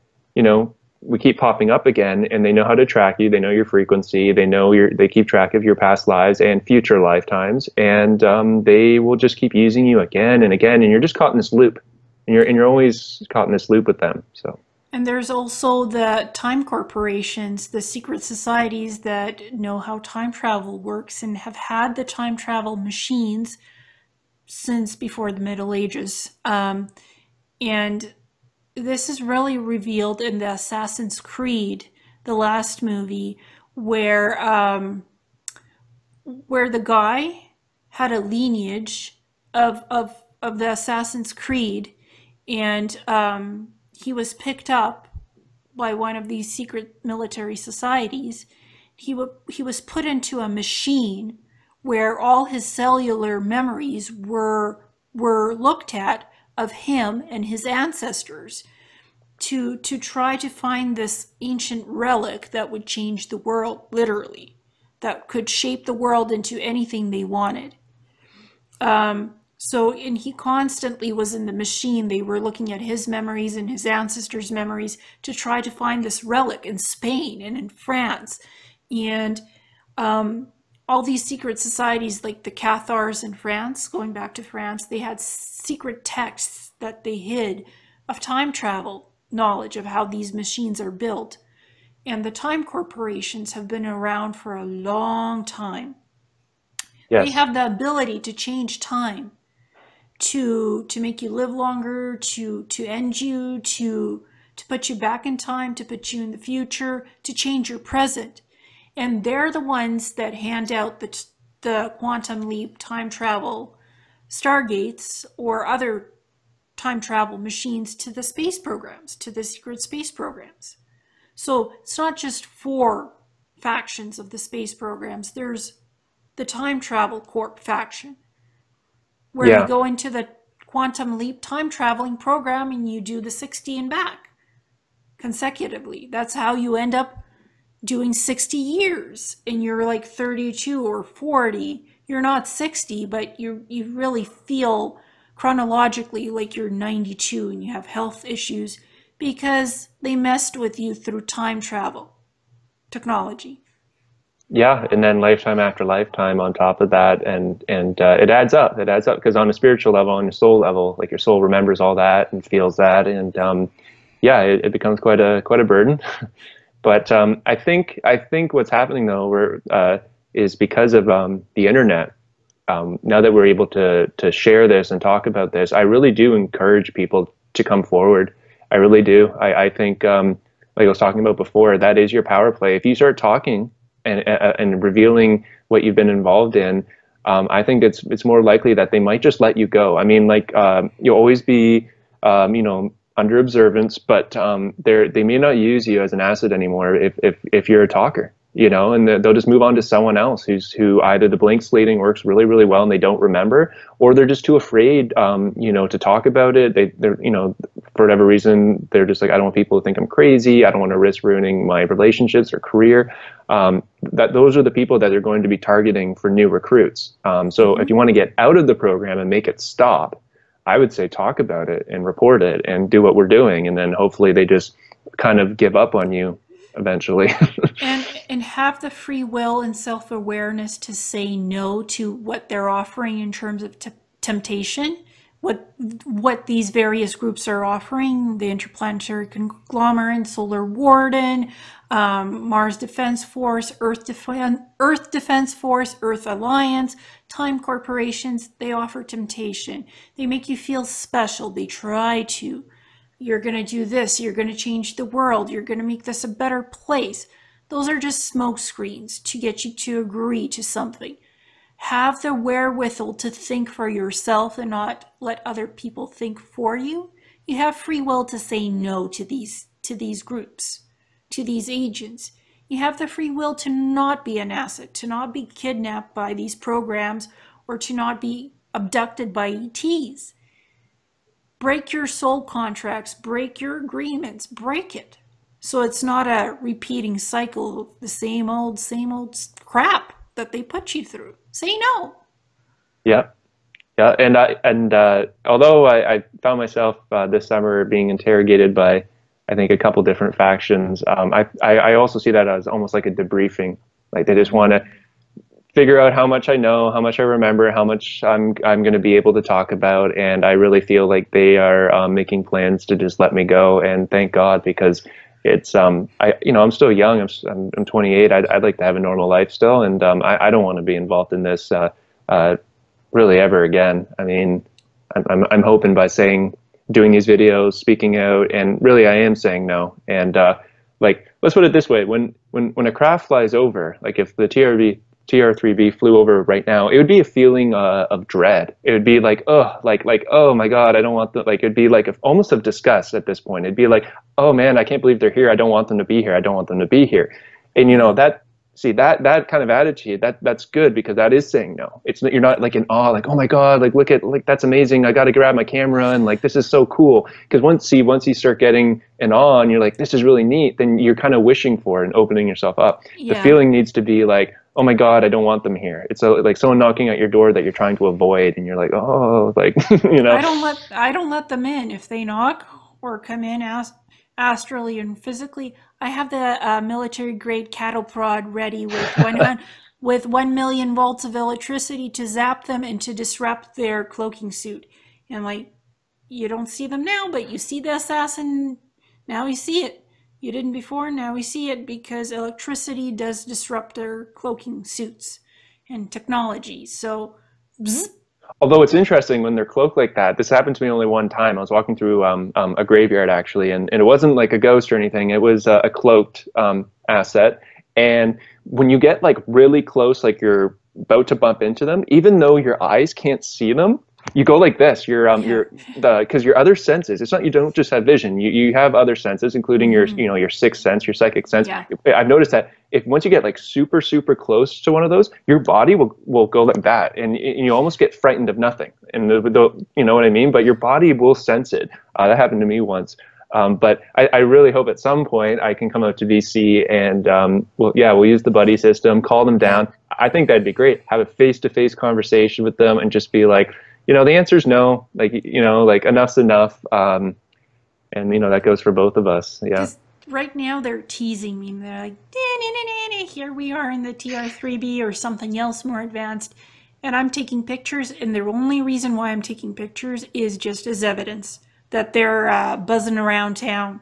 [SPEAKER 2] we keep popping up again, and they know how to track you. They know your frequency. They keep track of your past lives and future lifetimes, and they will just keep using you again and again, and you're just caught in this loop, and you're always caught in this loop with them. So.
[SPEAKER 1] And there's also the time corporations, the secret societies that know how time travel works and have had the time travel machines since before the Middle Ages. And this is really revealed in the Assassin's Creed, the last movie, where the guy had a lineage of the Assassin's Creed, and he was picked up by one of these secret military societies. He was put into a machine where all his cellular memories were looked at of him and his ancestors, to try to find this ancient relic that would change the world, literally, that could shape the world into anything they wanted. And he constantly was in the machine. They were looking at his memories and his ancestors' memories to try to find this relic in Spain and in France. And all these secret societies, like the Cathars in France, going back to France, they had secret texts that they hid of time travel knowledge, of how these machines are built. And the time corporations have been around for a long time.
[SPEAKER 2] Yes.
[SPEAKER 1] They have the ability to change time, to make you live longer, to end you, to put you back in time, to put you in the future, to change your present. And they're the ones that hand out the quantum leap time travel stargates or other time travel machines to the space programs, to the secret space programs. So it's not just 4 factions of the space programs. There's the time travel corp faction, where you go into the quantum leap time traveling program and you do the 60 and back consecutively. That's how you end up doing 60 years, and you're like 32 or 40. You're not 60, but you really feel chronologically like you're 92 and you have health issues because they messed with you through time travel technology.
[SPEAKER 2] Yeah, and then lifetime after lifetime on top of that, and it adds up. It adds up because on a spiritual level, on your soul level, like your soul remembers all that and feels that, and it becomes quite a burden. But I think what's happening though, is because of the internet. Now that we're able to share this and talk about this, I really do encourage people to come forward. I really do. I think, like I was talking about before, that is your power play. If you start talking and revealing what you've been involved in, I think it's more likely that they might just let you go. I mean, like you'll always be, under observance, but they may not use you as an asset anymore if you're a talker. And they'll just move on to someone else who either the blank slating works really, really well and they don't remember, or they're just too afraid, to talk about it. They're, for whatever reason, they're just like, I don't want people to think I'm crazy. I don't want to risk ruining my relationships or career. Those are the people that they're going to be targeting for new recruits. So if you want to get out of the program and make it stop, I would say talk about it and report it and do what we're doing. And then hopefully they just kind of give up on you eventually.
[SPEAKER 1] and have the free will and self-awareness to say no to what they're offering in terms of temptation, what these various groups are offering, the Interplanetary Conglomerate, Solar Warden, Mars Defense Force, Earth Defense Force, Earth Alliance, Time Corporations. They offer temptation. They make you feel special. They try to. You're going to do this. You're going to change the world. You're going to make this a better place. Those are just smoke screens to get you to agree to something. Have the wherewithal to think for yourself and not let other people think for you. You have free will to say no to these groups, to these agents. You have the free will to not be an asset, to not be kidnapped by these programs, or to not be abducted by ETs. Break your soul contracts, break your agreements, break it. So it's not a repeating cycle of the same old crap that they put you through. Say no.
[SPEAKER 2] Yeah. Yeah. And although I found myself this summer being interrogated by, I think, a couple different factions, I also see that as almost like a debriefing. Like they just want to figure out how much I know, how much I remember, how much I'm going to be able to talk about. And I really feel like they are making plans to just let me go. And thank God, because it's I'm still young. I'm 28. I'd like to have a normal life still, and I don't want to be involved in this really ever again. I mean, I'm hoping by doing these videos, speaking out, and really I am saying no. And like, let's put it this way: when a craft flies over, like if the TR3B flew over right now, it would be a feeling of dread. It would be like, oh, like, oh my God, I don't want the, like, it'd be like almost of disgust at this point. It'd be like, oh man, I can't believe they're here. I don't want them to be here. I don't want them to be here. And that kind of attitude, that's good, because that is saying no. You're not like in awe, like, oh my God, like look at, like, that's amazing. I got to grab my camera and like, this is so cool. Because once you start getting an awe and you're like, this is really neat, then you're kind of wishing for it and opening yourself up.
[SPEAKER 1] Yeah.
[SPEAKER 2] The feeling needs to be like, oh my God, I don't want them here. It's like someone knocking at your door that you're trying to avoid, and you're like, oh, like,
[SPEAKER 1] I don't let them in. If they knock or come in astrally and physically, I have the military grade cattle prod ready with 1 million volts of electricity to zap them and to disrupt their cloaking suit. And like, you don't see them now, but you see the assassin now. You see it. You didn't before, now we see it, because electricity does disrupt their cloaking suits and technology. So, bzz.
[SPEAKER 2] Although it's interesting when they're cloaked like that. This happened to me only one time. I was walking through a graveyard, actually, and it wasn't like a ghost or anything. It was a cloaked asset. And when you get like really close, like you're about to bump into them, even though your eyes can't see them, you go like this. Because your other senses, it's not, you don't just have vision. You have other senses, including your sixth sense, your psychic sense. Yeah. I've noticed that once you get like super, super close to one of those, your body will go like that, and you almost get frightened of nothing. And you know what I mean? But your body will sense it. That happened to me once. But I really hope at some point I can come out to BC and we'll use the buddy system, call them down. I think that'd be great. Have a face-to-face conversation with them and just be like, the answer is no, like enough's enough. And that goes for both of us. Yeah.
[SPEAKER 1] Right now they're teasing me. They're like, here we are in the TR3B or something else more advanced. And I'm taking pictures. And the only reason why I'm taking pictures is just as evidence that they're buzzing around town.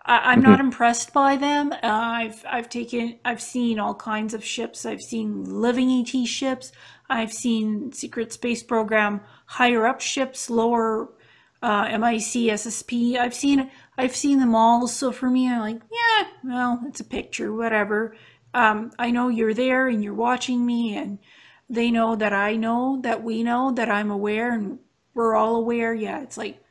[SPEAKER 1] I'm not impressed by them. I've seen all kinds of ships. I've seen living ET ships. I've seen secret space program higher up ships, lower MIC, SSP. I've seen them all. So for me, I'm like, yeah, well, it's a picture, whatever. I know you're there and you're watching me, and they know that I know that we know that I'm aware, and we're all aware. Yeah, it's like,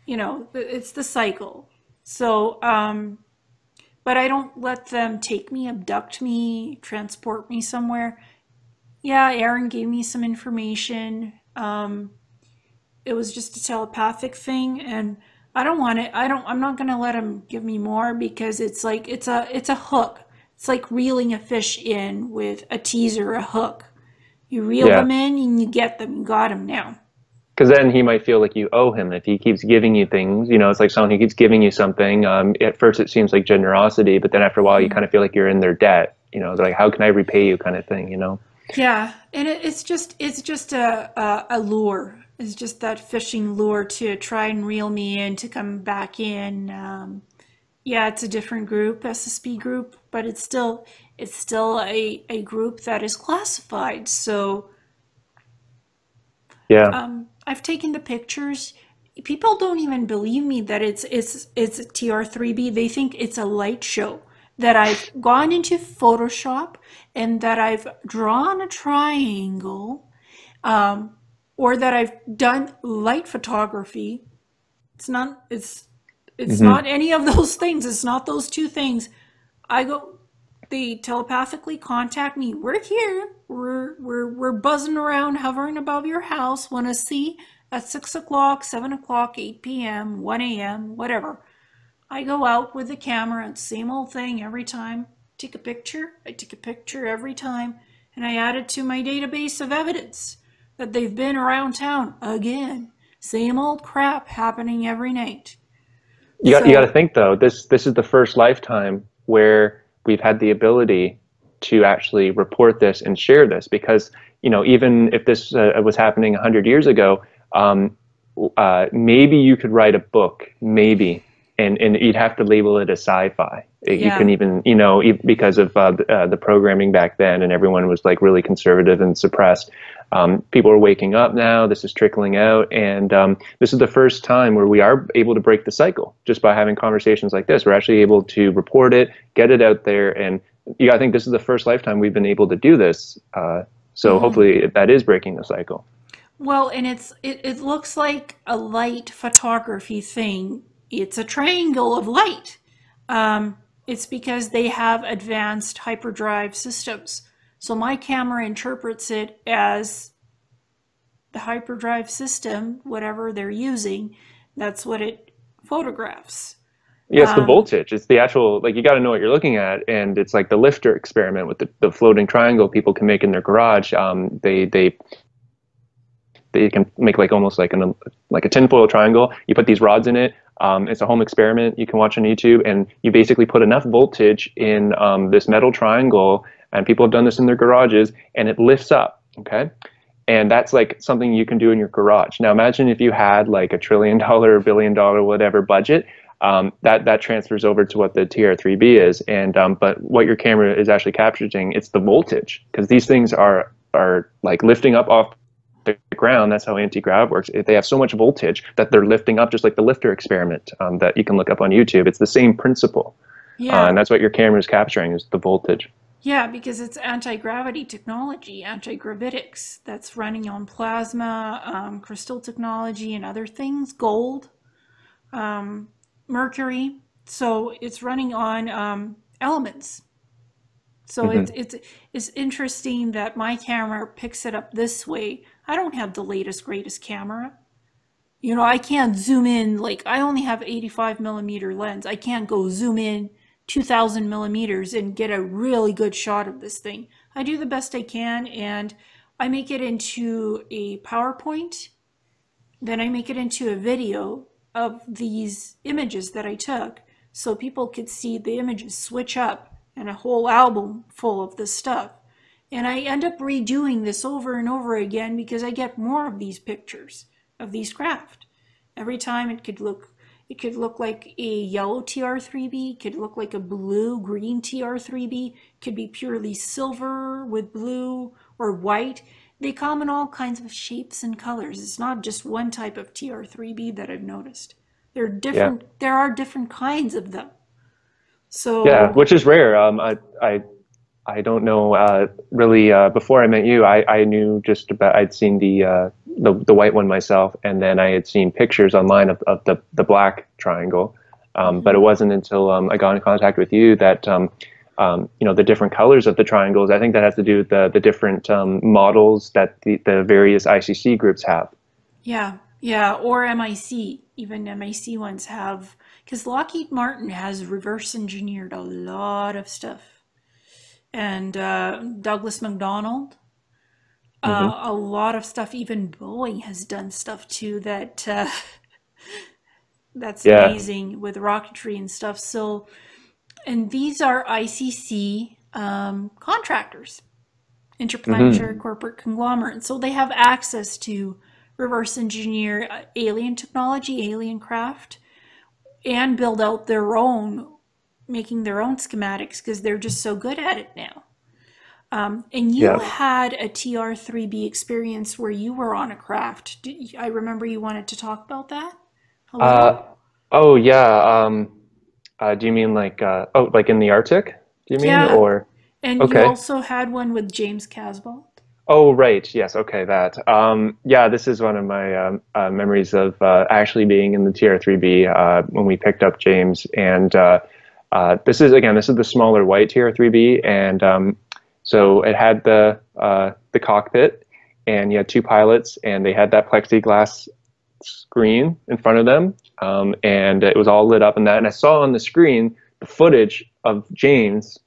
[SPEAKER 1] it's the cycle. So, but I don't let them take me, abduct me, transport me somewhere. Yeah, Aaron gave me some information. It was just a telepathic thing, and I don't want it. I'm not going to let him give me more, because it's like, it's a hook. It's like reeling a fish in with a teaser, a hook. You reel them in and you get them. You got them now.
[SPEAKER 2] Because then he might feel like you owe him if he keeps giving you things. You know, it's like someone who keeps giving you something. At first, it seems like generosity, but then after a while, you
[SPEAKER 1] Mhm.
[SPEAKER 2] kind of feel like you're in their debt. You know, they're like, how can I repay you, kind of thing. You know?
[SPEAKER 1] Yeah, and it's just a lure. It's just that fishing lure to try and reel me in to come back in. Yeah, it's a different group, SSP group, but it's still a group that is classified. So
[SPEAKER 2] Yeah.
[SPEAKER 1] I've taken the pictures. People don't even believe me that it's TR3B. They think it's a light show. That I've gone into Photoshop and that I've drawn a triangle, or that I've done light photography. It's not. It's
[SPEAKER 2] Hmm.
[SPEAKER 1] not any of those things. It's not those two things. I go, they telepathically contact me. We're here. We're buzzing around, hovering above your house. Want to see at 6 o'clock, 7 o'clock, 8 p.m., 1 a.m., whatever. I go out with the camera and same old thing every time. Take a picture. I take a picture every time, and I add it to my database of evidence that they've been around town again. Same old crap happening every night.
[SPEAKER 2] You got to
[SPEAKER 1] So,
[SPEAKER 2] think though. This is the first lifetime where we've had the ability to actually report this and share this. Because you know, even if this was happening 100 years ago, um, maybe you could write a book, maybe, and you'd have to label it as sci-fi. You couldn't
[SPEAKER 1] yeah.
[SPEAKER 2] even, you know, because of the programming back then, and everyone was like really conservative and suppressed. People are waking up now. This is trickling out, and this is the first time where we are able to break the cycle just by having conversations like this. We're actually able to report it, get it out there, and yeah, I think this is the first lifetime we've been able to do this. So
[SPEAKER 1] Mhm.
[SPEAKER 2] hopefully that is breaking the cycle.
[SPEAKER 1] Well, and it looks like a light photography thing. It's a triangle of light. It's because they have advanced hyperdrive systems. So my camera interprets it as the hyperdrive system, whatever they're using, that's what it photographs.
[SPEAKER 2] Yeah, it's the
[SPEAKER 1] Um,
[SPEAKER 2] voltage. It's the actual, like, you got to know what you're looking at. And it's like the lifter experiment with the floating triangle people can make in their garage. They can make like almost like a tinfoil triangle. You put these rods in it. It's a home experiment you can watch on YouTube, and you basically put enough voltage in this metal triangle, and people have done this in their garages, and it lifts up. Okay, and that's like something you can do in your garage. Now imagine if you had like $1 trillion, $1 billion, whatever budget. That transfers over to what the TR3B is, and but what your camera is actually capturing, it's the voltage, because these things are like lifting up off the ground. That's how anti-grav works. They have so much voltage that they're lifting up, just like the lifter experiment that you can look up on YouTube. It's the same principle,
[SPEAKER 1] yeah,
[SPEAKER 2] and that's what your camera is capturing, is the voltage.
[SPEAKER 1] yeah, because it's anti-gravity technology, anti-gravitics that's running on plasma, crystal technology, and other things, gold, mercury. So it's running on elements. So
[SPEAKER 2] Hmm.
[SPEAKER 1] it's interesting that my camera picks it up this way. I don't have the latest greatest camera. You know, I can't zoom in, like I only have 85 millimeter lens. I can't go zoom in 2000 millimeters and get a really good shot of this thing. I do the best I can, and I make it into a PowerPoint. Then I make it into a video of these images that I took so people could see the images switch up and a whole album full of this stuff. And I end up redoing this over and over again because I get more of these pictures of these craft. Every time it could look like a yellow TR3B, it could look like a blue green TR3B, it could be purely silver with blue or white. They come in all kinds of shapes and colors. It's not just one type of TR3B that I've noticed.
[SPEAKER 2] Yeah.
[SPEAKER 1] There are different kinds of them.
[SPEAKER 2] Yeah,
[SPEAKER 1] So,
[SPEAKER 2] which is rare. I don't know really. Before I met you, I knew just about. I'd seen the white one myself, and then I had seen pictures online of the black triangle. But it
[SPEAKER 1] mhm.
[SPEAKER 2] wasn't until I got in contact with you that you know, the different colors of the triangles. I think that has to do with the different models that the various ICC groups have.
[SPEAKER 1] Yeah, yeah, or MIC. Even MIC ones have, because Lockheed Martin has reverse engineered a lot of stuff. And Douglas MacDonald,
[SPEAKER 2] Hmm.
[SPEAKER 1] A lot of stuff, even Boeing has done stuff too that that's
[SPEAKER 2] Yeah.
[SPEAKER 1] amazing with rocketry and stuff. So, and these are ICC contractors, Interplanetary
[SPEAKER 2] Hmm.
[SPEAKER 1] Corporate Conglomerate. So they have access to reverse engineer alien technology, alien craft, and build out their own, making their own schematics because they're just so good at it now. And you
[SPEAKER 2] Yeah.
[SPEAKER 1] had a TR3B experience where you were on a craft. I remember you wanted to talk about that a
[SPEAKER 2] Uh,
[SPEAKER 1] little.
[SPEAKER 2] oh yeah. Do you mean like oh, like in the Arctic? Do you mean
[SPEAKER 1] Yeah,
[SPEAKER 2] or
[SPEAKER 1] and you
[SPEAKER 2] okay?
[SPEAKER 1] also had one with James Casbolt.
[SPEAKER 2] Oh right, yes, okay, that. Yeah, this is one of my memories of actually being in the TR3B when we picked up James, and this is again, this is the smaller white TR3B, and so it had the cockpit, and you had two pilots, and they had that plexiglass screen in front of them, and it was all lit up in that. And I saw on the screen the footage of James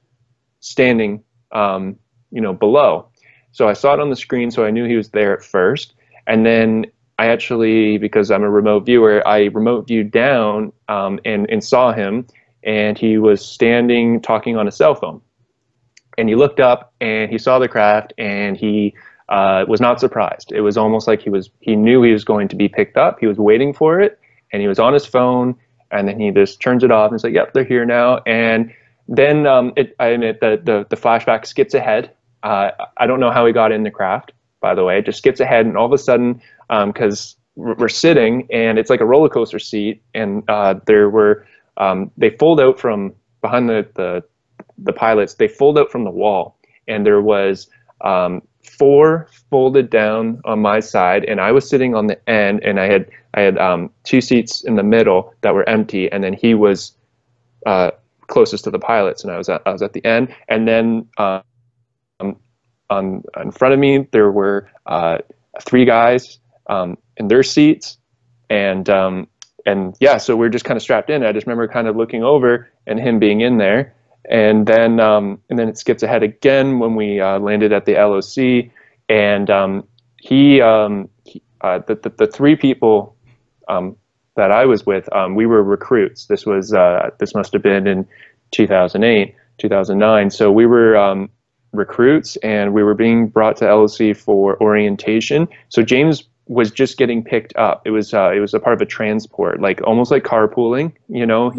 [SPEAKER 2] standing, below. So I saw it on the screen, so I knew he was there at first. And then I actually, because I'm a remote viewer, I remote viewed down and saw him, and he was standing talking on a cell phone. And he looked up and he saw the craft, and he was not surprised. It was almost like he knew he was going to be picked up. He was waiting for it, and he was on his phone, and then he just turns it off and says, "Yep, they're here now." And then the flashback skips ahead. I don't know how he got in the craft, by the way. It just skips ahead, and all of a sudden, because we're sitting, and it's like a roller coaster seat, and they fold out from behind the pilots. They fold out from the wall, and there was four folded down on my side, and I was sitting on the end, and I had two seats in the middle that were empty, and then he was closest to the pilots, and I was at the end, and then on in front of me there were three guys in their seats, and yeah, so we're just kind of strapped in. I just remember kind of looking over and him being in there, and then it skips ahead again when we landed at the LOC, and the three people that I was with, we were recruits. This must have been in 2008, 2009. So we were recruits, and we were being brought to LOC for orientation. So James was just getting picked up. It was a part of a transport, like almost like carpooling.
[SPEAKER 1] Yeah.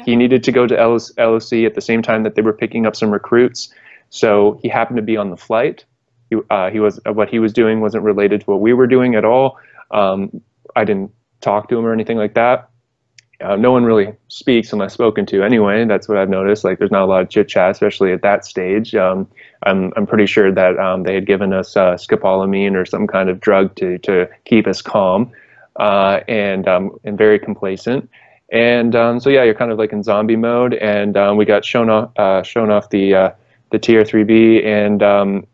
[SPEAKER 2] He needed to go to LOC at the same time that they were picking up some recruits. So he happened to be on the flight. He was what he was doing wasn't related to what we were doing at all. I didn't talk to him or anything like that. No one really speaks unless spoken to anyway. That's what I've noticed. Like, there's not a lot of chit chat, especially at that stage. I'm pretty sure that they had given us scopolamine or some kind of drug to keep us calm, and very complacent. And so yeah, you're kind of like in zombie mode. And we got shown off the Tier 3B,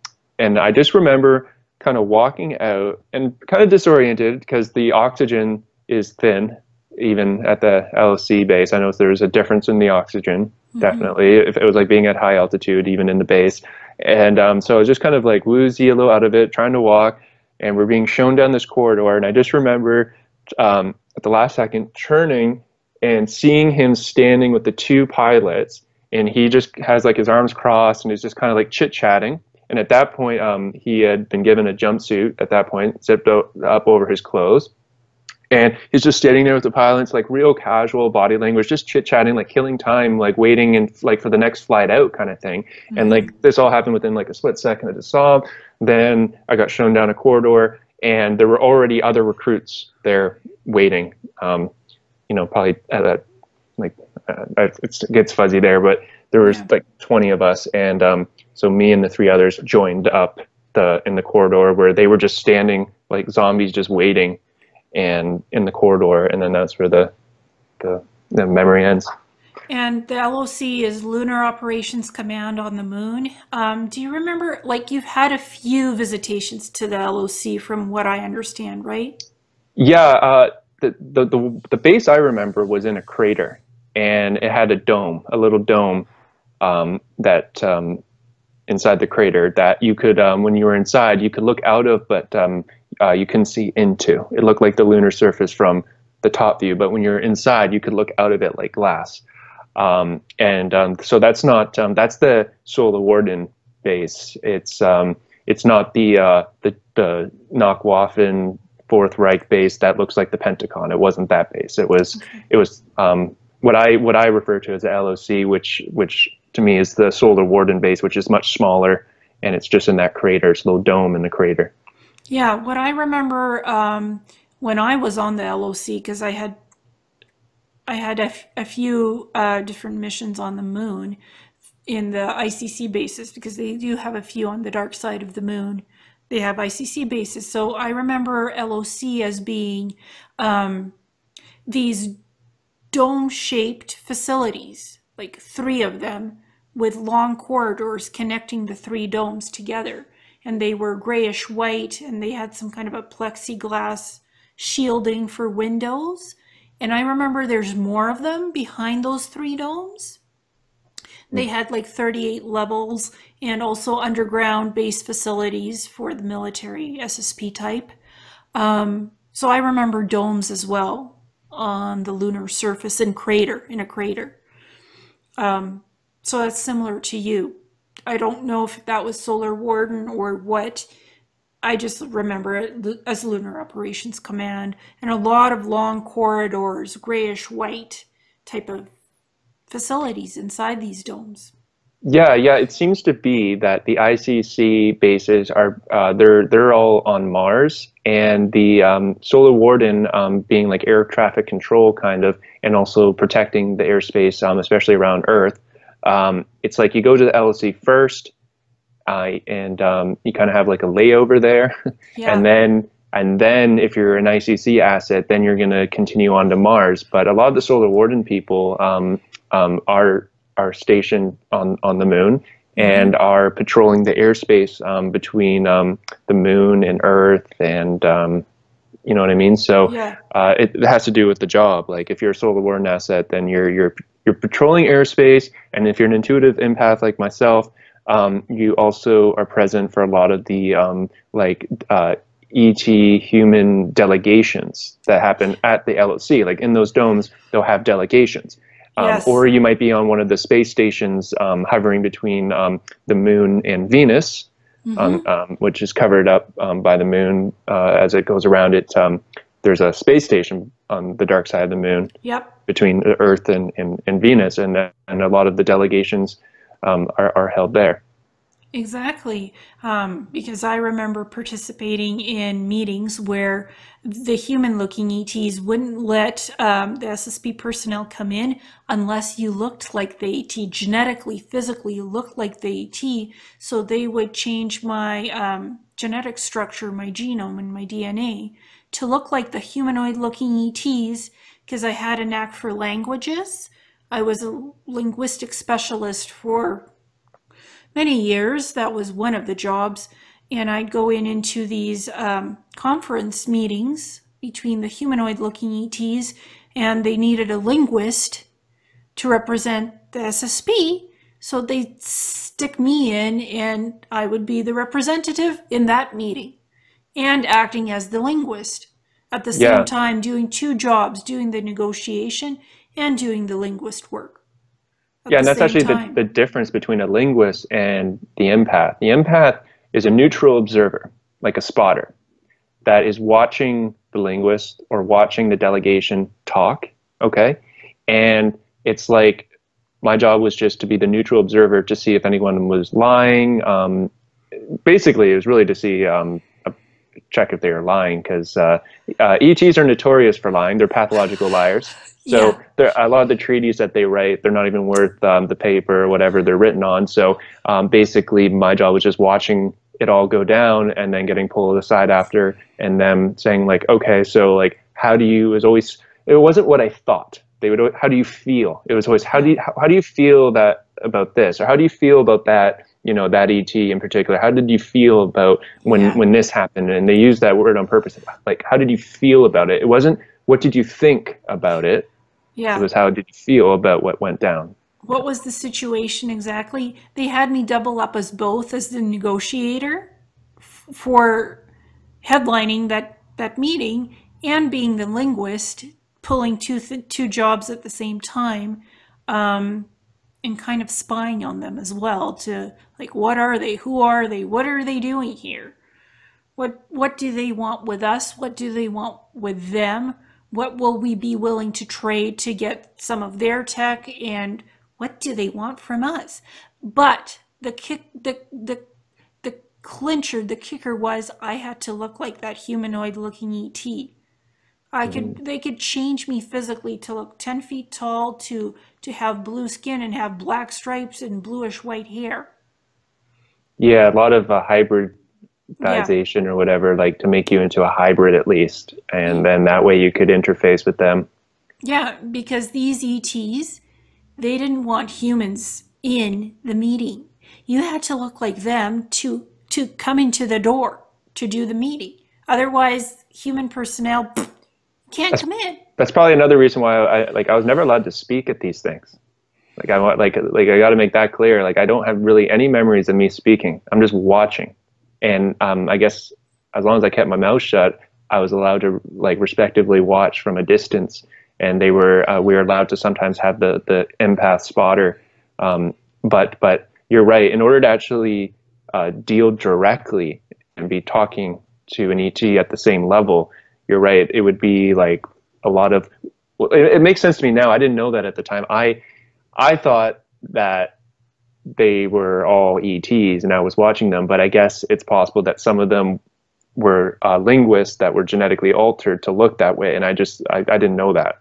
[SPEAKER 2] and I just remember kind of walking out and kind of disoriented because the oxygen is thin even at the LC base. I know there's a difference in the oxygen, definitely. If it was like being at high altitude, even in the base. And so I was just kind of like woozy, a little out of it, trying to walk. And we're being shown down this corridor. And I just remember at the last second turning and seeing him standing with the two pilots. And he just has like his arms crossed and is just kind of like chit-chatting. And at that point, he had been given a jumpsuit at that point, zipped up over his clothes. And he's just standing there with the pilots, like real casual body language, just chit-chatting, like killing time, like waiting and like for the next flight out kind of thing. And like this all happened within like a split second. I just saw him. Then I got shown down a corridor, and there were already other recruits there waiting. Probably at that, like, it gets fuzzy there, but there was like 20 of us. And so me and the three others joined up in the corridor where they were just standing like zombies, just waiting and in the corridor, and then that's where the memory ends.
[SPEAKER 1] And the LOC is Lunar Operations Command on the moon. Do you remember, like, you've had a few visitations to the LOC from what I understand, right?
[SPEAKER 2] Yeah, the base I remember was in a crater, and it had a dome, a little dome that inside the crater that you could, when you were inside, you could look out of, but you couldn't see into. It looked like the lunar surface from the top view, but when you're inside, you could look out of it like glass. So that's not that's the Solar Warden base. It's not the Nachwaffen Fourth Reich base that looks like the Pentagon. It wasn't that base. It was what I refer to as the LOC, which to me is the Solar Warden base, which is much smaller, and it's just in that crater, it's a little dome in the crater.
[SPEAKER 1] Yeah, what I remember when I was on the LOC, because I had a few different missions on the moon in the ICC bases, because they do have a few on the dark side of the moon. They have ICC bases. So I remember LOC as being these dome-shaped facilities, like 3 of them, with long corridors connecting the 3 domes together. And they were grayish white, and they had some kind of a plexiglass shielding for windows. And I remember there's more of them behind those 3 domes. They had like 38 levels, and also underground base facilities for the military SSP type. So I remember domes as well on the lunar surface and in a crater. So that's similar to you. I don't know if that was Solar Warden or what. I just remember it as Lunar Operations Command, and a lot of long corridors, grayish white type of facilities inside these domes.
[SPEAKER 2] Yeah, it seems to be that the ICC bases are they're all on Mars, and the Solar Warden being like air traffic control kind of, and also protecting the airspace, especially around Earth. It's like you go to the LOC first, and you kind of have like a layover there,
[SPEAKER 1] Yeah.
[SPEAKER 2] and then if you're an ICC asset, then you're going to continue on to Mars. But a lot of the Solar Warden people are stationed on the moon and are patrolling the airspace between the moon and Earth, and you know what I mean. So
[SPEAKER 1] Yeah.
[SPEAKER 2] it has to do with the job. Like if you're a Solar Warden asset, then you're patrolling airspace, and if you're an intuitive empath like myself, you also are present for a lot of the ET human delegations that happen at the LOC. Like in those domes, they'll have delegations.
[SPEAKER 1] Yes.
[SPEAKER 2] Or you might be on one of the space stations hovering between the moon and Venus, which is covered up by the moon as it goes around it. There's a space station on the dark side of the moon.
[SPEAKER 1] Yep.
[SPEAKER 2] Between the Earth and Venus, and a lot of the delegations are held there.
[SPEAKER 1] Exactly, because I remember participating in meetings where the human-looking ETs wouldn't let the SSP personnel come in unless you looked like the ET, genetically, physically looked like the ET, so they would change my genetic structure, my genome and my DNA, to look like the humanoid-looking ETs, because I had a knack for languages. I was a linguistic specialist for many years. That was one of the jobs. And I'd go into these conference meetings between the humanoid-looking ETs, and they needed a linguist to represent the SSP. So they'd stick me in, and I would be the representative in that meeting and acting as the linguist. At the same time, doing 2 jobs, doing the negotiation and doing the linguist work.
[SPEAKER 2] And that's actually the difference between a linguist and the empath. The empath is a neutral observer, like a spotter, that is watching the linguist or watching the delegation talk, okay? And it's like my job was just to be the neutral observer to see if anyone was lying. Basically, it was really to see check if they were lying, because ETs are notorious for lying. They're pathological liars. So a lot of the treaties that they write, they're not even worth the paper or whatever they're written on. So basically, my job was just watching it all go down and then getting pulled aside after, and them saying like, okay, so like, how do you? It wasn't what I thought. They would. How do you feel? It was always how do you feel that about this, or how do you feel about that? You know, that ET in particular. How did you feel about when this happened? And they used that word on purpose. Like, how did you feel about it? It wasn't what did you think about it.
[SPEAKER 1] Yeah.
[SPEAKER 2] It was how did you feel about what went down.
[SPEAKER 1] What was the situation exactly? They had me double up as both as the negotiator for headlining that meeting and being the linguist, pulling two jobs at the same time, and kind of spying on them as well to like, what are they? Who are they? What are they doing here? What do they want with us? What do they want with them? What will we be willing to trade to get some of their tech, and what do they want from us? But the clincher, the kicker was I had to look like that humanoid looking ET. They could change me physically to look 10 feet tall, to have blue skin and have black stripes and bluish white hair.
[SPEAKER 2] Yeah, a lot of
[SPEAKER 1] Yeah.
[SPEAKER 2] hybridization or whatever, like to make you into a hybrid at least, and then that way you could interface with them.
[SPEAKER 1] Yeah, because these ETs, they didn't want humans in the meeting. You had to look like them to come into the door to do the meeting. Otherwise, human personnel can't
[SPEAKER 2] That's
[SPEAKER 1] come in.
[SPEAKER 2] that's probably another reason why I was never allowed to speak at these things. Like I want like I got to make that clear. Like I don't have really any memories of me speaking. I'm just watching, and I guess as long as I kept my mouth shut, I was allowed to like respectively watch from a distance. And we were allowed to sometimes have the empath spotter. But you're right. In order to actually deal directly and be talking to an ET at the same level, you're right. It would be like a lot of. Well, it makes sense to me now. I didn't know that at the time. I thought that they were all ETs, and I was watching them. But I guess it's possible that some of them were linguists that were genetically altered to look that way, and I didn't know that.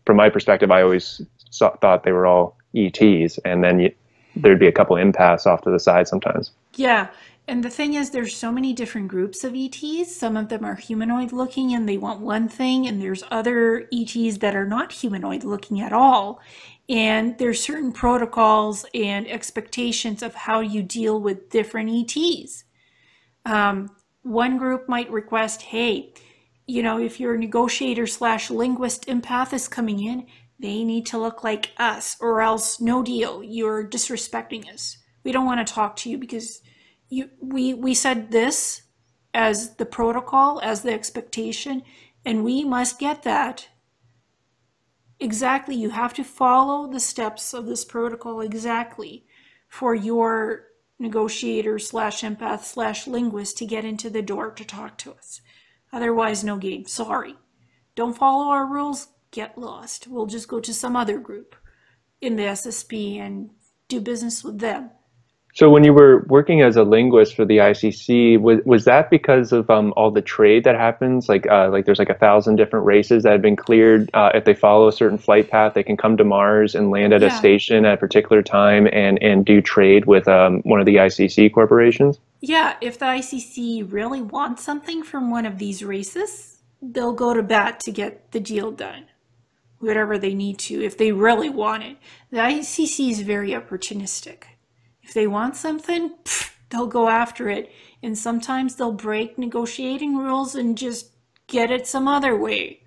[SPEAKER 2] From my perspective, I always thought they were all ETs, and then there'd be a couple empaths off to the side sometimes.
[SPEAKER 1] Yeah, and the thing is, there's so many different groups of ETs. Some of them are humanoid looking and they want one thing, and there's other ETs that are not humanoid looking at all. And there's certain protocols and expectations of how you deal with different ETs. One group might request, hey, if your negotiator slash linguist empath is coming in, they need to look like us, or else no deal. You're disrespecting us. We don't want to talk to you because we said this as the protocol, as the expectation, and we must get that. Exactly. You have to follow the steps of this protocol exactly for your negotiator slash empath slash linguist to get into the door to talk to us. Otherwise, no game. Sorry. Don't follow our rules, get lost. We'll just go to some other group in the SSP and do business with them.
[SPEAKER 2] So when you were working as a linguist for the ICC, was that because of all the trade that happens? Like there's like 1,000 different races that have been cleared. If they follow a certain flight path, they can come to Mars and land at a
[SPEAKER 1] Yeah.
[SPEAKER 2] station at a particular time and do trade with one of the ICC corporations.
[SPEAKER 1] Yeah, if the ICC really wants something from one of these races, they'll go to bat to get the deal done. Whatever they need to, if they really want it. The ICC is very opportunistic. If they want something, they'll go after it. And sometimes they'll break negotiating rules and just get it some other way.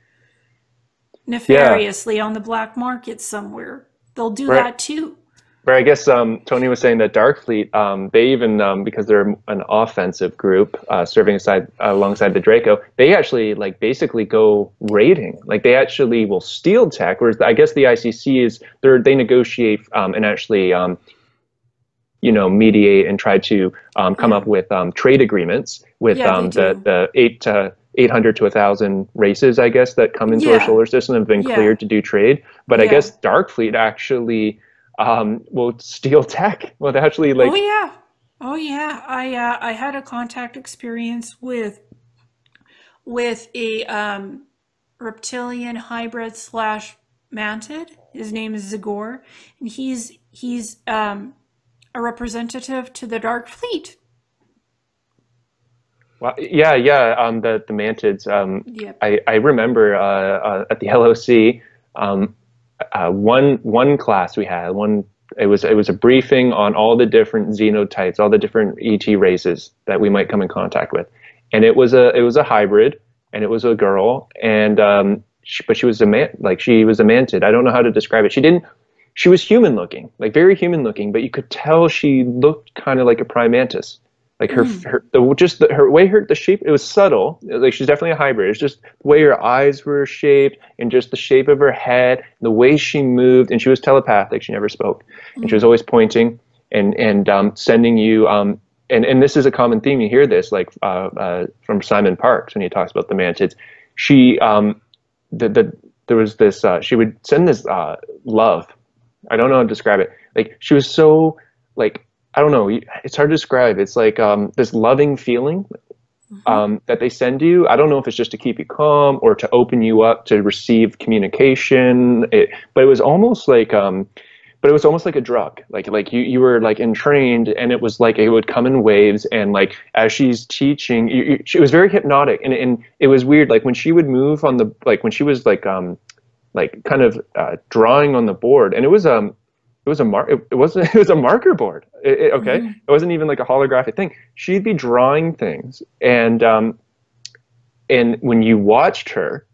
[SPEAKER 2] Yeah,
[SPEAKER 1] Nefariously on the black market somewhere. They'll do
[SPEAKER 2] right.
[SPEAKER 1] that too.
[SPEAKER 2] Where I guess Tony was saying that Darkfleet, they even because they're an offensive group serving alongside the Draco, they actually like basically go raiding. Like they actually will steal tech. Whereas I guess the ICC is they negotiate and actually mediate and try to come
[SPEAKER 1] Yeah.
[SPEAKER 2] up with trade agreements with
[SPEAKER 1] Yeah, they do.
[SPEAKER 2] the 800 to 1,000 races, I guess, that come into our
[SPEAKER 1] Yeah.
[SPEAKER 2] solar system and have been
[SPEAKER 1] Yeah.
[SPEAKER 2] cleared to do trade. But I
[SPEAKER 1] Yeah.
[SPEAKER 2] guess Darkfleet actually will steal tech. Well, they actually
[SPEAKER 1] Oh
[SPEAKER 2] like,
[SPEAKER 1] yeah. Oh yeah. I had a contact experience with a reptilian hybrid slash mantid. His name is Zagor, and he's a representative to the Dark Fleet.
[SPEAKER 2] well, yeah. The Mantids.
[SPEAKER 1] Yep.
[SPEAKER 2] I remember at the LOC, one class we had one. It was a briefing on all the different xenotypes, all the different ET races that we might come in contact with, and it was a hybrid, and it was a girl, and but she was a man, like she was a mantid. I don't know how to describe it. she was human looking, like very human looking, but you could tell she looked kind of like a prime mantis. Like
[SPEAKER 1] Mm.
[SPEAKER 2] her way, the shape, it was subtle. Like she's definitely a hybrid. It's just the way her eyes were shaped and just the shape of her head, the way she moved, and she was telepathic. She never spoke, and she was
[SPEAKER 1] Mm.
[SPEAKER 2] always pointing and sending you. And this is a common theme. You hear this like from Simon Parks when he talks about the mantids. She there was this she would send this love. I don't know how to describe it. Like she was so like I don't know. It's hard to describe. It's like this loving feeling
[SPEAKER 1] Mhm.
[SPEAKER 2] that they send you. I don't know if it's just to keep you calm or to open you up to receive communication. But it was almost like a drug. Like you were like entrained, and it was like it would come in waves. And like as she's teaching, it was very hypnotic, and it was weird. Like when she would move on the when she was like kind of drawing on the board, and it wasn't it was a marker board. Okay,
[SPEAKER 1] Mhm.
[SPEAKER 2] it wasn't even like a holographic thing. She'd be drawing things, and when you watched her,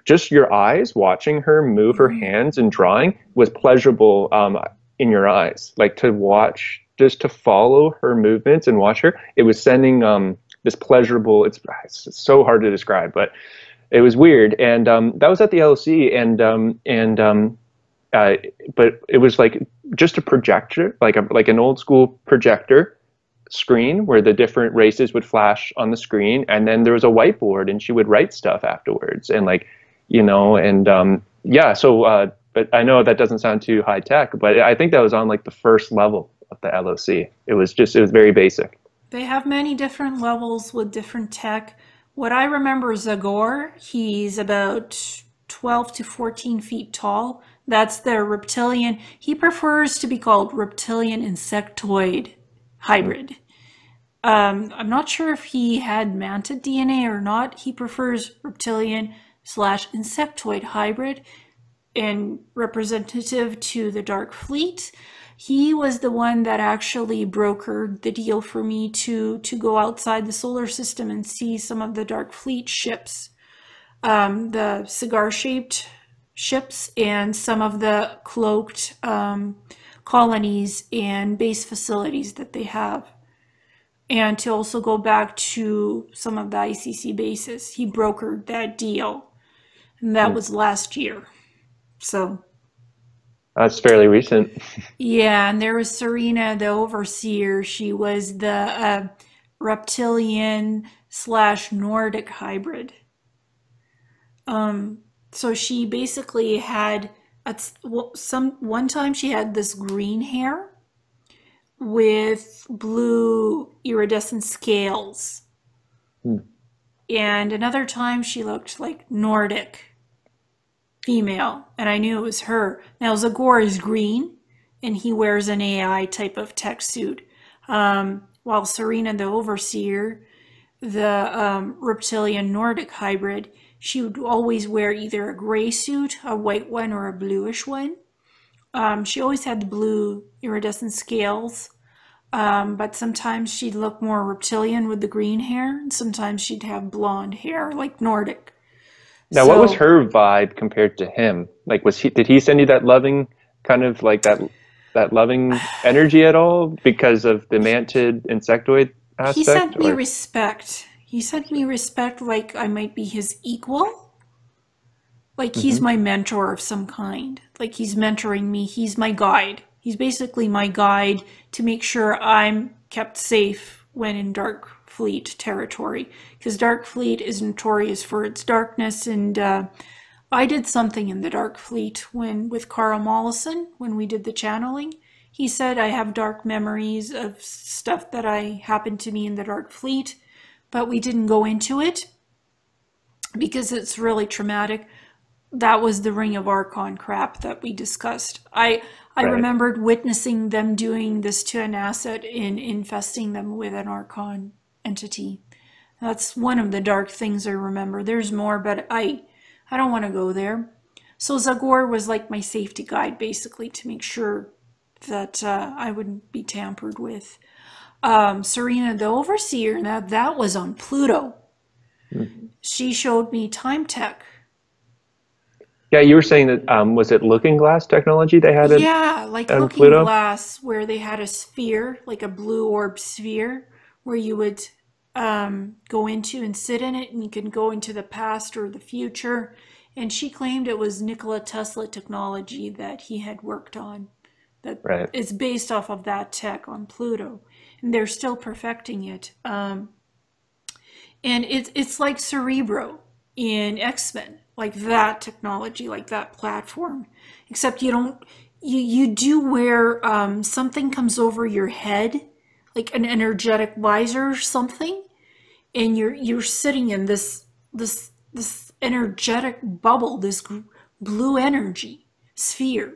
[SPEAKER 2] just your eyes watching her move her
[SPEAKER 1] Mhm.
[SPEAKER 2] hands and drawing was pleasurable in your eyes. Like to watch, just to follow her movements and watch her, it was sending this pleasurable. It's so hard to describe, but it was weird. And that was at the LOC, uh, but it was like just a projector, like an old school projector screen where the different races would flash on the screen, and then there was a whiteboard, and she would write stuff afterwards, and like, and yeah. So, but I know that doesn't sound too high tech, but I think that was on like the first level of the LOC. It was very basic.
[SPEAKER 1] They have many different levels with different tech. What I remember is Zagor, he's about 12 to 14 feet tall. That's the reptilian. He prefers to be called reptilian insectoid hybrid. I'm not sure if he had mantid DNA or not. He prefers reptilian slash insectoid hybrid and representative to the Dark Fleet. He was the one that actually brokered the deal for me to go outside the solar system and see some of the Dark Fleet ships, the cigar-shaped ships, and some of the cloaked colonies and base facilities that they have. And to also go back to some of the ICC bases. He brokered that deal, and that
[SPEAKER 2] Hmm.
[SPEAKER 1] was last year. So
[SPEAKER 2] That's fairly recent.
[SPEAKER 1] yeah, and there was Serena, the overseer. She was the reptilian slash Nordic hybrid. So she basically had at some one time she had this green hair with blue iridescent scales,
[SPEAKER 2] Hmm.
[SPEAKER 1] and another time she looked like Nordic female, and I knew it was her. Now Zagor is green, and he wears an AI type of tech suit, while Serena, the overseer, the reptilian Nordic hybrid, she would always wear either a gray suit, a white one, or a bluish one. She always had the blue iridescent scales, but sometimes she'd look more reptilian with the green hair, and sometimes she'd have blonde hair like Nordic.
[SPEAKER 2] Now, what was
[SPEAKER 1] So
[SPEAKER 2] her vibe compared to him? Like, did he send you that loving kind of like that loving energy at all because of the mantid insectoid
[SPEAKER 1] he
[SPEAKER 2] aspect,
[SPEAKER 1] sent me
[SPEAKER 2] or?
[SPEAKER 1] respect. He sent me respect like I might be his equal. Like he's
[SPEAKER 2] Hmm.
[SPEAKER 1] my mentor of some kind. Like he's mentoring me. He's my guide. He's basically my guide to make sure I'm kept safe when in Dark Fleet territory. Because Dark Fleet is notorious for its darkness, and I did something in the Dark Fleet when with Carl Mollison when we did the channeling. He said I have dark memories of stuff that I happened to me in the Dark Fleet, but we didn't go into it because it's really traumatic. That was the Ring of Archon crap that we discussed. I
[SPEAKER 2] Right.
[SPEAKER 1] remembered witnessing them doing this to an asset in infesting them with an Archon entity. That's one of the dark things I remember. There's more, but I don't want to go there. So Zagor was like my safety guide, basically, to make sure that I wouldn't be tampered with. Serena, the overseer, now that was on Pluto.
[SPEAKER 2] Hmm.
[SPEAKER 1] She showed me time tech.
[SPEAKER 2] Yeah, you were saying that was it Looking Glass technology they had
[SPEAKER 1] Yeah, like
[SPEAKER 2] on
[SPEAKER 1] Looking
[SPEAKER 2] Pluto?
[SPEAKER 1] Glass, where they had a sphere, like a blue orb sphere, where you would go into and sit in it, and you can go into the past or the future. And she claimed it was Nikola Tesla technology that he had worked on, that
[SPEAKER 2] Right.
[SPEAKER 1] is based off of that tech on Pluto, and they're still perfecting it. And it's like Cerebro in X-Men, like that technology, like that platform. Except you don't you do where something comes over your head, like an energetic visor or something, and you're sitting in this energetic bubble, this blue energy sphere.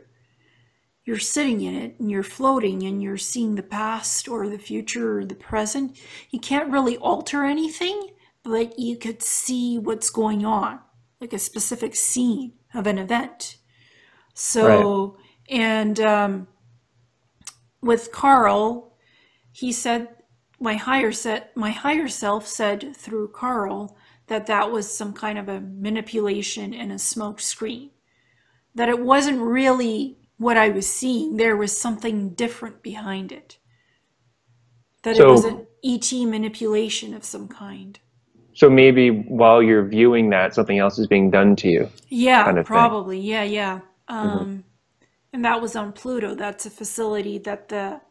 [SPEAKER 1] You're sitting in it and you're floating and you're seeing the past or the future or the present. You can't really alter anything, but you could see what's going on, like a specific scene of an event.
[SPEAKER 2] Right.
[SPEAKER 1] So, and with Carl, he said my higher self said through Carl that that was some kind of a manipulation and a smoke screen. That it wasn't really what I was seeing. There was something different behind it. That it was
[SPEAKER 2] So
[SPEAKER 1] an ET manipulation of some kind.
[SPEAKER 2] so maybe while you're viewing that, something else is being done to you,
[SPEAKER 1] Yeah,
[SPEAKER 2] kind of thing.
[SPEAKER 1] probably. Yeah, yeah.
[SPEAKER 2] Hmm.
[SPEAKER 1] And that was on Pluto. That's a facility that the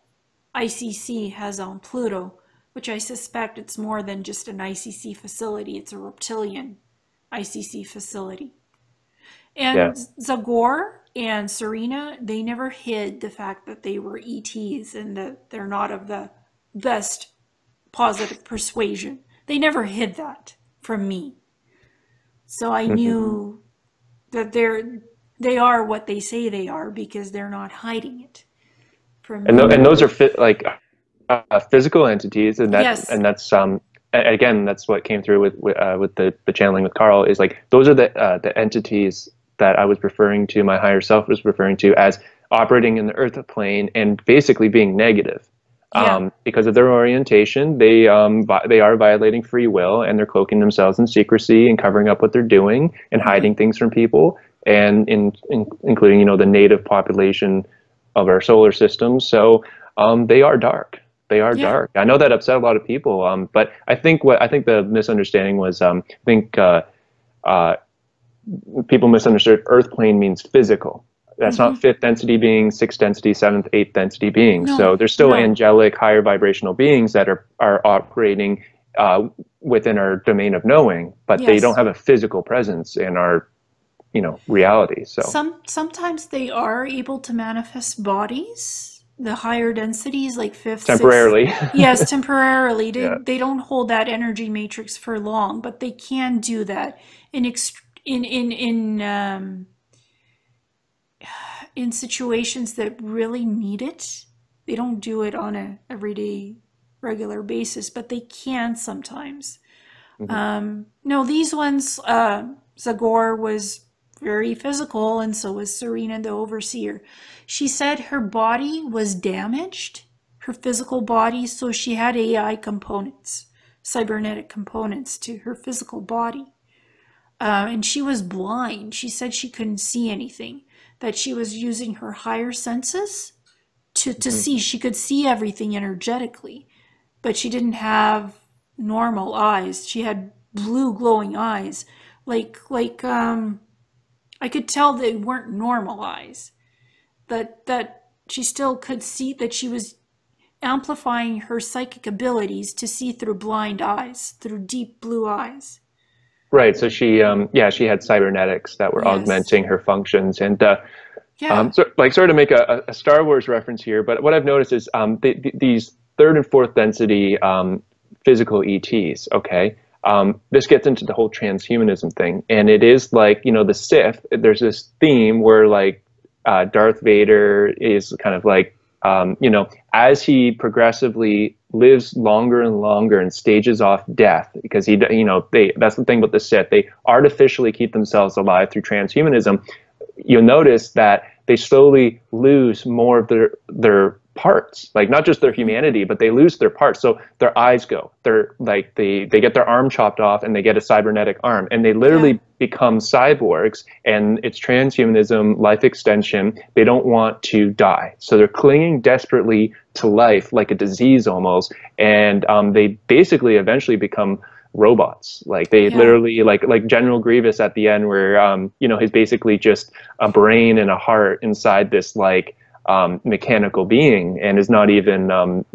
[SPEAKER 1] ICC has on Pluto, which I suspect it's more than just an ICC facility. It's a reptilian ICC facility.
[SPEAKER 2] Yeah.
[SPEAKER 1] And Zagor and Serena, they never hid the fact that they were ETs and that they're not of the best positive persuasion. They never hid that from me. So I
[SPEAKER 2] Hmm.
[SPEAKER 1] knew that they are what they say they are because they're not hiding it from
[SPEAKER 2] And
[SPEAKER 1] me.
[SPEAKER 2] and those are like physical entities, and
[SPEAKER 1] Yes.
[SPEAKER 2] that's again that's what came through with the channeling with Carl is like those are the entities that I was referring to, my higher self was referring to as operating in the earth plane and basically being negative.
[SPEAKER 1] Yeah.
[SPEAKER 2] Because of their orientation, they are violating free will, and they're cloaking themselves in secrecy and covering up what they're doing and hiding things from people, and including the native population of our solar system. So they are dark. They are
[SPEAKER 1] Yeah.
[SPEAKER 2] dark. I know that upset a lot of people, but I think the misunderstanding was I think uh, people misunderstood Earth plane means physical. That's not
[SPEAKER 1] Mm-hmm.
[SPEAKER 2] fifth density beings, sixth density, seventh, eighth density beings. So
[SPEAKER 1] No.
[SPEAKER 2] there's still
[SPEAKER 1] No.
[SPEAKER 2] angelic, higher vibrational beings that are operating within our domain of knowing, but they don't
[SPEAKER 1] Yes.
[SPEAKER 2] have a physical presence in our reality. So
[SPEAKER 1] Sometimes they are able to manifest bodies, the higher densities like fifth, sixth.
[SPEAKER 2] temporarily.
[SPEAKER 1] Yes, temporarily.
[SPEAKER 2] Yeah.
[SPEAKER 1] They don't hold that energy matrix for long, but they can do that in in situations that really need it. They don't do it on a everyday regular basis, but they can sometimes.
[SPEAKER 2] Hmm.
[SPEAKER 1] No, these ones, Zagor was very physical, and so was Serena, the overseer. She said her body was damaged, her physical body, so she had AI components, cybernetic components to her physical body. And she was blind. She said she couldn't see anything, that she was using her higher senses to
[SPEAKER 2] Hmm.
[SPEAKER 1] see. She could see everything energetically, but she didn't have normal eyes. She had blue glowing eyes. I could tell they weren't normal eyes. That she still could see, that she was amplifying her psychic abilities to see through blind eyes, through deep blue eyes.
[SPEAKER 2] Right. So yeah, she had cybernetics that were
[SPEAKER 1] Yes.
[SPEAKER 2] augmenting her functions, and
[SPEAKER 1] Yeah.
[SPEAKER 2] so like sort of make a Star Wars reference here. But what I've noticed is these third and fourth density physical ETs. Okay. This gets into the whole transhumanism thing, and it is like the Sith. There's this theme where like Darth Vader is kind of like as he progressively lives longer and longer and stages off death, because that's the thing with the Sith. They artificially keep themselves alive through transhumanism. You'll notice that they slowly lose more of their parts, like not just their humanity, but they lose their parts. So their eyes go, they're like they get their arm chopped off and they get a cybernetic arm, and they literally become cyborgs. And it's transhumanism, life extension. They don't want to die, so they're clinging desperately to life like a disease almost, and they basically eventually become robots. Like they literally like General Grievous at the end, where you know, he's basically just a brain and a heart inside this like mechanical being, and is not even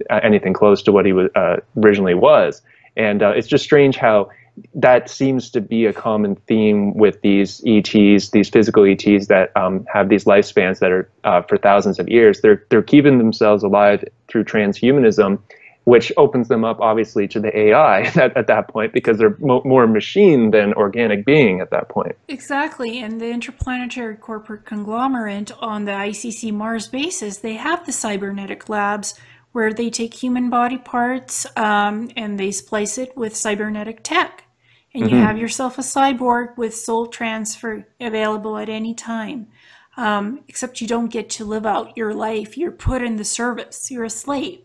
[SPEAKER 2] anything close to what he was originally was. And it's just strange how that seems to be a common theme with these ETs, these physical ETs that have these lifespans that are for thousands of years. They're keeping themselves alive through transhumanism, which opens them up obviously to the AI at that point, because they're more machine than organic being at that point.
[SPEAKER 1] Exactly, and the Interplanetary Corporate Conglomerate on the ICC Mars bases, they have the cybernetic labs where they take human body parts and they splice it with cybernetic tech. And you have yourself a cyborg with soul transfer available at any time. Except you don't get to live out your life. You're put in the service. You're a slave.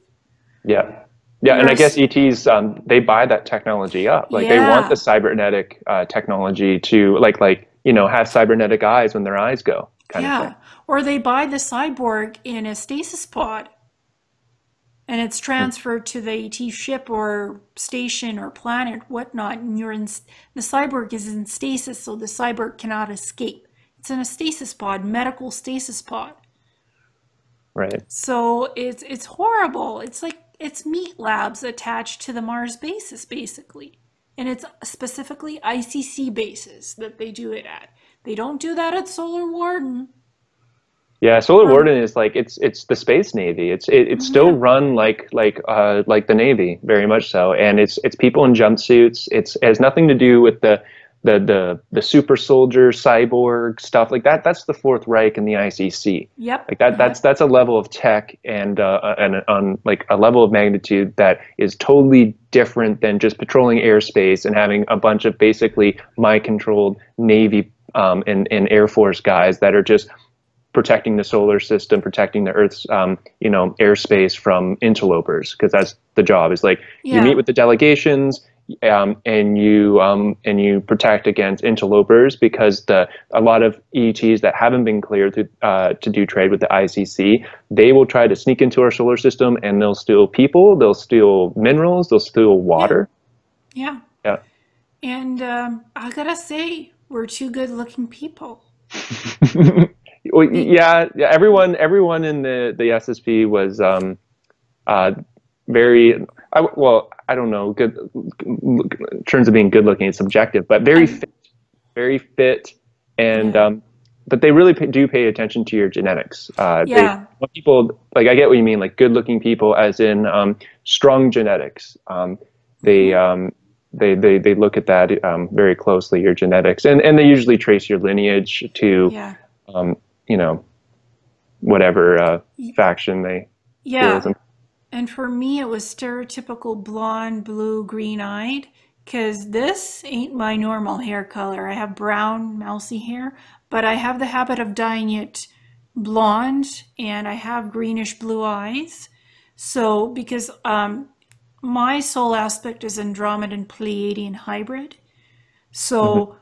[SPEAKER 2] Yeah. Yeah, and I guess ETs, they buy that technology up. Like they want the cybernetic technology to like you know, have cybernetic eyes when their eyes go, kind of thing.
[SPEAKER 1] Or they buy the cyborg in a stasis pod, and it's transferred to the ET ship or station or planet, whatnot, and the cyborg is in stasis, so the cyborg cannot escape. It's in a stasis pod, medical stasis pod.
[SPEAKER 2] Right.
[SPEAKER 1] So it's horrible. It's like it's meat labs attached to the Mars bases, basically. And it's specifically ICC bases that they do it at. They don't do that at Solar Warden.
[SPEAKER 2] Yeah, Solar Warden is like it's the space navy. It's still run like the Navy, very much so. And it's people in jumpsuits. It has nothing to do with the super soldier cyborg stuff like that. That's the Fourth Reich and the ICC.
[SPEAKER 1] Yep.
[SPEAKER 2] Like that's a level of tech and on like a level of magnitude that is totally different than just patrolling airspace and having a bunch of basically mind-controlled Navy and Air Force guys that are just protecting the solar system, protecting the Earth's you know, airspace from interlopers, because that's the job. Is like you meet with the delegations. And you protect against interlopers, because a lot of ETs that haven't been cleared to do trade with the ICC, they will try to sneak into our solar system, and they'll steal people, they'll steal minerals, they'll steal water.
[SPEAKER 1] Yeah. And I gotta say, we're two good-looking people.
[SPEAKER 2] Well, yeah. Everyone in the SSP was very. I don't know. Good in terms of being good looking, it's subjective, but very fit, and but they really do pay attention to your genetics. People, like, I get what you mean, like good looking people, as in strong genetics. They look at that very closely, your genetics, and they usually trace your lineage to you know, whatever faction they feel.
[SPEAKER 1] And for me, it was stereotypical blonde, blue, green-eyed, because this ain't my normal hair color. I have brown, mousy hair, but I have the habit of dyeing it blonde, and I have greenish blue eyes. So, because my soul aspect is Andromedan Pleiadian hybrid, so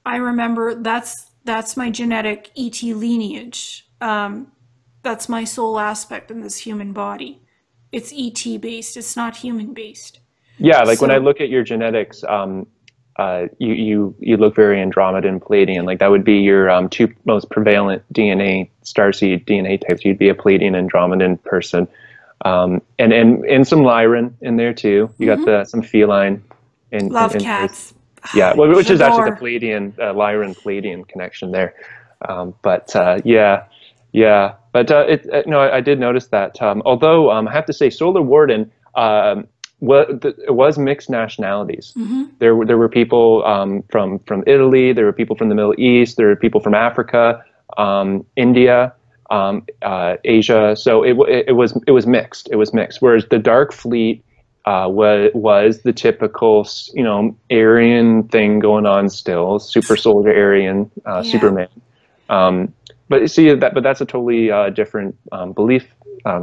[SPEAKER 1] I remember that's my genetic ET lineage. That's my soul aspect in this human body. It's ET based. It's not human based. Yeah,
[SPEAKER 2] like when I look at your genetics, you look very Andromedan Pleiadian. Like that would be your two most prevalent DNA starseed DNA types. You'd be a Pleiadian Andromedan person, and some Lyran in there too. You got some feline.
[SPEAKER 1] Love cats.
[SPEAKER 2] Yeah, which is actually the Pleiadian Lyran Pleiadian connection there. But no, I did notice that. Although I have to say, Solar Warden it was mixed nationalities. There were people from Italy, there were people from the Middle East, there were people from Africa, India, Asia. So it was mixed. It was mixed. Whereas the Dark Fleet was the typical, you know, Aryan thing going on still, super soldier Aryan, Superman. But you see but that's a totally different belief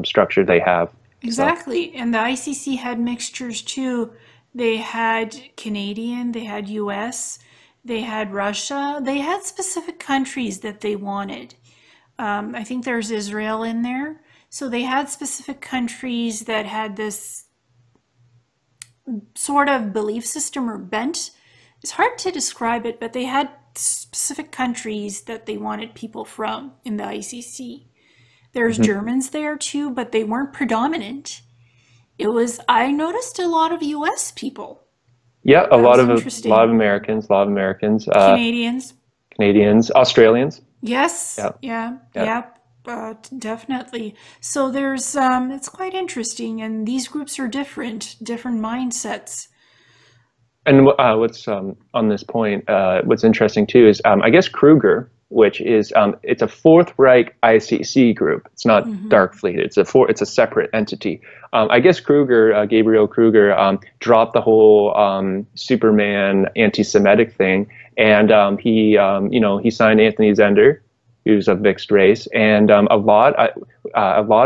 [SPEAKER 2] structure they have. So.
[SPEAKER 1] Exactly. And the ICC had mixtures too. They had Canadian, they had US, they had Russia, they had specific countries that they wanted. I think there's Israel in there. So they had specific countries that had this sort of belief system or bent. It's hard to describe it, but they had specific countries that they wanted people from in the ICC. There's
[SPEAKER 2] Mhm.
[SPEAKER 1] Germans there too, but they weren't predominant. I noticed a lot of US people.
[SPEAKER 2] Yeah,
[SPEAKER 1] That was
[SPEAKER 2] a lot
[SPEAKER 1] interesting.
[SPEAKER 2] of Americans,
[SPEAKER 1] Canadians.
[SPEAKER 2] Canadians, Australians.
[SPEAKER 1] Yes.
[SPEAKER 2] Yeah,
[SPEAKER 1] Yeah.
[SPEAKER 2] yeah.
[SPEAKER 1] Yeah. Definitely. So it's quite interesting. And these groups are different mindsets.
[SPEAKER 2] And what's on this point, what's interesting too is I guess Kruger, which is it's a Fourth Reich ICC group. It's not
[SPEAKER 1] Hmm.
[SPEAKER 2] Dark Fleet. It's a separate entity. I guess Kruger, Gabriel Kruger, dropped the whole Superman anti-Semitic thing, and he signed Anthony Zender, who's of mixed race, and a lot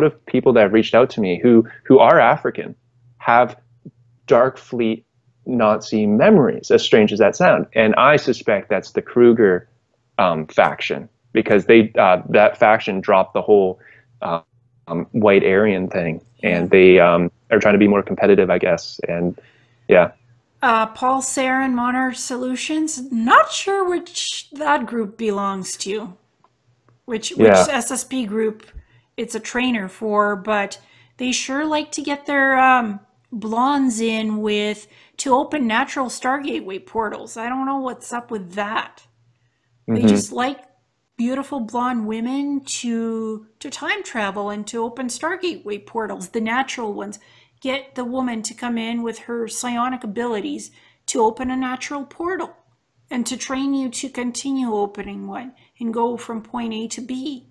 [SPEAKER 2] of people that have reached out to me who are African have Dark Fleet Nazi memories, as strange as that sounds. And I suspect that's the Kruger faction, because that faction dropped the whole white Aryan thing,
[SPEAKER 1] Yeah.
[SPEAKER 2] and they are trying to be more competitive, I guess. And yeah,
[SPEAKER 1] Paul Sarin, Monarch Solutions. Not sure which that group belongs to. Which
[SPEAKER 2] yeah,
[SPEAKER 1] SSP group it's a trainer for, but they sure like to get their blondes in with to open natural Stargateway portals. I don't know what's up with that. They
[SPEAKER 2] hmm,
[SPEAKER 1] just like beautiful blonde women to time travel and to open Stargateway portals, the natural ones. Get the woman to come in with her psionic abilities to open a natural portal and to train you to continue opening one and go from point A to B.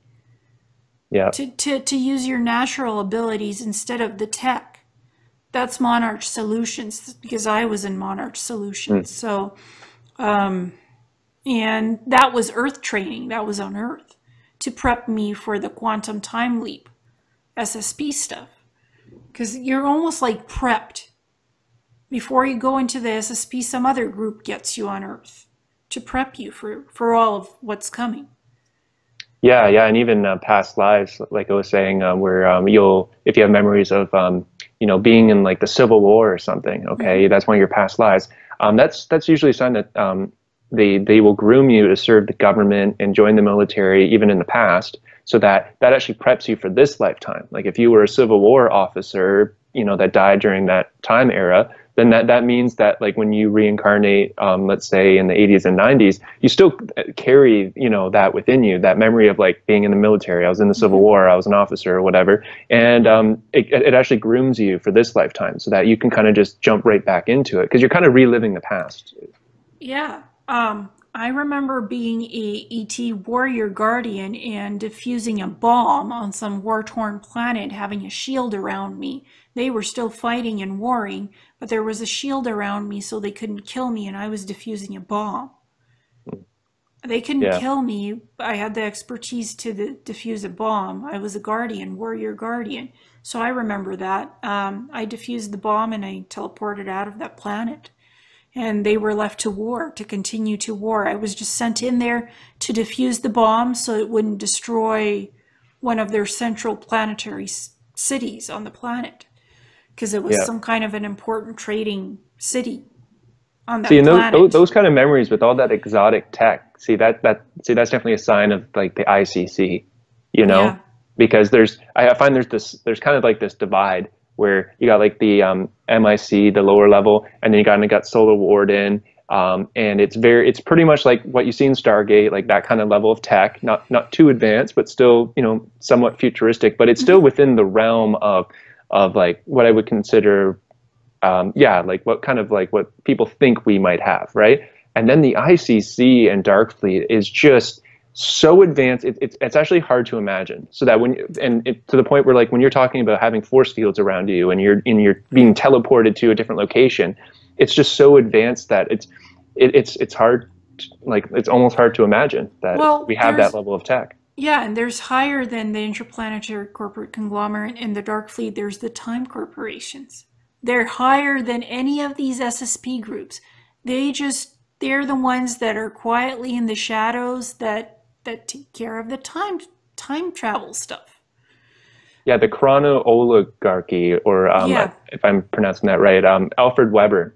[SPEAKER 2] yeah.
[SPEAKER 1] To use your natural abilities instead of the tech. That's Monarch Solutions because I was in Monarch
[SPEAKER 2] Mm.
[SPEAKER 1] Solutions. So, and that was Earth training. That was on Earth to prep me for the quantum time leap SSP stuff. Because you're almost like prepped before you go into the SSP. Some other group gets you on Earth to prep you for all of what's coming.
[SPEAKER 2] Yeah, yeah, and even past lives, like I was saying, where if you have memories of, being in like the Civil War or something, okay,
[SPEAKER 1] Mm-hmm.
[SPEAKER 2] that's one of your past lives. That's usually a sign that they will groom you to serve the government and join the military, even in the past, so that actually preps you for this lifetime. Like if you were a Civil War officer, that died during that time era, then that means that like when you reincarnate, let's say in the 80s and 90s, you still carry, that within you, that memory of like being in the military. I was in the Civil
[SPEAKER 1] Mm-hmm.
[SPEAKER 2] War, I was an officer or whatever, and it actually grooms you for this lifetime, so that you can kind of just jump right back into it because you're kind of reliving the past.
[SPEAKER 1] Yeah. I remember being a ET warrior guardian and defusing a bomb on some war-torn planet, having a shield around me. They were still fighting and warring, but there was a shield around me so they couldn't kill me, and I was defusing a bomb. They couldn't
[SPEAKER 2] Yeah.
[SPEAKER 1] kill me. I had the expertise to defuse a bomb. I was a guardian, warrior guardian. So I remember that. I defused the bomb and I teleported out of that planet. And they were left to war, to continue to war. I was just sent in there to defuse the bomb so it wouldn't destroy one of their central planetary cities on the planet, because it was
[SPEAKER 2] Yeah.
[SPEAKER 1] some kind of an important trading city on
[SPEAKER 2] See,
[SPEAKER 1] that
[SPEAKER 2] and
[SPEAKER 1] planet.
[SPEAKER 2] those kind of memories with all that exotic tech, that's definitely a sign of like the ICC, you know,
[SPEAKER 1] Yeah.
[SPEAKER 2] because I find there's kind of like this divide where you got like the MIC, the lower level, and then you got Solar Warden, and it's pretty much like what you see in Stargate, like that kind of level of tech, not too advanced, but still, somewhat futuristic, but it's still
[SPEAKER 1] Hmm.
[SPEAKER 2] within the realm of like what I would consider yeah, like what kind of like what people think we might have, right? And then the ICC and Darkfleet is just so advanced, it's actually hard to imagine. So that to the point where like when you're talking about having force fields around you and you're being teleported to a different location, it's just so advanced that it's hard, like it's almost hard to imagine that we
[SPEAKER 1] Well,
[SPEAKER 2] have that level of tech.
[SPEAKER 1] Yeah, and there's higher than the Interplanetary Corporate Conglomerate and the Dark Fleet, there's the Time Corporations. They're higher than any of these SSP groups. They're the ones that are quietly in the shadows that take care of the time travel stuff.
[SPEAKER 2] Yeah, the chrono oligarchy, or
[SPEAKER 1] Yeah.
[SPEAKER 2] if I'm pronouncing that right, Alfred Weber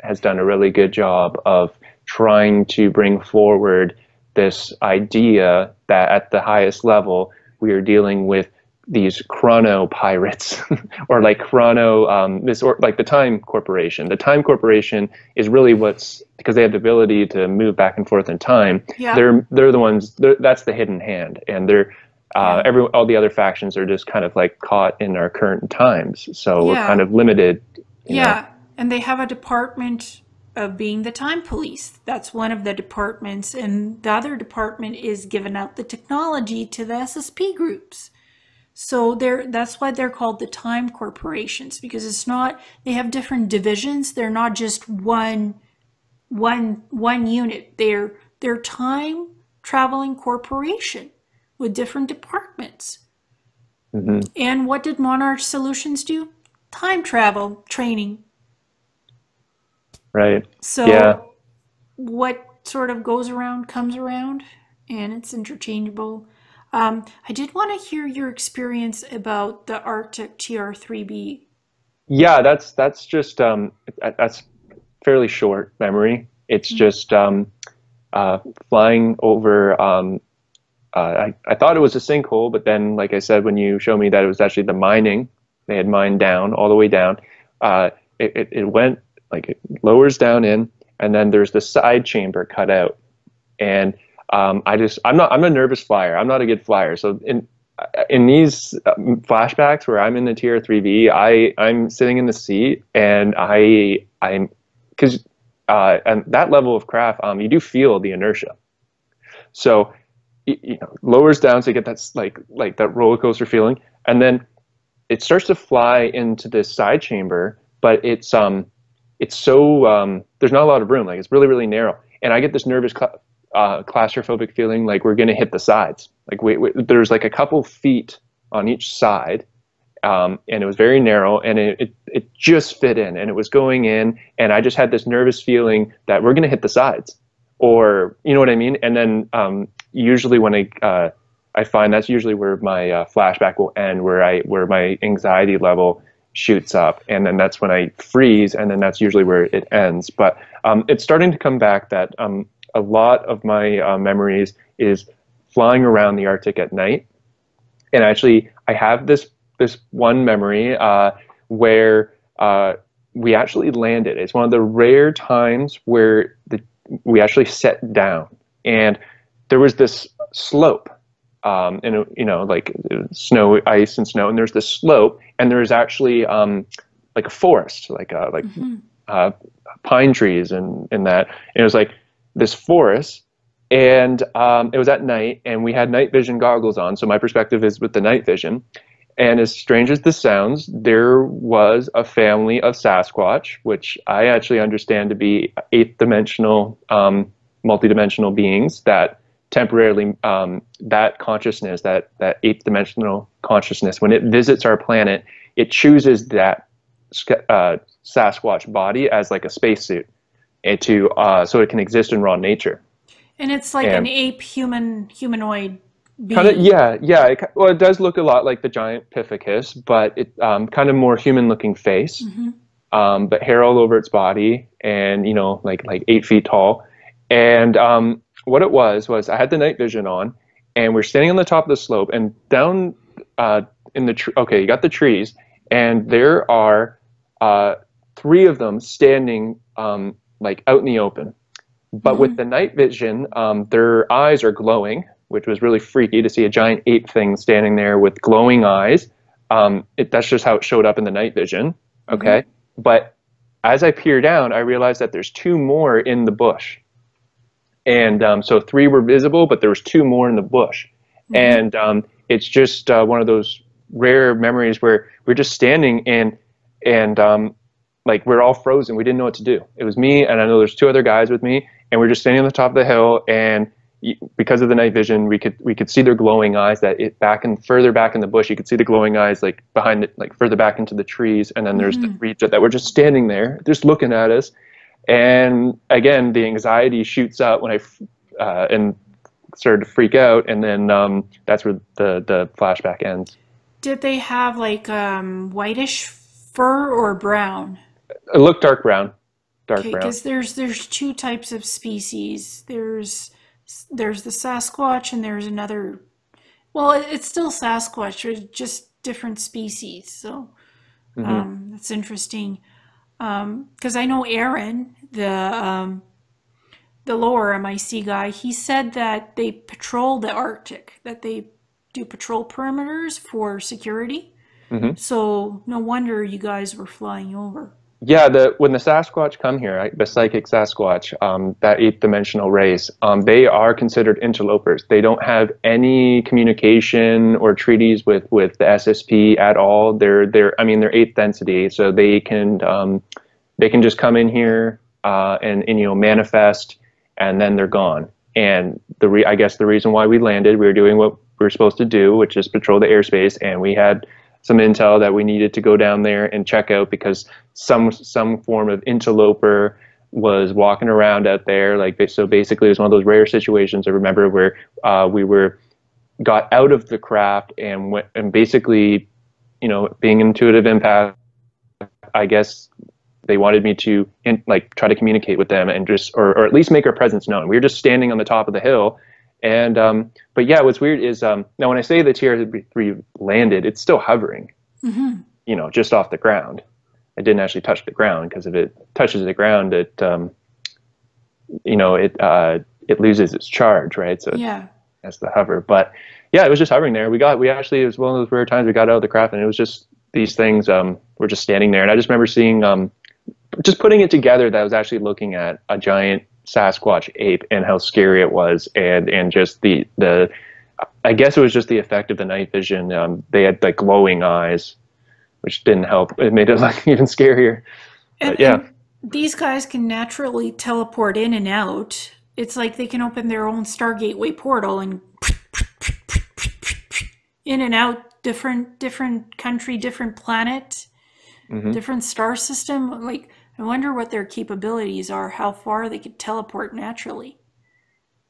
[SPEAKER 2] has done a really good job of trying to bring forward this idea that at the highest level we are dealing with these chrono pirates or like chrono this or like the Time Corporation. The Time Corporation is really what's because they have the ability to move back and forth in time.
[SPEAKER 1] Yeah.
[SPEAKER 2] They're the ones that's the hidden hand, and they're
[SPEAKER 1] Yeah.
[SPEAKER 2] all the other factions are just kind of like caught in our current times, so we're kind
[SPEAKER 1] Yeah.
[SPEAKER 2] of limited, you know.
[SPEAKER 1] Yeah. And they have a department of being the time police. That's one of the departments. And the other department is giving out the technology to the SSP groups. So that's why they're called the time corporations, because it's not, they have different divisions. They're not just one unit. They're time traveling corporation with different departments.
[SPEAKER 2] Hmm.
[SPEAKER 1] And what did Monarch Solutions do? Time travel training.
[SPEAKER 2] Right.
[SPEAKER 1] So
[SPEAKER 2] Yeah.
[SPEAKER 1] what sort of goes around comes around, and it's interchangeable. I did want to hear your experience about the Arctic TR3B.
[SPEAKER 2] Yeah, that's just that's fairly short memory. It's just flying over. I thought it was a sinkhole, but then, like I said, when you show me that it was actually the mining, they had mined down all the way down. It went like it lowers down in, and then there's the side chamber cut out, and I'm a nervous flyer. I'm not a good flyer, so in these flashbacks where I'm in the TR3B, I'm sitting in the seat, and I'm because and that level of craft, you do feel the inertia. So you know, lowers down, so you get that like that roller coaster feeling, and then it starts to fly into this side chamber, but it's so there's not a lot of room, like it's really narrow, and I get this nervous claustrophobic feeling like we're gonna hit the sides, like there's like a couple feet on each side, and it was very narrow, and it just fit in, and it was going in, and I just had this nervous feeling that we're gonna hit the sides, or you know what I mean. And then usually when I find that's usually where my flashback will end, where my anxiety level shoots up, and then that's when I freeze, and then that's usually where it ends. But it's starting to come back that a lot of my memories is flying around the Arctic at night, and actually I have this one memory where we actually landed. It's one of the rare times where we actually set down, and there was this slope, and you know, like snow, ice, and snow, and there's this slope, and there's actually like a forest, like pine trees and that. And it was like this forest, and it was at night, and we had night vision goggles on, so my perspective is with the night vision. And as strange as this sounds, there was a family of Sasquatch, which I actually understand to be eighth dimensional, multidimensional beings that temporarily, that consciousness, that eighth dimensional consciousness, when it visits our planet, it chooses that Sasquatch body as like a spacesuit, and so it can exist in raw nature.
[SPEAKER 1] And it's like an ape humanoid
[SPEAKER 2] Kind of,
[SPEAKER 1] being.
[SPEAKER 2] yeah. Well, it does look a lot like the giant Pithecus, but it kind of more human-looking face, but hair all over its body, and you know, like 8 feet tall. And what it was I had the night vision on, and we're standing on the top of the slope, and down in the okay, you got the trees, and there are 3 of them standing like out in the open. But with the night vision, their eyes are glowing, which was really freaky to see a giant ape thing standing there with glowing eyes. That's just how it showed up in the night vision. Okay. But as I peer down, I realized that there's 2 more in the bush. And so 3 were visible, but there was 2 more in the bush. And it's just one of those rare memories where we're just standing and like we're all frozen. We didn't know what to do. It was me, and I know there's 2 other guys with me, and we're just standing on the top of the hill, and because of the night vision, we could see their glowing eyes. That it back and further back in the bush, you could see the glowing eyes like behind it, like further back into the trees. And then there's the three that were just standing there, just looking at us. And again, the anxiety shoots up when and started to freak out, and then that's where the flashback ends.
[SPEAKER 1] Did they have like whitish fur or brown?
[SPEAKER 2] It looked dark brown, dark
[SPEAKER 1] Okay,
[SPEAKER 2] brown.
[SPEAKER 1] because there's two types of species. There's the Sasquatch and there's another. Well, it's still Sasquatch, it's just different species. So that's interesting. Because I know Aaron, the lower MIC guy, he said that they patrol the Arctic, that they do patrol perimeters for security. So no wonder you guys were flying over.
[SPEAKER 2] Yeah, when the Sasquatch come here, right, the psychic Sasquatch, that eighth dimensional race, they are considered interlopers. They don't have any communication or treaties with the SSP at all. I mean, they're eighth density, so they can just come in here and manifest, and then they're gone. And I guess the reason why we landed, we were doing what we were supposed to do, which is patrol the airspace, and we had some intel that we needed to go down there and check out because some form of interloper was walking around out there. So basically, it was one of those rare situations I remember where got out of the craft and went and basically, being intuitive empath, I guess they wanted me to try to communicate with them and just or at least make our presence known. We were just standing on the top of the hill. And but yeah, what's weird is now when I say the TR-3 landed, it's still hovering, just off the ground. It didn't actually touch the ground, because if it touches the ground, it it loses its charge, right? So
[SPEAKER 1] Yeah.
[SPEAKER 2] that's the hover. But yeah, it was just hovering there. It was one of those rare times we got out of the craft, and it was just these things were just standing there. And I just remember seeing just putting it together that I was actually looking at a giant Sasquatch ape and how scary it was, and just the I guess it was just the effect of the night vision. They had like glowing eyes, which didn't help. It made it look even scarier. But yeah.
[SPEAKER 1] And these guys can naturally teleport in and out. It's like they can open their own Stargateway portal and in and out, different country, different planet, different star system. Like, I wonder what their capabilities are, how far they could teleport naturally.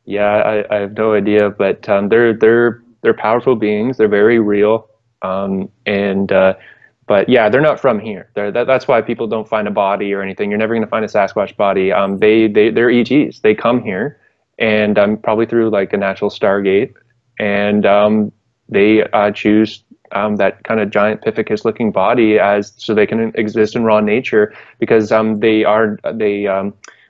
[SPEAKER 2] Yeah, I have no idea, but they're powerful beings. They're very real, but yeah, they're not from here. That's why people don't find a body or anything. You're never going to find a Sasquatch body. They're ETs. They come here, and probably through like a natural stargate, and they choose that kind of giant pithecus-looking body so they can exist in raw nature, because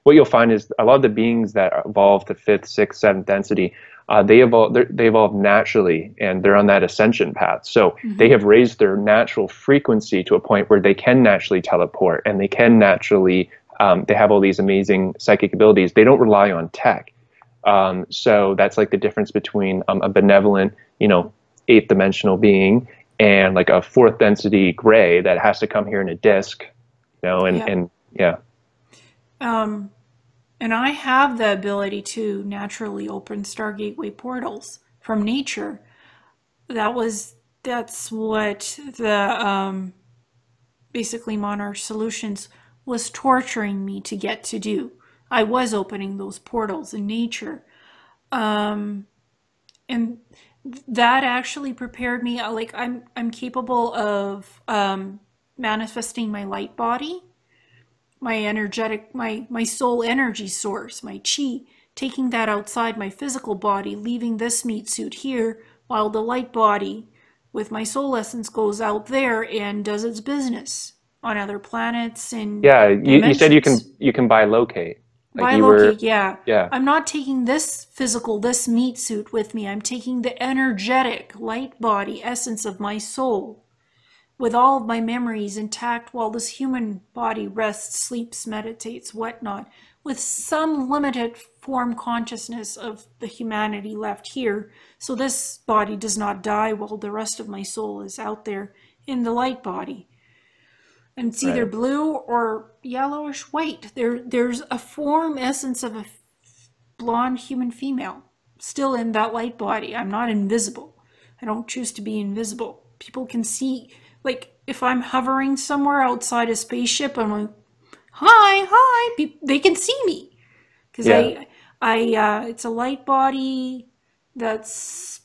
[SPEAKER 2] what you'll find is a lot of the beings that evolve to fifth, sixth, seventh density, they evolve naturally, and they're on that ascension path. So they have raised their natural frequency to a point where they can naturally teleport, and they can naturally they have all these amazing psychic abilities. They don't rely on tech. So that's like the difference between a benevolent, eighth dimensional being and like a fourth density gray that has to come here in a disc, and yeah.
[SPEAKER 1] And I have the ability to naturally open Stargateway portals from nature. That's what the basically Monarch Solutions was torturing me to get to do. I was opening those portals in nature. And that actually prepared me. Like, I'm capable of manifesting my light body, my energetic, my soul energy source, my chi, taking that outside my physical body, leaving this meat suit here, while the light body with my soul essence goes out there and does its business on other planets and
[SPEAKER 2] Yeah, you said
[SPEAKER 1] dimensions.
[SPEAKER 2] you can bilocate. Like you were,
[SPEAKER 1] Bilocate, yeah.
[SPEAKER 2] yeah.
[SPEAKER 1] I'm not taking this meat suit with me. I'm taking the energetic light body essence of my soul with all of my memories intact while this human body rests, sleeps, meditates, whatnot, with some limited form consciousness of the humanity left here. So this body does not die while the rest of my soul is out there in the light body. And it's either
[SPEAKER 2] Right.
[SPEAKER 1] blue or yellowish white. There's a form essence of a blonde human female. still in that light body. I'm not invisible. I don't choose to be invisible. People can see, like, if I'm hovering somewhere outside a spaceship, I'm like, hi, hi. They can see me because
[SPEAKER 2] Yeah.
[SPEAKER 1] it's a light body that's,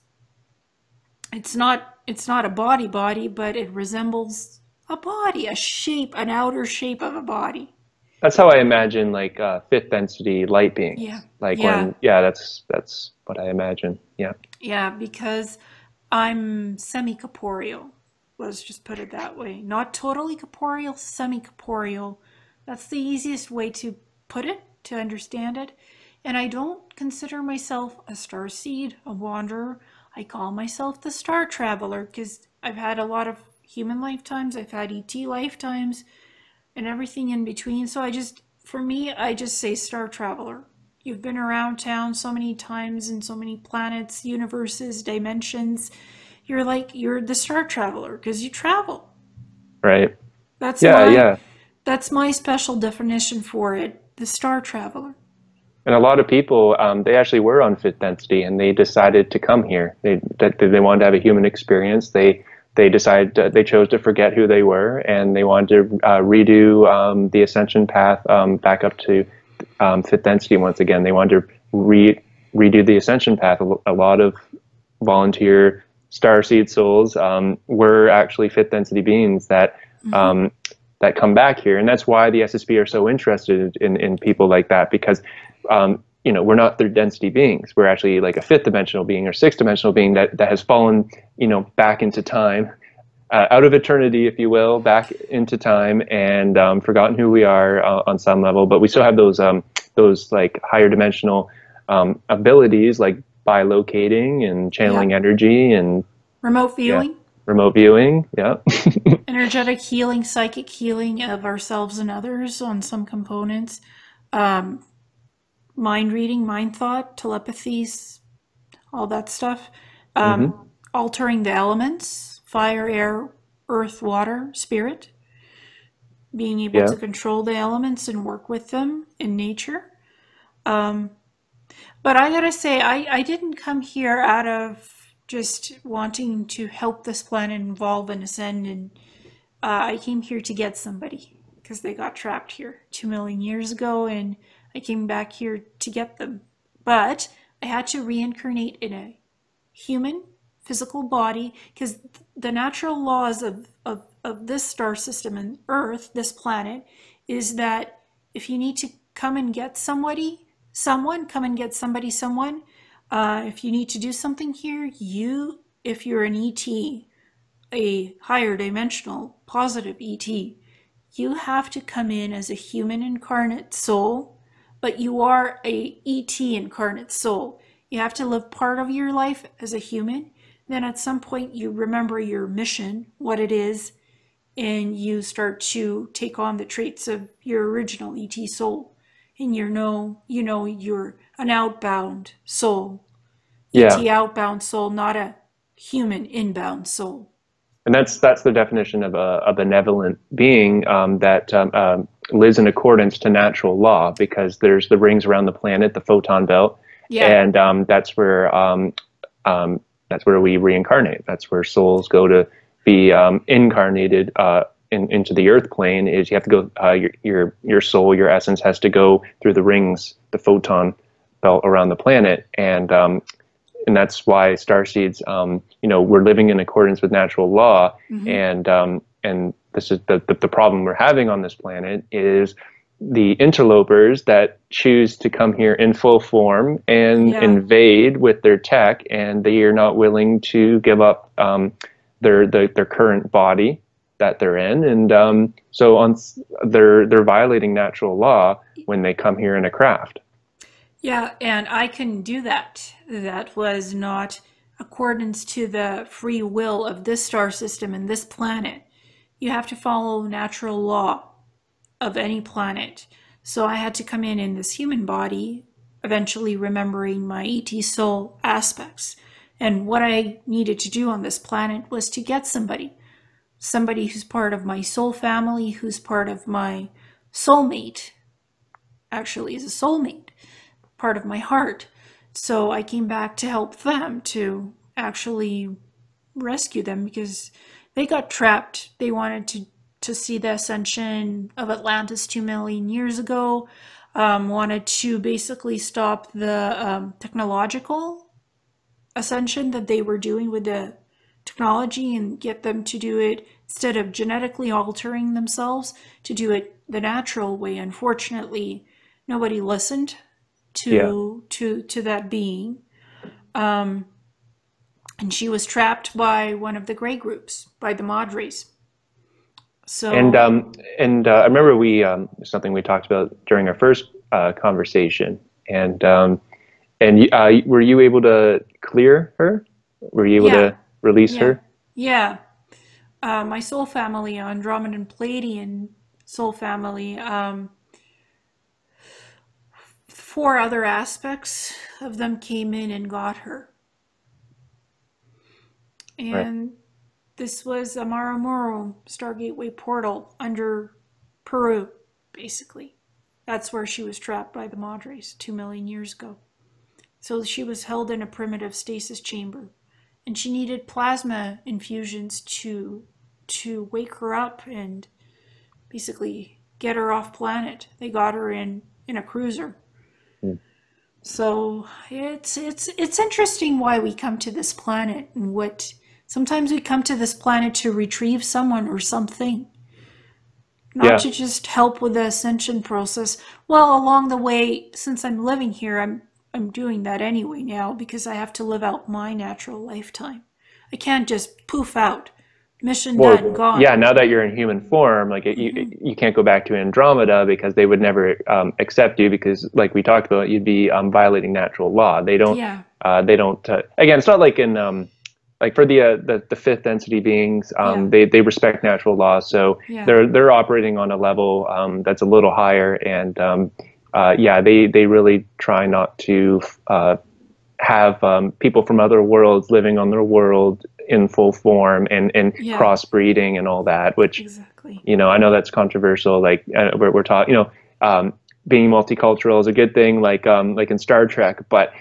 [SPEAKER 1] it's not a body, but it resembles a body, a shape, an outer shape of a body.
[SPEAKER 2] That's how I imagine like fifth density light
[SPEAKER 1] Yeah,
[SPEAKER 2] beings. Like
[SPEAKER 1] yeah,
[SPEAKER 2] when, yeah, that's what I imagine. Yeah.
[SPEAKER 1] yeah, because I'm semi-corporeal. Let's just put it that way. Not totally corporeal, semi-corporeal. That's the easiest way to put it, to understand it. And I don't consider myself a starseed, a wanderer. I call myself the star traveler because I've had a lot of human lifetimes, I've had ET lifetimes, and everything in between. So for me, I just say star traveler. You've been around town so many times in so many planets, universes, dimensions. You're the star traveler because you travel.
[SPEAKER 2] Right.
[SPEAKER 1] That's
[SPEAKER 2] Yeah,
[SPEAKER 1] my
[SPEAKER 2] yeah.
[SPEAKER 1] that's my special definition for it, the star traveler.
[SPEAKER 2] And a lot of people, they actually were on fifth density, and they decided to come here. They wanted to have a human experience. They decided they chose to forget who they were, and they wanted to redo the ascension path back up to fifth density once again. They wanted to redo the ascension path. A lot of volunteer starseed souls were actually fifth density beings
[SPEAKER 1] Mm-hmm.
[SPEAKER 2] um, that come back here, and that's why the SSB are so interested in people like that, because we're not third density beings. We're actually like a fifth dimensional being or sixth dimensional being that has fallen, back into time, out of eternity, if you will, back into time, and forgotten who we are on some level. But we still have those like higher dimensional abilities, like bilocating and channeling
[SPEAKER 1] Yep.
[SPEAKER 2] energy, and
[SPEAKER 1] Remote
[SPEAKER 2] yeah,
[SPEAKER 1] viewing,
[SPEAKER 2] remote viewing. Yeah.
[SPEAKER 1] energetic healing, psychic healing of ourselves and others on some components. Um, Mind reading, mind thought, telepathies, all that stuff.
[SPEAKER 2] Hmm.
[SPEAKER 1] Altering the elements, fire, air, earth, water, spirit, being able
[SPEAKER 2] Yeah.
[SPEAKER 1] to control the elements and work with them in nature. Um, but I gotta say, I didn't come here out of just wanting to help this planet evolve and ascend, and I came here to get somebody because they got trapped here 2 million years ago, and I came back here to get them. But I had to reincarnate in a human physical body because the natural laws of this star system and Earth, this planet, is that if you need to come and get come and get someone, if you need to do something here, if you're an ET, a higher dimensional positive ET, you have to come in as a human incarnate soul, but you are a ET incarnate soul. You have to live part of your life as a human. Then at some point you remember your mission, what it is, and you start to take on the traits of your original ET soul. And you're an outbound soul.
[SPEAKER 2] Yeah.
[SPEAKER 1] ET outbound soul, not a human inbound soul.
[SPEAKER 2] And that's the definition of a benevolent being that lives in accordance to natural law, because there's the rings around the planet, the photon belt,
[SPEAKER 1] Yeah.
[SPEAKER 2] and that's where we reincarnate. That's where souls go to be incarnated into the earth plane. Is you have to go your soul, your essence has to go through the rings, the photon belt around the planet, and that's why starseeds, we're living in accordance with natural law,
[SPEAKER 1] Mm-hmm.
[SPEAKER 2] and this is the problem we're having on this planet is the interlopers that choose to come here in full form and
[SPEAKER 1] Yeah.
[SPEAKER 2] invade with their tech, and they are not willing to give up their current body that they're in, and they're violating natural law when they come here in a craft.
[SPEAKER 1] Yeah, and I couldn't do that. That was not accordance to the free will of this star system and this planet. You have to follow natural law of any planet. So I had to come in this human body, eventually remembering my ET soul aspects. And what I needed to do on this planet was to get somebody who's part of my soul family, who's part of my soulmate, actually is a soulmate, part of my heart, So I came back to help them to actually rescue them because they got trapped. They wanted to see the ascension of Atlantis 2 million years ago, wanted to basically stop the technological ascension that they were doing with the technology and get them to do it instead of genetically altering themselves to do it the natural way. Unfortunately, nobody listened
[SPEAKER 2] Yeah.
[SPEAKER 1] to that being. And she was trapped by one of the gray groups, by the Madres.
[SPEAKER 2] And
[SPEAKER 1] So,
[SPEAKER 2] I remember something we talked about during our first conversation, and were you able to clear her? Were you able
[SPEAKER 1] yeah,
[SPEAKER 2] to release
[SPEAKER 1] yeah,
[SPEAKER 2] her?
[SPEAKER 1] yeah. My soul family, Andromedan Palladian soul family, four other aspects of them came in and got her.
[SPEAKER 2] Right.
[SPEAKER 1] And this was a Maramuro Stargateway portal under Peru, basically. That's where she was trapped by the Madres 2 million years ago. So she was held in a primitive stasis chamber. And she needed plasma infusions to wake her up and basically get her off planet. They got her in a cruiser.
[SPEAKER 2] Mm.
[SPEAKER 1] So it's interesting why we come to this planet and what sometimes we come to this planet to retrieve someone or something, not
[SPEAKER 2] Yeah.
[SPEAKER 1] to just help with the ascension process. Well, along the way, since I'm living here, I'm doing that anyway now because I have to live out my natural lifetime. I can't just poof out. Mission done,
[SPEAKER 2] Well,
[SPEAKER 1] gone.
[SPEAKER 2] yeah. Now that you're in human form, like
[SPEAKER 1] Hmm.
[SPEAKER 2] you can't go back to Andromeda because they would never accept you because, like we talked about, you'd be violating natural law. They don't.
[SPEAKER 1] Yeah,
[SPEAKER 2] They don't. Again, it's not like in like for the fifth density beings,
[SPEAKER 1] yeah,
[SPEAKER 2] they respect natural law, so
[SPEAKER 1] yeah,
[SPEAKER 2] they're operating on a level that's a little higher, and yeah, they really try not to have people from other worlds living on their world in full form and
[SPEAKER 1] yeah,
[SPEAKER 2] crossbreeding and all that, which,
[SPEAKER 1] exactly.
[SPEAKER 2] I know that's controversial. Like we're talking, being multicultural is a good thing, like in Star Trek. But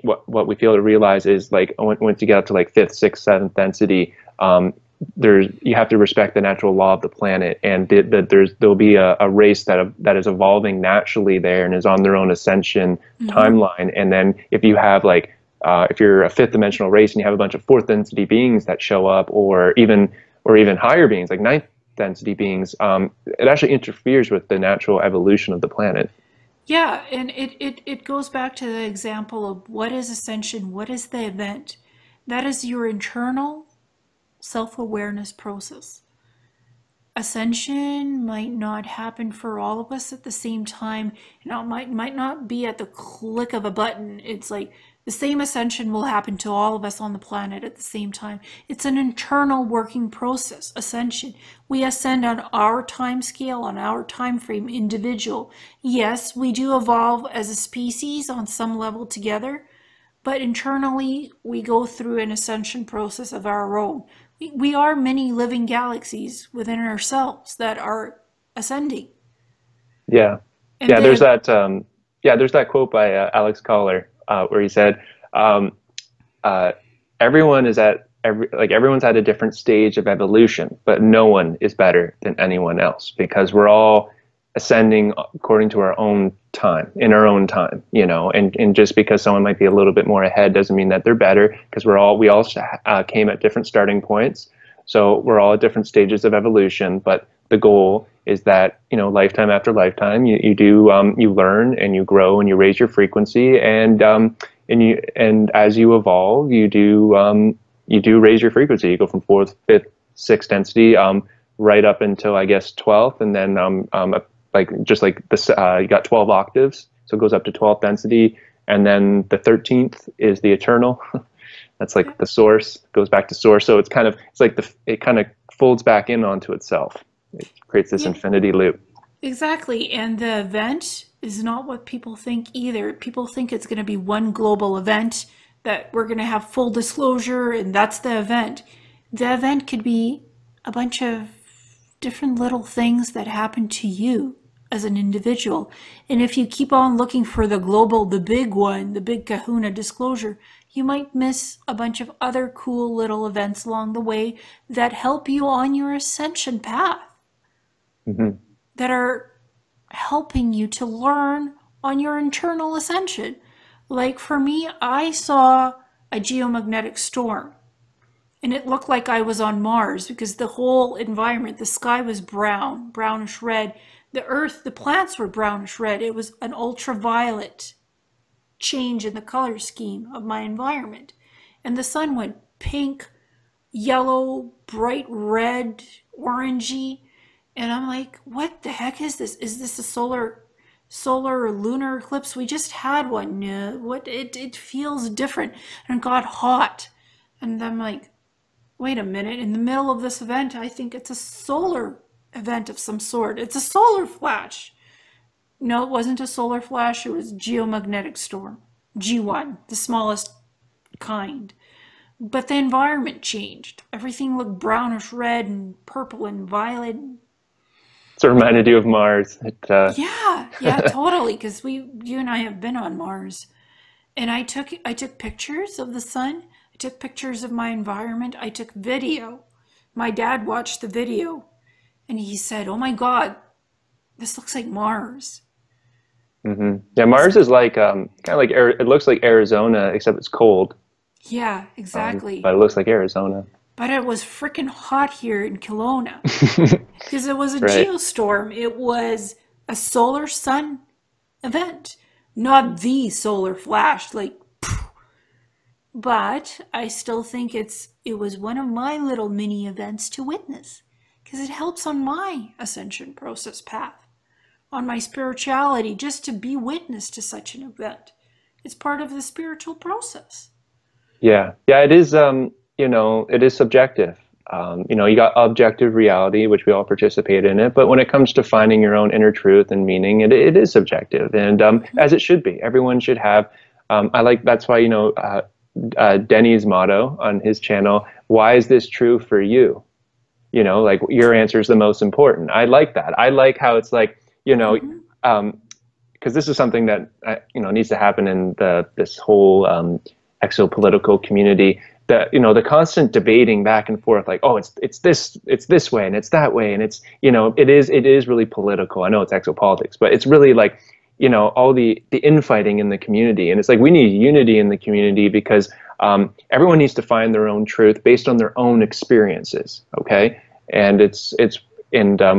[SPEAKER 2] what we feel to realize is like once you get up to like fifth, sixth, seventh density, you have to respect the natural law of the planet, and there'll be a race that is evolving naturally there and is on their own ascension
[SPEAKER 1] Hmm.
[SPEAKER 2] timeline. And then if you have like if you're a fifth dimensional race and you have a bunch of fourth density beings that show up, or even higher beings like ninth density beings, it actually interferes with the natural evolution of the planet.
[SPEAKER 1] Yeah, and it goes back to the example of what is ascension, what is the event. That is your internal self-awareness process. Ascension might not happen for all of us at the same time. Might not be at the click of a button. It's like the same ascension will happen to all of us on the planet at the same time. It's an internal working process, ascension. We ascend on our time scale, on our time frame, individual. Yes, we do evolve as a species on some level together, but internally we go through an ascension process of our own. We are many living galaxies within ourselves that are ascending.
[SPEAKER 2] Yeah,
[SPEAKER 1] And
[SPEAKER 2] yeah.
[SPEAKER 1] they,
[SPEAKER 2] There's that quote by Alex Collar where he said, um, uh, "Everyone is everyone's at a different stage of evolution, but no one is better than anyone else because we're all ascending according to our own time, in our own time, and just because someone might be a little bit more ahead doesn't mean that they're better because we all came at different starting points, so we're all at different stages of evolution. But the goal is that lifetime after lifetime, you learn and you grow and you raise your frequency, and as you evolve, you do raise your frequency. You go from fourth, fifth, sixth density, right up until I guess 12th, and then like just like this, you got 12 octaves, so it goes up to 12th density, and then the 13th is the eternal. That's
[SPEAKER 1] yeah,
[SPEAKER 2] like the source, goes back to source. So it's like it kind of folds back in onto itself. It creates this
[SPEAKER 1] yeah,
[SPEAKER 2] infinity loop.
[SPEAKER 1] exactly. And the event is not what people think either. People think it's going to be one global event that we're going to have full disclosure and that's the event. The event could be a bunch of different little things that happen to you as an individual. And if you keep on looking for the global, the big one, the big kahuna disclosure, you might miss a bunch of other cool little events along the way that help you on your ascension path, that are helping you to learn on your internal ascension. Like for me, I saw a geomagnetic storm, and it looked like I was on Mars because the whole environment, the sky was brown, brownish red. The earth, the plants were brownish red. It was an ultraviolet change in the color scheme of my environment. And the sun went pink, yellow, bright red, orangey. And I'm like, what the heck is this? Is this a solar or lunar eclipse? We just had one. What it feels different. And it got hot. And I'm like, wait a minute, in the middle of this event, I think it's a solar event of some sort. It's a solar flash. No, it wasn't a solar flash. It was geomagnetic storm. G1, the smallest kind. But the environment changed. Everything looked brownish red and purple and violet.
[SPEAKER 2] Sort of reminded you of Mars.
[SPEAKER 1] Yeah, totally. Because you and I have been on Mars. And I took pictures of the sun. I took pictures of my environment. I took video. My dad watched the video. And he said, oh my God, this looks like Mars.
[SPEAKER 2] Yeah, Mars is like kind of like it looks like Arizona, except it's cold.
[SPEAKER 1] Yeah, exactly.
[SPEAKER 2] But it looks like Arizona.
[SPEAKER 1] But it was freaking hot here in Kelowna because it was a geostorm. It was a solar sun event, not the solar flash. Like, but I still think it was one of my little mini events to witness because it helps on my ascension process path, on my spirituality, just to be witness to such an event. It's part of the spiritual process.
[SPEAKER 2] Yeah, it is. It is subjective. You got objective reality, which we all participate in it. But when it comes to finding your own inner truth and meaning, it is subjective, and as it should be. Everyone should have. That's why Denny's motto on his channel: "Why is this true for you?" Like your answer is the most important. I like that. I like how it's like because this is something that needs to happen in this whole exopolitical community. The constant debating back and forth, like, oh, it's this way and it's that way, and it's it is really political. I know it's exopolitics, but it's really like all the infighting in the community, and it's like we need unity in the community because everyone needs to find their own truth based on their own experiences. Okay, and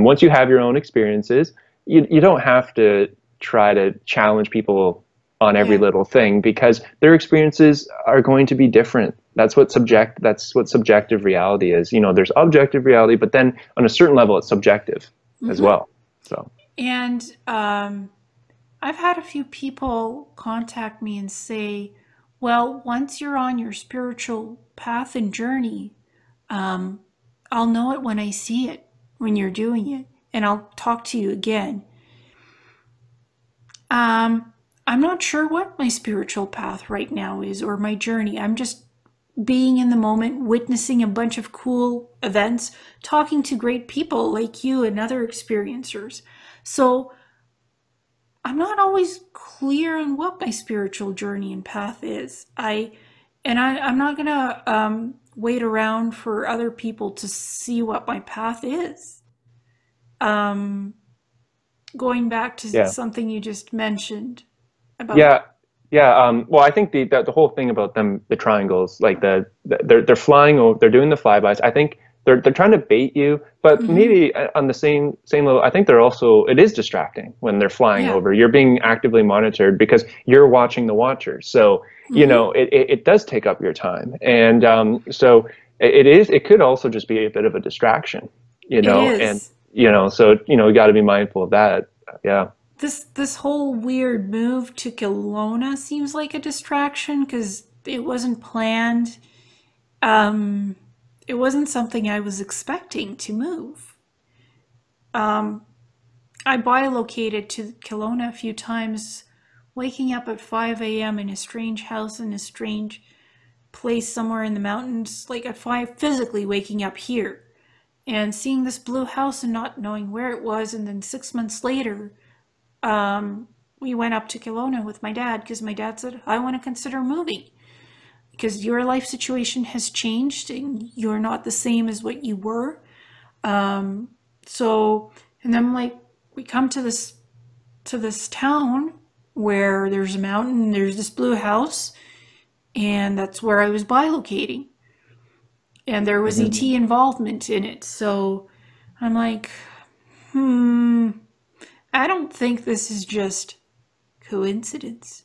[SPEAKER 2] once you have your own experiences, you don't have to try to challenge people on every little thing because their experiences are going to be different. That's what subjective reality is. There's objective reality, but then on a certain level, it's subjective as well. So,
[SPEAKER 1] and I've had a few people contact me and say, well, once you're on your spiritual path and journey, I'll know it when I see it, when you're doing it, and I'll talk to you again. I'm not sure what my spiritual path right now is or my journey. I'm just being in the moment, witnessing a bunch of cool events, talking to great people like you and other experiencers. So I'm not always clear on what my spiritual journey and path is. I'm not gonna wait around for other people to see what my path is. Going back to something you just mentioned about
[SPEAKER 2] well, I think the whole thing about them, the triangles, like they're flying over, they're doing the flybys. I think they're trying to bait you, but maybe on the same level, I think it is distracting when they're flying over. You're being actively monitored because you're watching the watchers. So it does take up your time, and so it could also just be a bit of a distraction, and so you got to be mindful of that. Yeah.
[SPEAKER 1] This whole weird move to Kelowna seems like a distraction because it wasn't planned. It wasn't something I was expecting to move. I bilocated to Kelowna a few times, waking up at 5 a.m. in a strange house in a strange place somewhere in the mountains, like at 5, physically waking up here. and seeing this blue house and not knowing where it was. And then 6 months later, we went up to Kelowna with my dad because my dad said, I want to consider moving because your life situation has changed and you're not the same as what you were. So, and then like, we come to this town where there's a mountain, there's this blue house, and that's where I was bilocating. And there was ET involvement in it. So I'm like, I don't think this is just coincidence.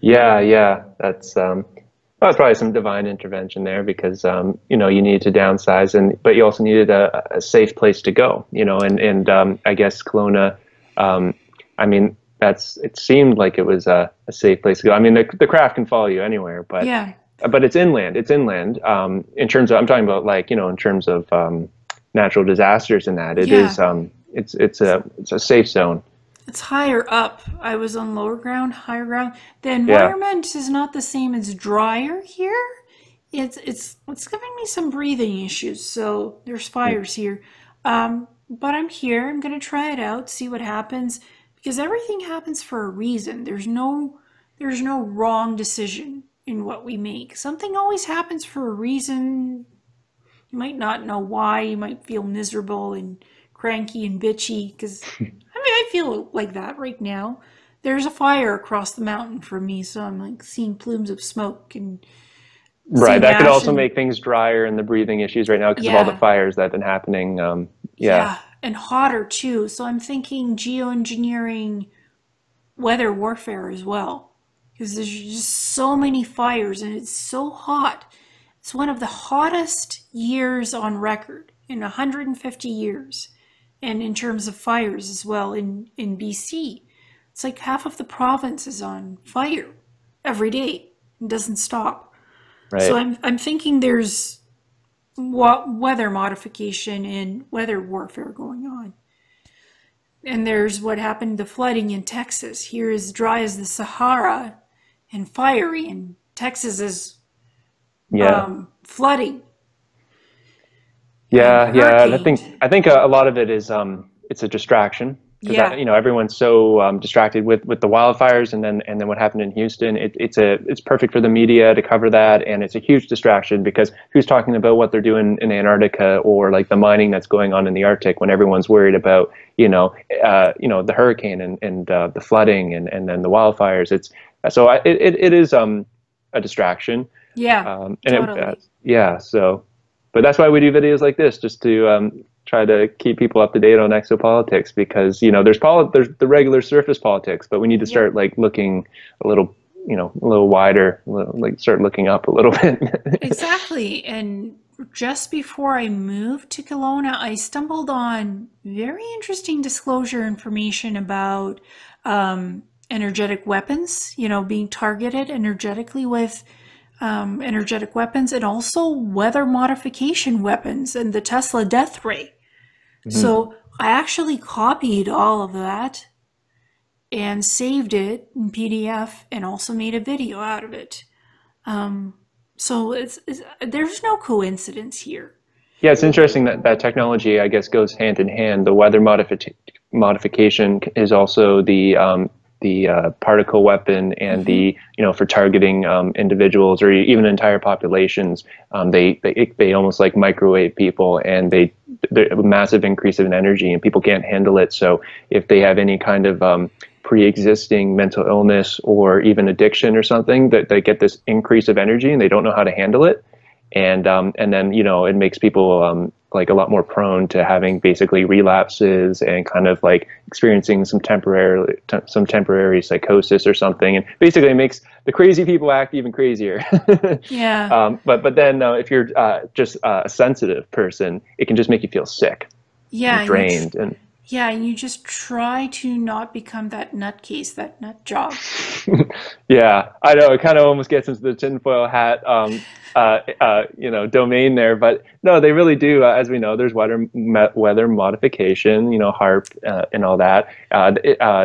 [SPEAKER 2] Yeah. That's well, it's probably some divine intervention there because you know, you needed to downsize, but you also needed a safe place to go. You know, and I guess Kelowna. I mean, it seemed like it was a safe place to go. I mean, the craft can follow you anywhere, but
[SPEAKER 1] Yeah.
[SPEAKER 2] but it's inland. It's inland. In terms of, I'm talking about, like, you know, in terms of natural disasters and that, it is it's a safe zone.
[SPEAKER 1] It's higher up. I was on lower ground, higher ground. The
[SPEAKER 2] Yeah.
[SPEAKER 1] environment is not the same as drier here. It's giving me some breathing issues, so there's fires here. But I'm here. I'm gonna try it out, see what happens, because everything happens for a reason. There's no wrong decision in what we make. Something always happens for a reason. You might not know why. You might feel miserable and cranky and bitchy because I feel like that right now. There's a fire across the mountain from me, so I'm like seeing plumes of smoke and
[SPEAKER 2] Right.
[SPEAKER 1] seeing
[SPEAKER 2] That could
[SPEAKER 1] ash
[SPEAKER 2] also
[SPEAKER 1] and
[SPEAKER 2] make things drier and the breathing issues right now because of all the
[SPEAKER 1] yeah,
[SPEAKER 2] fires that have been happening. Yeah.
[SPEAKER 1] and hotter too. So I'm thinking geoengineering weather warfare as well because there's just so many fires and it's so hot. It's one of the hottest years on record in 150 years. And in terms of fires as well in BC. It's like half of the province is on fire every day. It doesn't stop. So
[SPEAKER 2] Right.
[SPEAKER 1] I'm thinking there's weather modification and weather warfare going on. And there's what happened to flooding in Texas. Here is dry as the Sahara and fiery, and Texas is
[SPEAKER 2] Yeah.
[SPEAKER 1] flooding and
[SPEAKER 2] Yeah. And
[SPEAKER 1] hurricanes.
[SPEAKER 2] I think a lot of it is it's a distraction because,
[SPEAKER 1] Yeah,
[SPEAKER 2] you know, everyone's so distracted with the wildfires and then what happened in Houston. It's perfect for the media to cover that, and it's a huge distraction because who's talking about what they're doing in Antarctica or like the mining that's going on in the Arctic when everyone's worried about the hurricane and the flooding and then the wildfires. It is a distraction.
[SPEAKER 1] yeah,
[SPEAKER 2] And
[SPEAKER 1] totally.
[SPEAKER 2] yeah, so, but that's why we do videos like this, just to try to keep people up to date on exopolitics, because, you know, there's the regular surface politics, but we need to
[SPEAKER 1] Yep.
[SPEAKER 2] start like looking a little, a little wider, like start looking up a little bit.
[SPEAKER 1] Exactly. And just before I moved to Kelowna, I stumbled on very interesting disclosure information about energetic weapons, being targeted energetically with energetic weapons, and also weather modification weapons and the Tesla death ray.
[SPEAKER 2] Mhm.
[SPEAKER 1] So I actually copied all of that and saved it in PDF and also made a video out of it. So there's no coincidence here.
[SPEAKER 2] Yeah, it's interesting that technology, I guess, goes hand in hand. The weather modification is also the particle weapon, and
[SPEAKER 1] Hmm.
[SPEAKER 2] the for targeting individuals or even entire populations. They almost like microwave people, and they're a massive increase in energy, and people can't handle it. So if they have any kind of pre-existing mental illness or even addiction or something, that they get this increase of energy and they don't know how to handle it, and then it makes people like a lot more prone to having basically relapses and kind of like experiencing some temporary psychosis or something, and basically it makes the crazy people act even crazier.
[SPEAKER 1] Yeah.
[SPEAKER 2] But then if you're just a sensitive person, it can just make you feel sick
[SPEAKER 1] Yeah,
[SPEAKER 2] and
[SPEAKER 1] and
[SPEAKER 2] drained. And
[SPEAKER 1] you just try to not become that nutcase, that nut job.
[SPEAKER 2] yeah, I know it kind of almost gets into the tinfoil hat, domain there, but no, they really do. As we know, there's weather modification, HARP, and all that.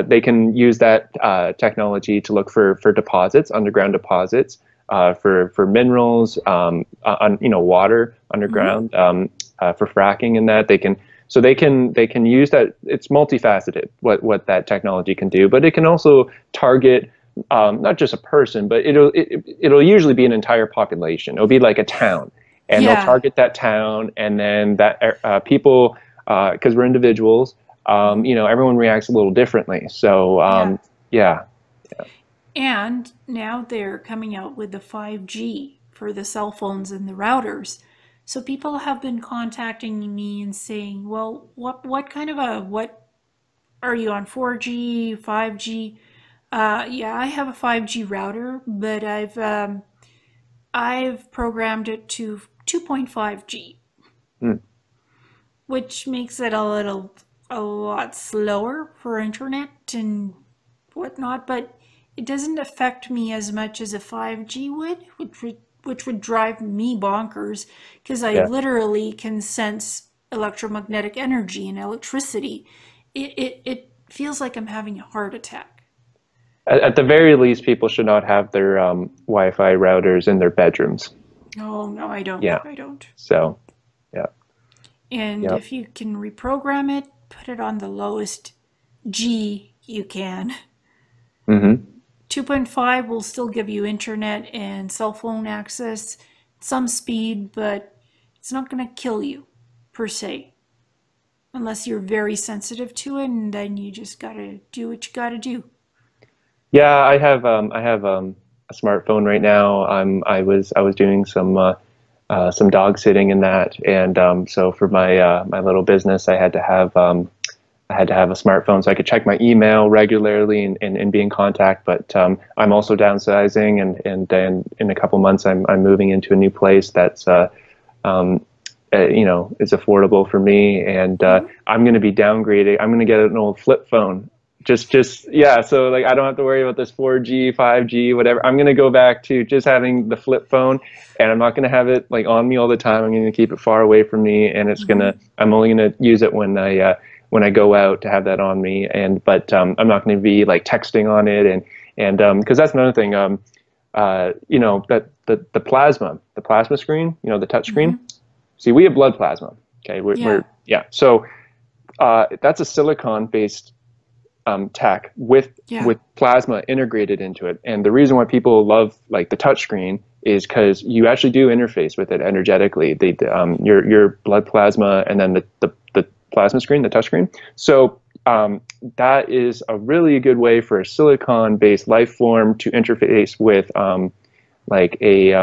[SPEAKER 2] They can use that technology to look for deposits, underground deposits, for minerals, on water
[SPEAKER 1] Hmm.
[SPEAKER 2] underground. for fracking and that. They can use that. It's multifaceted what that technology can do, but it can also target not just a person, but it'll usually be an entire population. It'll be like a town, and they'll
[SPEAKER 1] Yeah.
[SPEAKER 2] target that town, and then that people, because we're individuals, everyone reacts a little differently. So
[SPEAKER 1] Yeah.
[SPEAKER 2] yeah,
[SPEAKER 1] And now they're coming out with the 5G for the cell phones and the routers. So people have been contacting me and saying, "Well, what kind of what are you on, 4G, 5G?" Yeah, I have a 5G router, but I've programmed it to 2.5G,
[SPEAKER 2] mm,
[SPEAKER 1] which makes it a lot slower for internet and whatnot, but it doesn't affect me as much as a 5G would, which would drive me bonkers because I
[SPEAKER 2] yeah.
[SPEAKER 1] literally can sense electromagnetic energy and electricity. It feels like I'm having a heart attack.
[SPEAKER 2] At the very least, people should not have their Wi-Fi routers in their bedrooms.
[SPEAKER 1] Oh, no, I don't.
[SPEAKER 2] Yeah.
[SPEAKER 1] I don't.
[SPEAKER 2] So yeah,
[SPEAKER 1] And
[SPEAKER 2] yeah.
[SPEAKER 1] if you can reprogram it, put it on the lowest G you can.
[SPEAKER 2] Hmm.
[SPEAKER 1] 2.5 will still give you internet and cell phone access, some speed, but it's not going to kill you per se, unless you're very sensitive to it, and then you just got to do what you got to do.
[SPEAKER 2] Yeah, I have a smartphone right now. I was doing some dog sitting in that, and so for my little business, I had to have a smartphone so I could check my email regularly and be in contact. But I'm also downsizing, and then in a couple months, I'm moving into a new place that's um, is affordable for me, and
[SPEAKER 1] Mm-hmm.
[SPEAKER 2] I'm going to be downgrading. I'm going to get an old flip phone. Just yeah. So like I don't have to worry about this 4G, 5G, whatever. I'm going to go back to just having the flip phone, and I'm not going to have it like on me all the time. I'm going to keep it far away from me, and
[SPEAKER 1] Mm-hmm.
[SPEAKER 2] I'm only going to use it when I go out to have that on me. And but I'm not going to be like texting on it, and because that's another thing. That the plasma screen, the touch
[SPEAKER 1] Mm-hmm.
[SPEAKER 2] screen. See, we have blood plasma. Okay, we're
[SPEAKER 1] Yeah.
[SPEAKER 2] yeah. So that's a silicon-based tech
[SPEAKER 1] Yeah.
[SPEAKER 2] with plasma integrated into it. And the reason why people love like the touchscreen is because you actually do interface with it energetically. Your blood plasma and then the plasma screen, the touchscreen. So that is a really good way for a silicon-based life form to interface with like a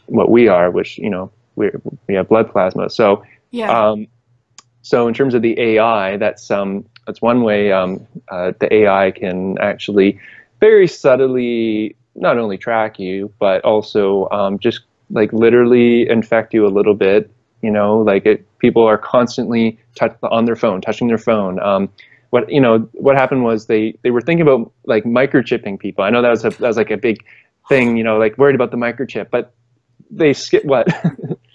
[SPEAKER 2] what we are, which we have blood plasma. So
[SPEAKER 1] Yeah.
[SPEAKER 2] um, so in terms of the AI, that's one way the AI can actually very subtly not only track you, but also just like literally infect you a little bit. Like people are constantly on their phone, touching their phone. What happened was they were thinking about like microchipping people. I know that was like a big thing, like worried about the microchip, but they skip what?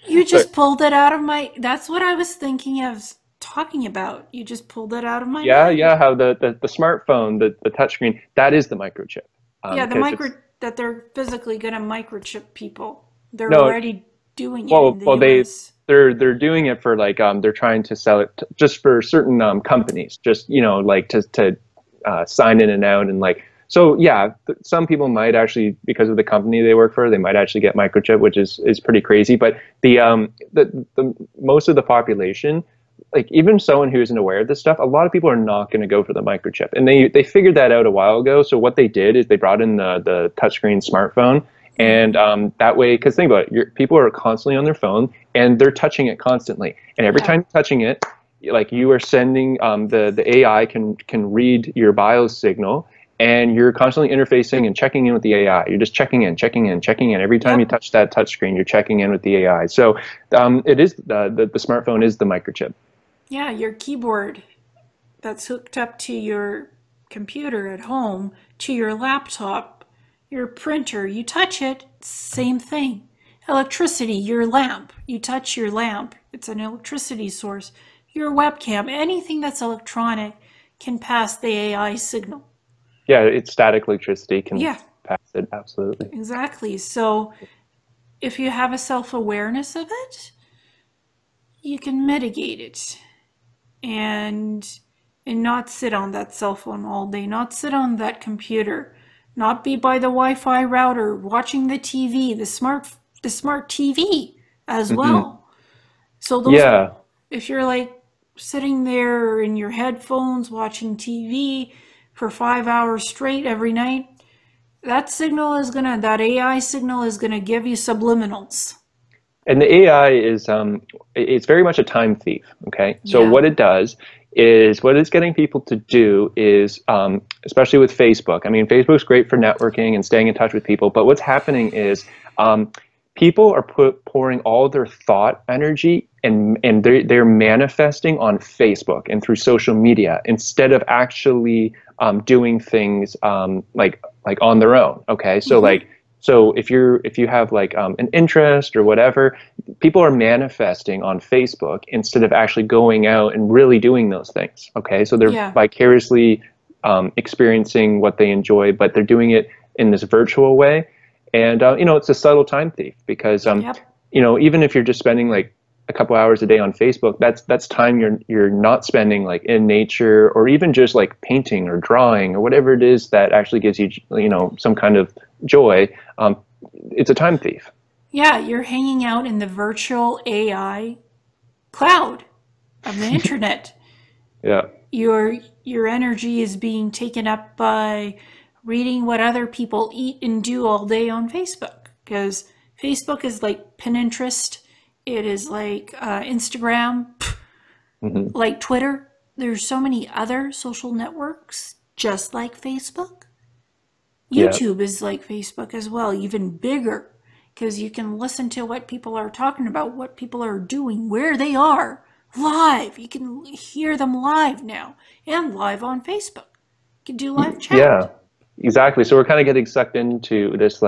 [SPEAKER 1] You
[SPEAKER 2] Sorry.
[SPEAKER 1] just pulled it out of my. That's what I was thinking of talking about. You just pulled it out of my
[SPEAKER 2] Yeah, yeah,
[SPEAKER 1] mind.
[SPEAKER 2] how the smartphone, the touchscreen, that is the microchip.
[SPEAKER 1] Yeah, the
[SPEAKER 2] Because
[SPEAKER 1] micro
[SPEAKER 2] it's
[SPEAKER 1] that they're physically gonna microchip people. They're
[SPEAKER 2] no,
[SPEAKER 1] already doing it in
[SPEAKER 2] well,
[SPEAKER 1] the
[SPEAKER 2] well,
[SPEAKER 1] US.
[SPEAKER 2] they're doing it for like they're trying to sell it just for certain companies, just like to sign in and out and like so yeah, some people might actually because of the company they work for, they might actually get microchip, which is pretty crazy. But the most of the population, like even someone who isn't aware of this stuff, a lot of people are not going to go for the microchip, and they figured that out a while ago. So what they did is they brought in the touchscreen smartphone, and
[SPEAKER 1] Mm-hmm.
[SPEAKER 2] that way, because think about it, people are constantly on their phone and they're touching it constantly, and every
[SPEAKER 1] Yeah.
[SPEAKER 2] time you're touching it, like you are sending the AI can read your BIOS signal. And you're constantly interfacing and checking in with the AI. You're just checking in, checking in, checking in. Every time you
[SPEAKER 1] Yep.
[SPEAKER 2] touch that touchscreen, you're checking in with the AI. So it is the smartphone is the microchip.
[SPEAKER 1] Yeah, your keyboard that's hooked up to your computer at home, to your laptop, your printer, you touch it, same thing. Electricity, your lamp, you touch your lamp, it's an electricity source. Your webcam, anything that's electronic can pass the AI signal.
[SPEAKER 2] Yeah, it's static electricity can
[SPEAKER 1] Yeah,
[SPEAKER 2] pass it absolutely.
[SPEAKER 1] exactly. So if you have a self awareness of it, you can mitigate it and not sit on that cell phone all day, not sit on that computer, not be by the Wi-Fi router, watching the TV, the smart TV as
[SPEAKER 2] Hmm.
[SPEAKER 1] well. So those,
[SPEAKER 2] Yeah.
[SPEAKER 1] if you're like sitting there in your headphones watching TV for 5 hours straight every night, that AI signal is gonna give you subliminals.
[SPEAKER 2] And the AI is it's very much a time thief. Okay, so
[SPEAKER 1] Yeah.
[SPEAKER 2] what it does is what it's getting people to do is especially with Facebook. I mean, Facebook's great for networking and staying in touch with people, but what's happening is people are pouring all their thought energy and they're manifesting on Facebook and through social media instead of actually doing things like on their own. Okay, so
[SPEAKER 1] Mm-hmm.
[SPEAKER 2] like so if you have like an interest or whatever, people are manifesting on Facebook instead of actually going out and really doing those things. Okay, so they're
[SPEAKER 1] Yeah.
[SPEAKER 2] vicariously experiencing what they enjoy, but they're doing it in this virtual way. And it's a subtle time thief because
[SPEAKER 1] Yep.
[SPEAKER 2] even if you're just spending like a couple hours a day on Facebook, that's time you're not spending like in nature or even just like painting or drawing or whatever it is that actually gives you some kind of joy. It's a time thief.
[SPEAKER 1] Yeah, you're hanging out in the virtual AI cloud of the internet.
[SPEAKER 2] Yeah.
[SPEAKER 1] Your energy is being taken up by reading what other people eat and do all day on Facebook. Because Facebook is like Pinterest, it is like Instagram,
[SPEAKER 2] Hmm.
[SPEAKER 1] like Twitter. There's so many other social networks just like Facebook.
[SPEAKER 2] Yeah.
[SPEAKER 1] YouTube is like Facebook as well, even bigger, because you can listen to what people are talking about, what people are doing, where they are live. You can hear them live now and live on Facebook. You can do live
[SPEAKER 2] Yeah.
[SPEAKER 1] chat.
[SPEAKER 2] Exactly. So we're kind of getting sucked into this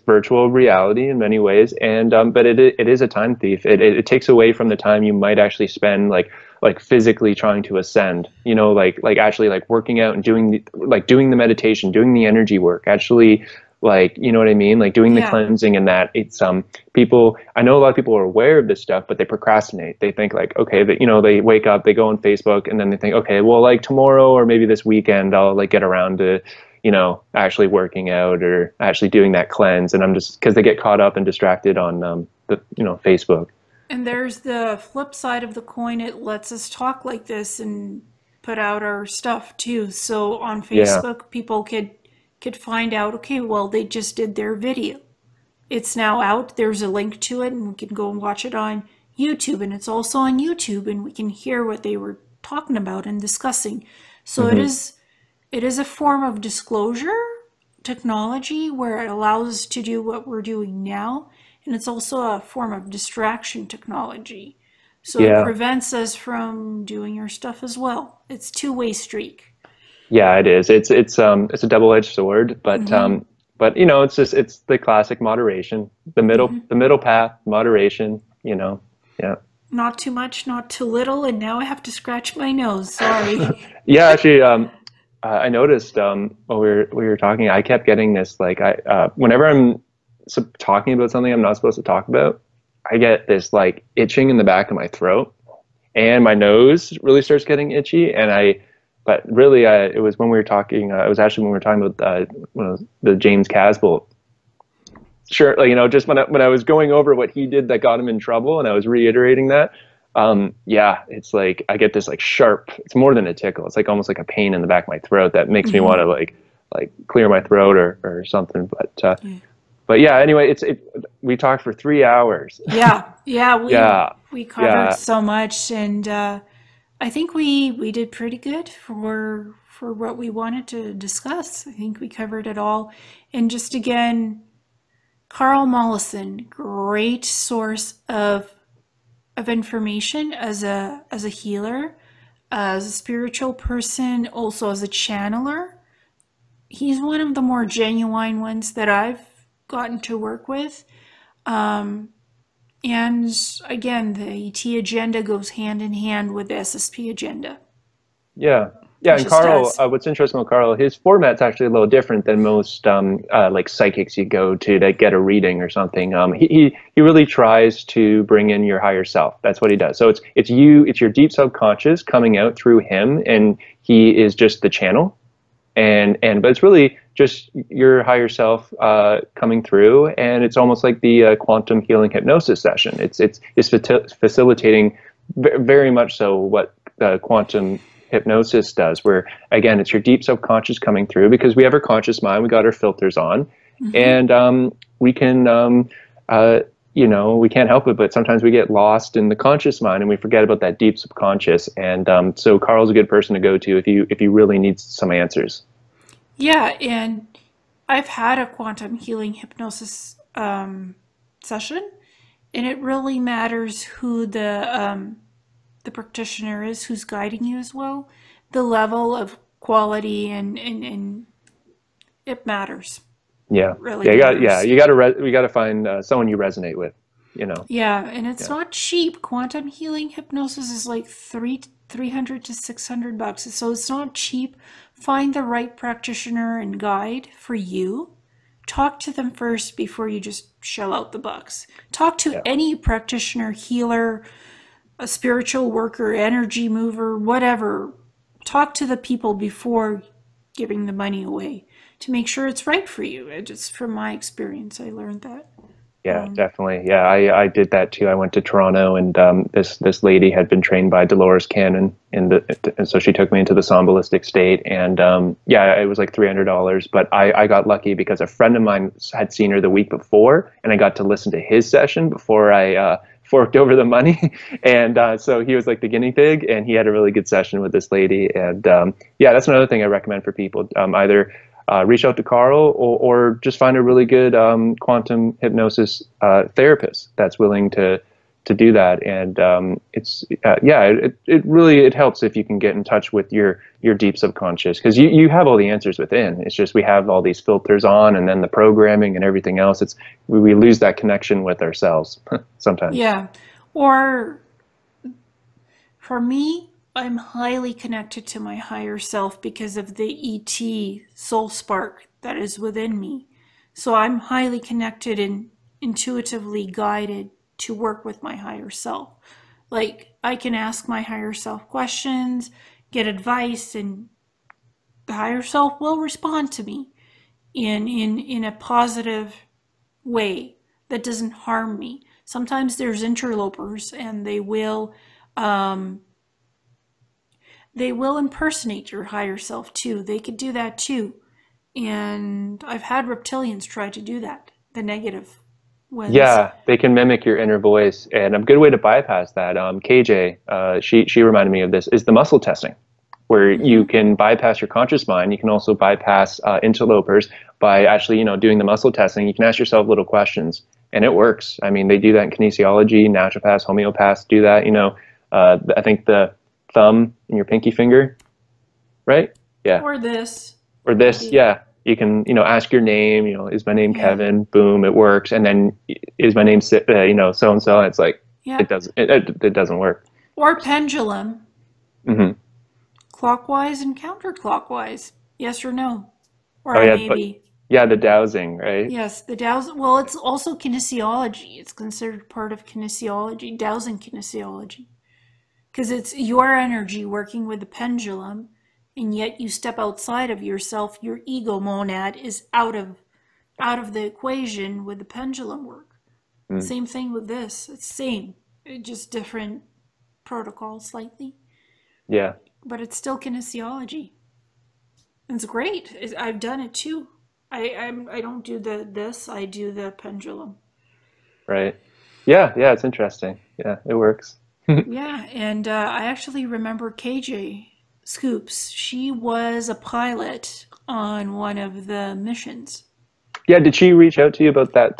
[SPEAKER 2] virtual reality in many ways, and but it is a time thief. It takes away from the time you might actually spend like physically trying to ascend. Like actually like working out and doing the meditation, doing the energy work. Actually, like what I mean, like doing the
[SPEAKER 1] Yeah,
[SPEAKER 2] cleansing and that. It's people. I know a lot of people are aware of this stuff, but they procrastinate. They think like okay, that they wake up, they go on Facebook, and then they think okay, well like tomorrow or maybe this weekend I'll like get around to actually working out or actually doing that cleanse. And I'm just because they get caught up and distracted on the Facebook.
[SPEAKER 1] and there's the flip side of the coin. It lets us talk like this and put out our stuff too. So on
[SPEAKER 2] Yeah.
[SPEAKER 1] Facebook, people could find out, okay, well, they just did their video. It's now out. There's a link to it, and we can go and watch it on YouTube. And it's also on YouTube, and we can hear what they were talking about and discussing. So
[SPEAKER 2] Hmm.
[SPEAKER 1] it is a form of disclosure technology where it allows us to do what we're doing now, and it's also a form of distraction technology. So it
[SPEAKER 2] Yeah.
[SPEAKER 1] prevents us from doing your stuff as well. It's two-way streak.
[SPEAKER 2] Yeah, it is. It's a double-edged sword, but it's the classic moderation, the middle path, moderation. Yeah.
[SPEAKER 1] Not too much, not too little, and now I have to scratch my nose. Sorry.
[SPEAKER 2] Yeah, actually, I noticed while we were talking, I kept getting this like whenever I'm talking about something I'm not supposed to talk about, I get this like itching in the back of my throat, and my nose really starts getting itchy, but really, it was when we were talking. It was actually when we were talking about the James Casbolt. Sure, like, just when I was going over what he did that got him in trouble, and I was reiterating that. Yeah, it's like I get this like sharp. It's more than a tickle. It's like almost like a pain in the back of my throat that makes me want to like clear my throat or something. But yeah. Anyway, we talked for 3 hours.
[SPEAKER 1] Yeah, yeah,
[SPEAKER 2] Yeah,
[SPEAKER 1] we covered
[SPEAKER 2] yeah.
[SPEAKER 1] so much, and I think we did pretty good for what we wanted to discuss. I think we covered it all. And just again, Carl Mollison, great source of information as a healer, as a spiritual person, also as a channeler. He's one of the more genuine ones that I've gotten to work with. And again, the ET agenda goes hand in hand with the SSP agenda.
[SPEAKER 2] Yeah. Yeah,
[SPEAKER 1] It
[SPEAKER 2] and
[SPEAKER 1] just
[SPEAKER 2] Carl,
[SPEAKER 1] does.
[SPEAKER 2] what's interesting with Carl, his format's actually a little different than most like psychics you go to get a reading or something. He really tries to bring in your higher self. That's what he does. So it's you, it's your deep subconscious coming out through him, and he is just the channel. And but it's really just your higher self coming through, and it's almost like the quantum healing hypnosis session. It's facilitating very much so what quantum hypnosis does, where again it's your deep subconscious coming through, because we have our conscious mind, we got our filters on,
[SPEAKER 1] Hmm.
[SPEAKER 2] and we can uh, we can't help it, but sometimes we get lost in the conscious mind and we forget about that deep subconscious. And so Carl's a good person to go to if you really need some answers.
[SPEAKER 1] Yeah, and I've had a quantum healing hypnosis session, and it really matters who the practitioner is, who's guiding you as well. The level of quality and it matters.
[SPEAKER 2] Yeah,
[SPEAKER 1] Really
[SPEAKER 2] yeah,
[SPEAKER 1] matters.
[SPEAKER 2] we got to find someone you resonate with. You know,
[SPEAKER 1] Yeah, and it's
[SPEAKER 2] yeah,
[SPEAKER 1] not cheap. Quantum healing hypnosis is like 300 to $600, so it's not cheap. Find the right practitioner and guide for you. Talk to them first before you just shell out the bucks. Talk to
[SPEAKER 2] yeah.
[SPEAKER 1] any practitioner, healer, a spiritual worker, energy mover, whatever. Talk to the people before giving the money away to make sure it's right for you. It just from my experience, I learned that.
[SPEAKER 2] Yeah,
[SPEAKER 1] Um,
[SPEAKER 2] definitely. Yeah, I did that too. I went to Toronto, and this lady had been trained by Dolores Cannon, and so she took me into the Symbolistic state, and yeah, it was like $300. But I got lucky because a friend of mine had seen her the week before, and I got to listen to his session before I forked over the money, and so he was like the guinea pig, and he had a really good session with this lady, and yeah, that's another thing I recommend for people. Either reach out to Carl, or just find a really good quantum hypnosis therapist that's willing to do that. And it's yeah, it really it helps if you can get in touch with your deep subconscious, because you have all the answers within. It's just we have all these filters on, and then the programming and everything else. It's we lose that connection with ourselves sometimes.
[SPEAKER 1] yeah. Or for me, I'm highly connected to my higher self because of the ET soul spark that is within me. So I'm highly connected and intuitively guided to work with my higher self. Like I can ask my higher self questions, get advice, and the higher self will respond to me in a positive way that doesn't harm me. Sometimes there's interlopers and um, they will impersonate your higher self too. They could do that too. And I've had reptilians try to do that, the negative ones.
[SPEAKER 2] Yeah, they can mimic your inner voice, and a good way to bypass that, KJ, she reminded me of this, is the muscle testing, where you
[SPEAKER 1] Hmm.
[SPEAKER 2] can bypass your conscious mind. You can also bypass interlopers by actually, doing the muscle testing. You can ask yourself little questions, and it works. I mean, they do that in kinesiology, naturopaths, homeopaths do that. I think the thumb in your pinky finger, right? Yeah,
[SPEAKER 1] Or this.
[SPEAKER 2] or
[SPEAKER 1] I
[SPEAKER 2] this,
[SPEAKER 1] do.
[SPEAKER 2] yeah, you can ask your name, is my name
[SPEAKER 1] Yeah.
[SPEAKER 2] Kevin, boom, it works. And then is my name so and so, and it's like
[SPEAKER 1] Yeah.
[SPEAKER 2] it doesn't work.
[SPEAKER 1] Or pendulum,
[SPEAKER 2] Hmm.
[SPEAKER 1] clockwise and counterclockwise. Yes or no? Or
[SPEAKER 2] Oh
[SPEAKER 1] a
[SPEAKER 2] yeah, but
[SPEAKER 1] maybe.
[SPEAKER 2] yeah, the dowsing, right?
[SPEAKER 1] Yes, the dowsing. Well, it's also kinesiology. It's considered part of kinesiology, dowsing kinesiology. Because it's your energy working with the pendulum, and yet you step outside of yourself. Your ego monad is out of the equation with the pendulum work.
[SPEAKER 2] Mm.
[SPEAKER 1] Same thing with this. It's same, just different protocol slightly,
[SPEAKER 2] Yeah,
[SPEAKER 1] but it's still kinesiology. It's great. I've done it too. I don't do the this. I do the pendulum.
[SPEAKER 2] right. Yeah, it's interesting. Yeah, it works.
[SPEAKER 1] Yeah, and I actually remember KJ Scoops. She was a pilot on one of the missions.
[SPEAKER 2] Yeah, did she reach out to you about that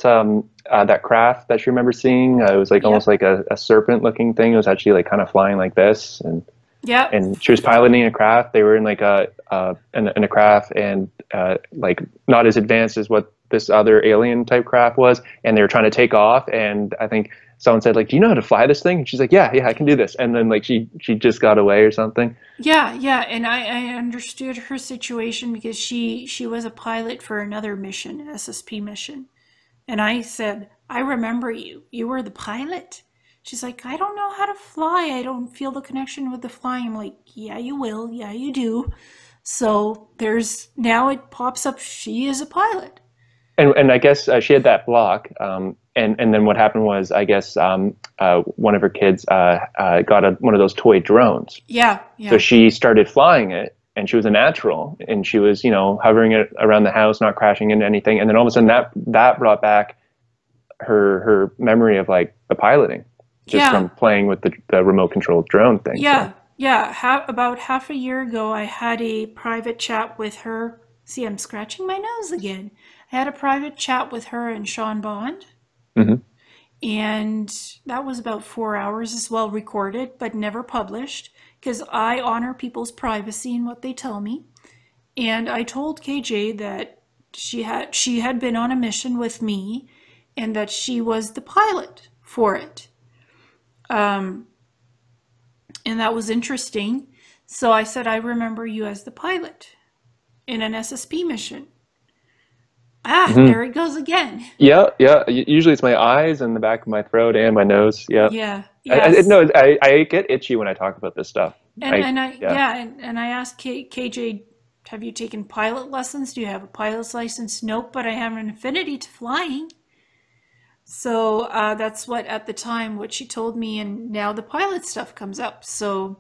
[SPEAKER 2] craft that you remember seeing? It was like almost
[SPEAKER 1] Yep,
[SPEAKER 2] like a serpent looking thing. It was actually like kind of flying like this,
[SPEAKER 1] yep.
[SPEAKER 2] and she was piloting a craft. They were in like in a craft, and like not as advanced as what this other alien type craft was, and they were trying to take off, and I think someone said like, "Do you know how to fly this thing?" And she's like, "Yeah, I can do this." And then like she just got away or something.
[SPEAKER 1] Yeah, yeah, and I understood her situation because she was a pilot for another mission, SSP mission. And I said, "I remember you. You were the pilot." She's like, "I don't know how to fly. I don't feel the connection with the flying." I'm like, "Yeah, you will. Yeah, you do." So there's now it pops up. She is a pilot.
[SPEAKER 2] And I guess she had that block. And then what happened was, I guess one of her kids got one of those toy drones.
[SPEAKER 1] Yeah,
[SPEAKER 2] So
[SPEAKER 1] yeah,
[SPEAKER 2] she started flying it, and she was a natural, and she was, hovering it around the house, not crashing into anything. And then all of a sudden, that brought back her memory of like the piloting, just
[SPEAKER 1] yeah,
[SPEAKER 2] from playing with the remote controlled drone thing. So
[SPEAKER 1] yeah, yeah. About half a year ago, I had a private chat with her. See, I'm scratching my nose again. I had a private chat with her and Sean Bond.
[SPEAKER 2] mhm.
[SPEAKER 1] And that was about 4 hours as well, recorded but never published because I honor people's privacy and what they tell me. And I told KJ that she had been on a mission with me and that she was the pilot for it. Um, and that was interesting. So I said, "I remember you as the pilot in an SSP mission." Ah,
[SPEAKER 2] Mhm.
[SPEAKER 1] there it goes again.
[SPEAKER 2] Yeah, yeah. Usually it's my eyes and the back of my throat and my nose. Yeah.
[SPEAKER 1] Yeah, yes.
[SPEAKER 2] No, I get itchy when I talk about this stuff. Yeah.
[SPEAKER 1] And I asked KJ, "Have you taken pilot lessons? Do you have a pilot's license?" "Nope, but I have an affinity to flying." So that's what at the time what she told me, and now the pilot stuff comes up. So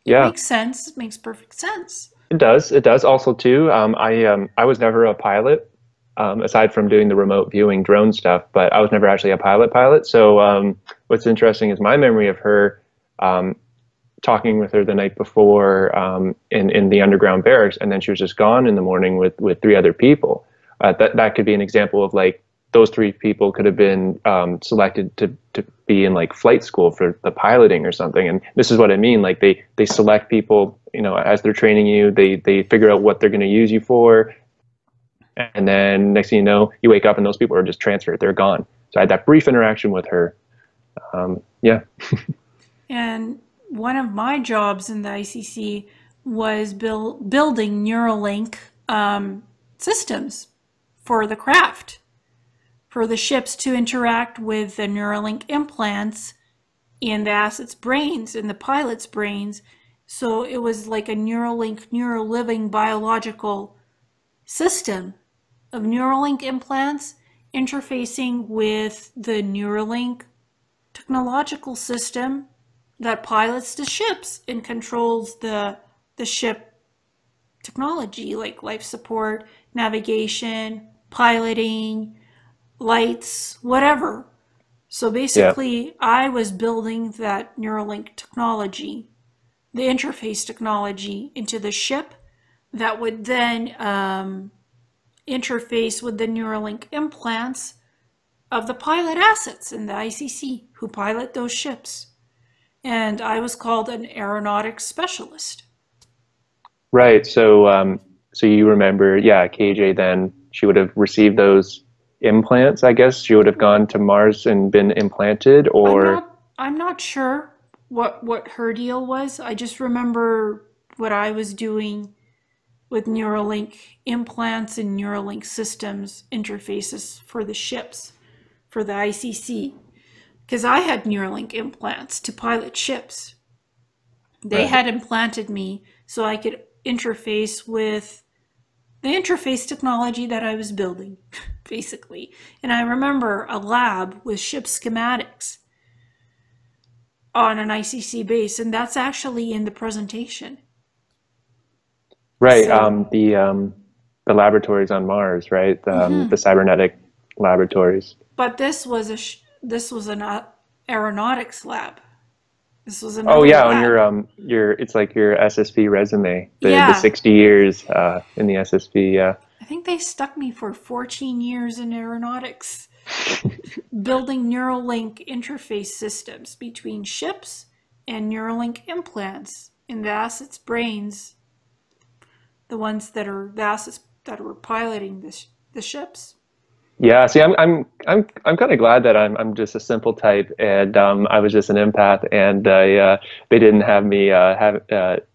[SPEAKER 1] it
[SPEAKER 2] Yeah.
[SPEAKER 1] makes sense. It makes perfect sense.
[SPEAKER 2] It does. It does. Also, too, I was never a pilot, aside from doing the remote viewing drone stuff, but I was never actually a pilot. So what's interesting is my memory of her, um, talking with her the night before, in the underground barracks, and then she was just gone in the morning with three other people. That could be an example of like those three people could have been selected to be in like flight school for the piloting or something. And this is what I mean. Like they select people, as they're training you, they figure out what they're going to use you for. And then next thing you know, you wake up and those people are just transferred. They're gone. So I had that brief interaction with her. Yeah.
[SPEAKER 1] And one of my jobs in the ICC was building Neuralink systems for the craft, for the ships to interact with the Neuralink implants in the assets' brains, in the pilot's brains. So it was like a Neuralink, neuroliving biological system of Neuralink implants interfacing with the Neuralink technological system that pilots the ships and controls the ship technology like life support, navigation, piloting, lights, whatever. So
[SPEAKER 2] Yeah.
[SPEAKER 1] basically, I was building that Neuralink technology, the interface technology into the ship that would then interface with the Neuralink implants of the pilot assets in the ICC who pilot those ships. And I was called an aeronautics specialist.
[SPEAKER 2] Right. So you remember, yeah, KJ then she would have received those implants, I guess. She would have gone to Mars and been implanted
[SPEAKER 1] I'm
[SPEAKER 2] or
[SPEAKER 1] not I'm not sure what her deal was. I just remember what I was doing with Neuralink implants and Neuralink systems interfaces for the ships for the ICC. Because I had Neuralink implants to pilot ships. They
[SPEAKER 2] right.
[SPEAKER 1] had implanted me so I could interface with the interface technology that I was building, basically. And I remember a lab with ship schematics on an ICC base, and that's actually in the presentation.
[SPEAKER 2] Right.
[SPEAKER 1] So,
[SPEAKER 2] The laboratories on Mars, right? The
[SPEAKER 1] mhm.
[SPEAKER 2] cybernetic laboratories.
[SPEAKER 1] But this was an aeronautics lab. This was
[SPEAKER 2] Oh
[SPEAKER 1] another
[SPEAKER 2] yeah, on
[SPEAKER 1] lab.
[SPEAKER 2] your it's like your SSP resume, the
[SPEAKER 1] Yeah,
[SPEAKER 2] 60 years in the SSP. Yeah.
[SPEAKER 1] I think they stuck me for 14 years in aeronautics, building Neuralink interface systems between ships and Neuralink implants in the assets' brains, the assets that were piloting the ships.
[SPEAKER 2] Yeah, see, I'm kind of glad that I'm just a simple type, and I was just an empath, and they didn't have me I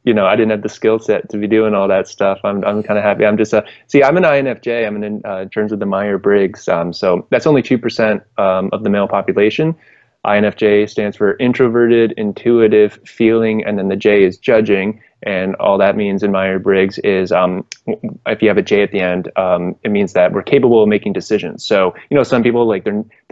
[SPEAKER 2] didn't have the skill set to be doing all that stuff. I'm kind of happy. I'm just a see, I'm an INFJ. I'm in terms of the Myers-Briggs, so that's only 2% of the male population. INFJ stands for introverted, intuitive, feeling, and then the J is judging. And all that means in Myers-Briggs is if you have a J at the end, it means that we're capable of making decisions. So, some people they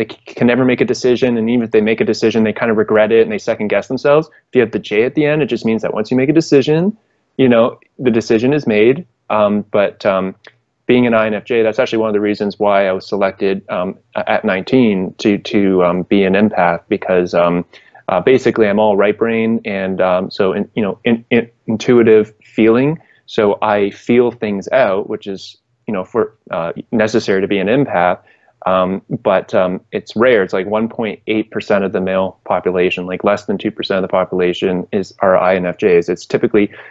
[SPEAKER 2] can never make a decision, and even if they make a decision, they kind of regret it and they second guess themselves. If you have the J at the end, it just means that once you make a decision, the decision is made. But being an INFJ, that's actually one of the reasons why I was selected at 19 to be an empath, because basically I'm all right brain, and intuitive feeling. So I feel things out, which is for necessary to be an empath. But it's rare. It's like 1.8% of the male population, like less than 2% of the population are INFJs. It's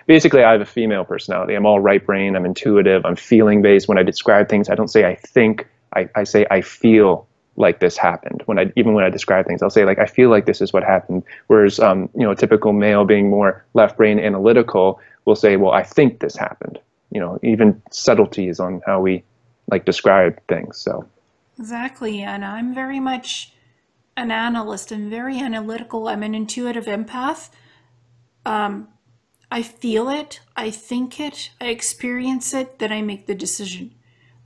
[SPEAKER 2] basically I have a female personality. I'm all right brain. I'm intuitive. I'm feeling based. When I describe things, I don't say I think. I say I feel like this happened. Even when I describe things, I'll say like I feel like this is what happened. Whereas a typical male being more left brain analytical will say, well, I think this happened. Even subtleties on how we describe things. So.
[SPEAKER 1] Exactly, and I'm very much an analyst. I'm very analytical. I'm an intuitive empath. I feel it, I think it, I experience it, then I make the decision.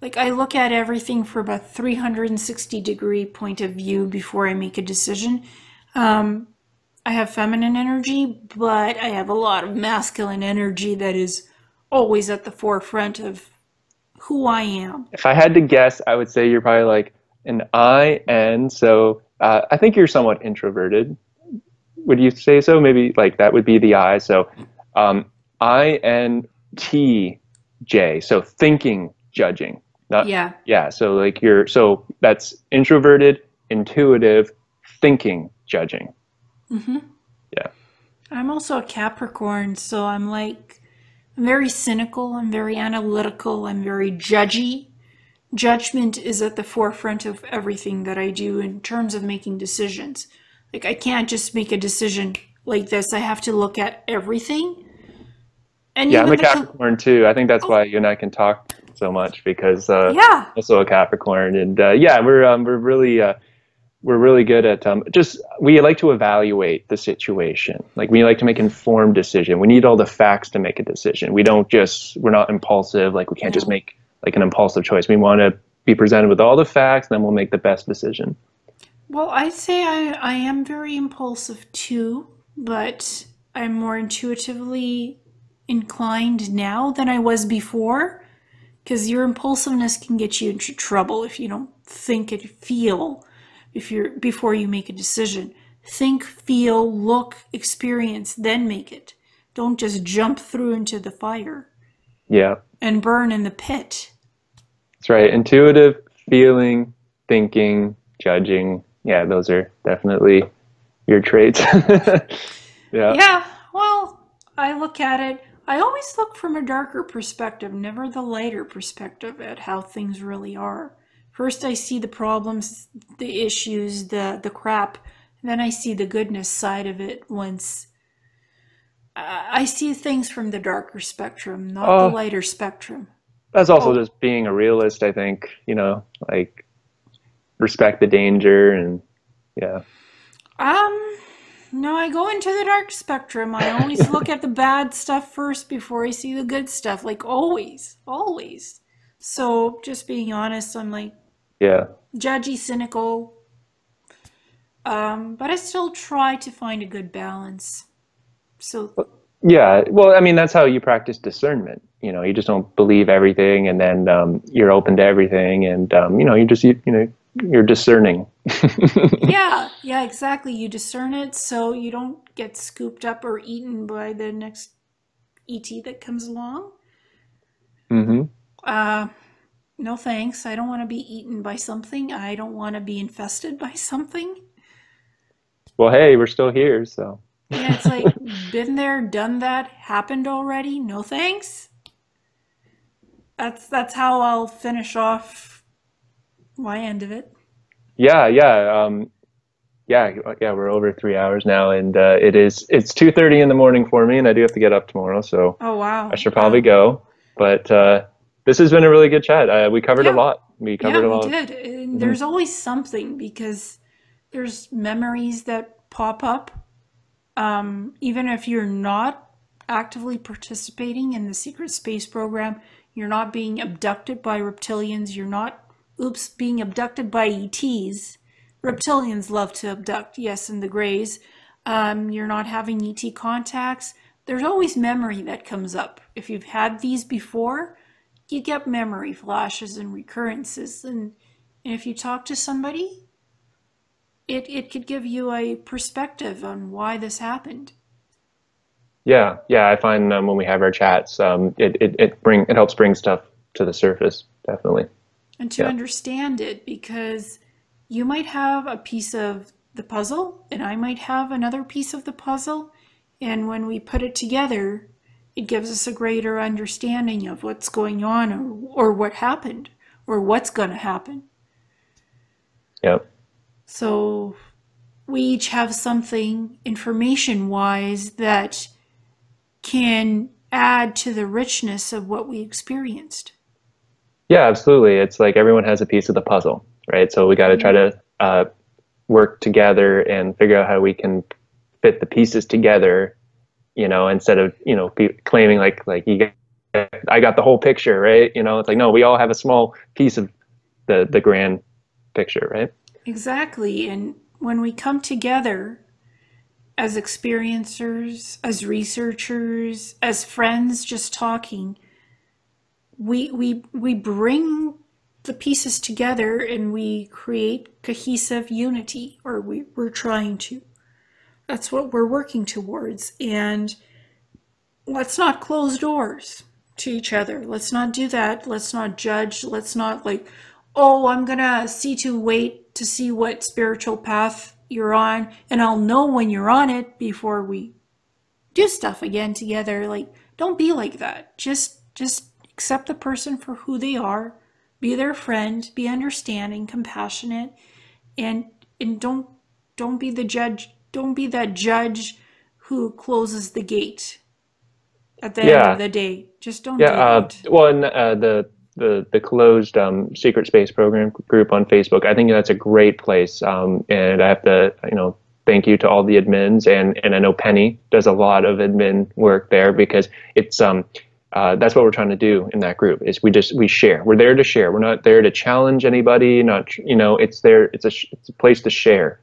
[SPEAKER 1] Like I look at everything from a 360-degree point of view before I make a decision. I have feminine energy, but I have a lot of masculine energy that is always at the forefront of who I am.
[SPEAKER 2] If I had to guess, I would say you're probably like an IN. So I think you're somewhat introverted. Would you say so? Maybe like that would be the I. So INTJ. So thinking, judging. Not,
[SPEAKER 1] Yeah.
[SPEAKER 2] Yeah. So so that's introverted, intuitive, thinking, judging.
[SPEAKER 1] Mm-hmm.
[SPEAKER 2] Yeah.
[SPEAKER 1] I'm also a Capricorn, so I'm very cynical, I'm very analytical, I'm very judgy. Judgment is at the forefront of everything that I do in terms of making decisions. Like I can't just make a decision like this. I have to look at everything. And
[SPEAKER 2] Yeah, I'm
[SPEAKER 1] even
[SPEAKER 2] a Capricorn too. I think that's why you and I can talk so much, because
[SPEAKER 1] yeah.
[SPEAKER 2] I'm also a Capricorn, and we're really good at we like to evaluate the situation. Like we like to make informed decision. We need all the facts to make a decision. We're not impulsive. Like we can't just make like an impulsive choice. We want to be presented with all the facts, then we'll make the best decision.
[SPEAKER 1] Well, I'd say I am very impulsive too, but I'm more intuitively inclined now than I was before, because your impulsiveness can get you into trouble if you don't think and feel before you make a decision. Think, feel, look, experience, then make it. Don't just jump through into the fire.
[SPEAKER 2] Yeah.
[SPEAKER 1] And burn in the pit.
[SPEAKER 2] That's right. Intuitive, feeling, thinking, judging. Yeah, those are definitely your traits. Yeah.
[SPEAKER 1] Yeah, well, I look at it. I always look from a darker perspective, never the lighter perspective at how things really are. First, I see the problems, the issues, the crap. Then I see the goodness side of it once. I see things from the darker spectrum, not the lighter spectrum.
[SPEAKER 2] That's also just being a realist, I think. Like respect the danger and yeah.
[SPEAKER 1] No, I go into the dark spectrum. I always look at the bad stuff first before I see the good stuff. Like always, always. So just being honest, I'm like,
[SPEAKER 2] yeah,
[SPEAKER 1] judgy, cynical. But I still try to find a good balance. So
[SPEAKER 2] yeah, well, I mean, that's how you practice discernment. You just don't believe everything, and then you're open to everything, and you're discerning.
[SPEAKER 1] yeah, exactly. You discern it so you don't get scooped up or eaten by the next ET that comes along.
[SPEAKER 2] Mm-hmm.
[SPEAKER 1] No thanks. I don't want to be eaten by something. I don't want to be infested by something.
[SPEAKER 2] Well, hey, we're still here, so.
[SPEAKER 1] Yeah, it's like, been there, done that, happened already. No thanks. That's how I'll finish off my end of it.
[SPEAKER 2] Yeah, yeah, yeah. We're over 3 hours now, and it's 2:30 in the morning for me, and I do have to get up tomorrow, so
[SPEAKER 1] Oh,
[SPEAKER 2] I
[SPEAKER 1] wow.
[SPEAKER 2] should probably go. But this has been a really good chat. We covered a
[SPEAKER 1] Yeah,
[SPEAKER 2] lot. We
[SPEAKER 1] yeah,
[SPEAKER 2] covered a
[SPEAKER 1] we
[SPEAKER 2] lot.
[SPEAKER 1] did. And
[SPEAKER 2] Hmm.
[SPEAKER 1] there's always something because there's memories that pop up. Even if you're not actively participating in the secret space program, you're not being abducted by reptilians, you're not, oops, being abducted by ETs. Reptilians love to abduct, yes, and the Greys. You're not having ET contacts. There's always memory that comes up. If you've had these before, you get memory flashes and recurrences. And if you talk to somebody, it could give you a perspective on why this happened.
[SPEAKER 2] Yeah, yeah. I find when we have our chats, it helps bring stuff to the surface. Definitely.
[SPEAKER 1] And to
[SPEAKER 2] Yeah.
[SPEAKER 1] understand it, because you might have a piece of the puzzle and I might have another piece of the puzzle, and when we put it together it gives us a greater understanding of what's going on, or what happened, or what's going to happen.
[SPEAKER 2] Yeah.
[SPEAKER 1] So we each have something information wise that can add to the richness of what we experienced.
[SPEAKER 2] Yeah, absolutely. It's like everyone has a piece of the puzzle, right? So we got to try
[SPEAKER 1] Mm-hmm.
[SPEAKER 2] to work together and figure out how we can fit the pieces together, instead of, claiming like I got the whole picture, right? It's like, no, we all have a small piece of the grand picture, right?
[SPEAKER 1] Exactly. And when we come together as experiencers, as researchers, as friends just talking, we bring the pieces together and we create cohesive unity, or we're trying to. That's what we're working towards. And let's not close doors to each other. Let's not do that. Let's not judge. Let's not like, oh, I'm gonna wait to see what spiritual path you're on, and I'll know when you're on it before we do stuff again together. Like, don't be like that. Just accept the person for who they are. Be their friend. Be understanding, compassionate, and don't be the judge. Don't be that judge who closes the gate at the end of
[SPEAKER 2] Yeah,
[SPEAKER 1] the day. Just don't
[SPEAKER 2] yeah.
[SPEAKER 1] do that.
[SPEAKER 2] Well, and the closed secret space program group on Facebook, I think that's a great place. And I have to, thank you to all the admins, and I know Penny does a lot of admin work there, because it's that's what we're trying to do in that group. Is we share. We're there to share. We're not there to challenge anybody. Not, it's there. It's a place to share.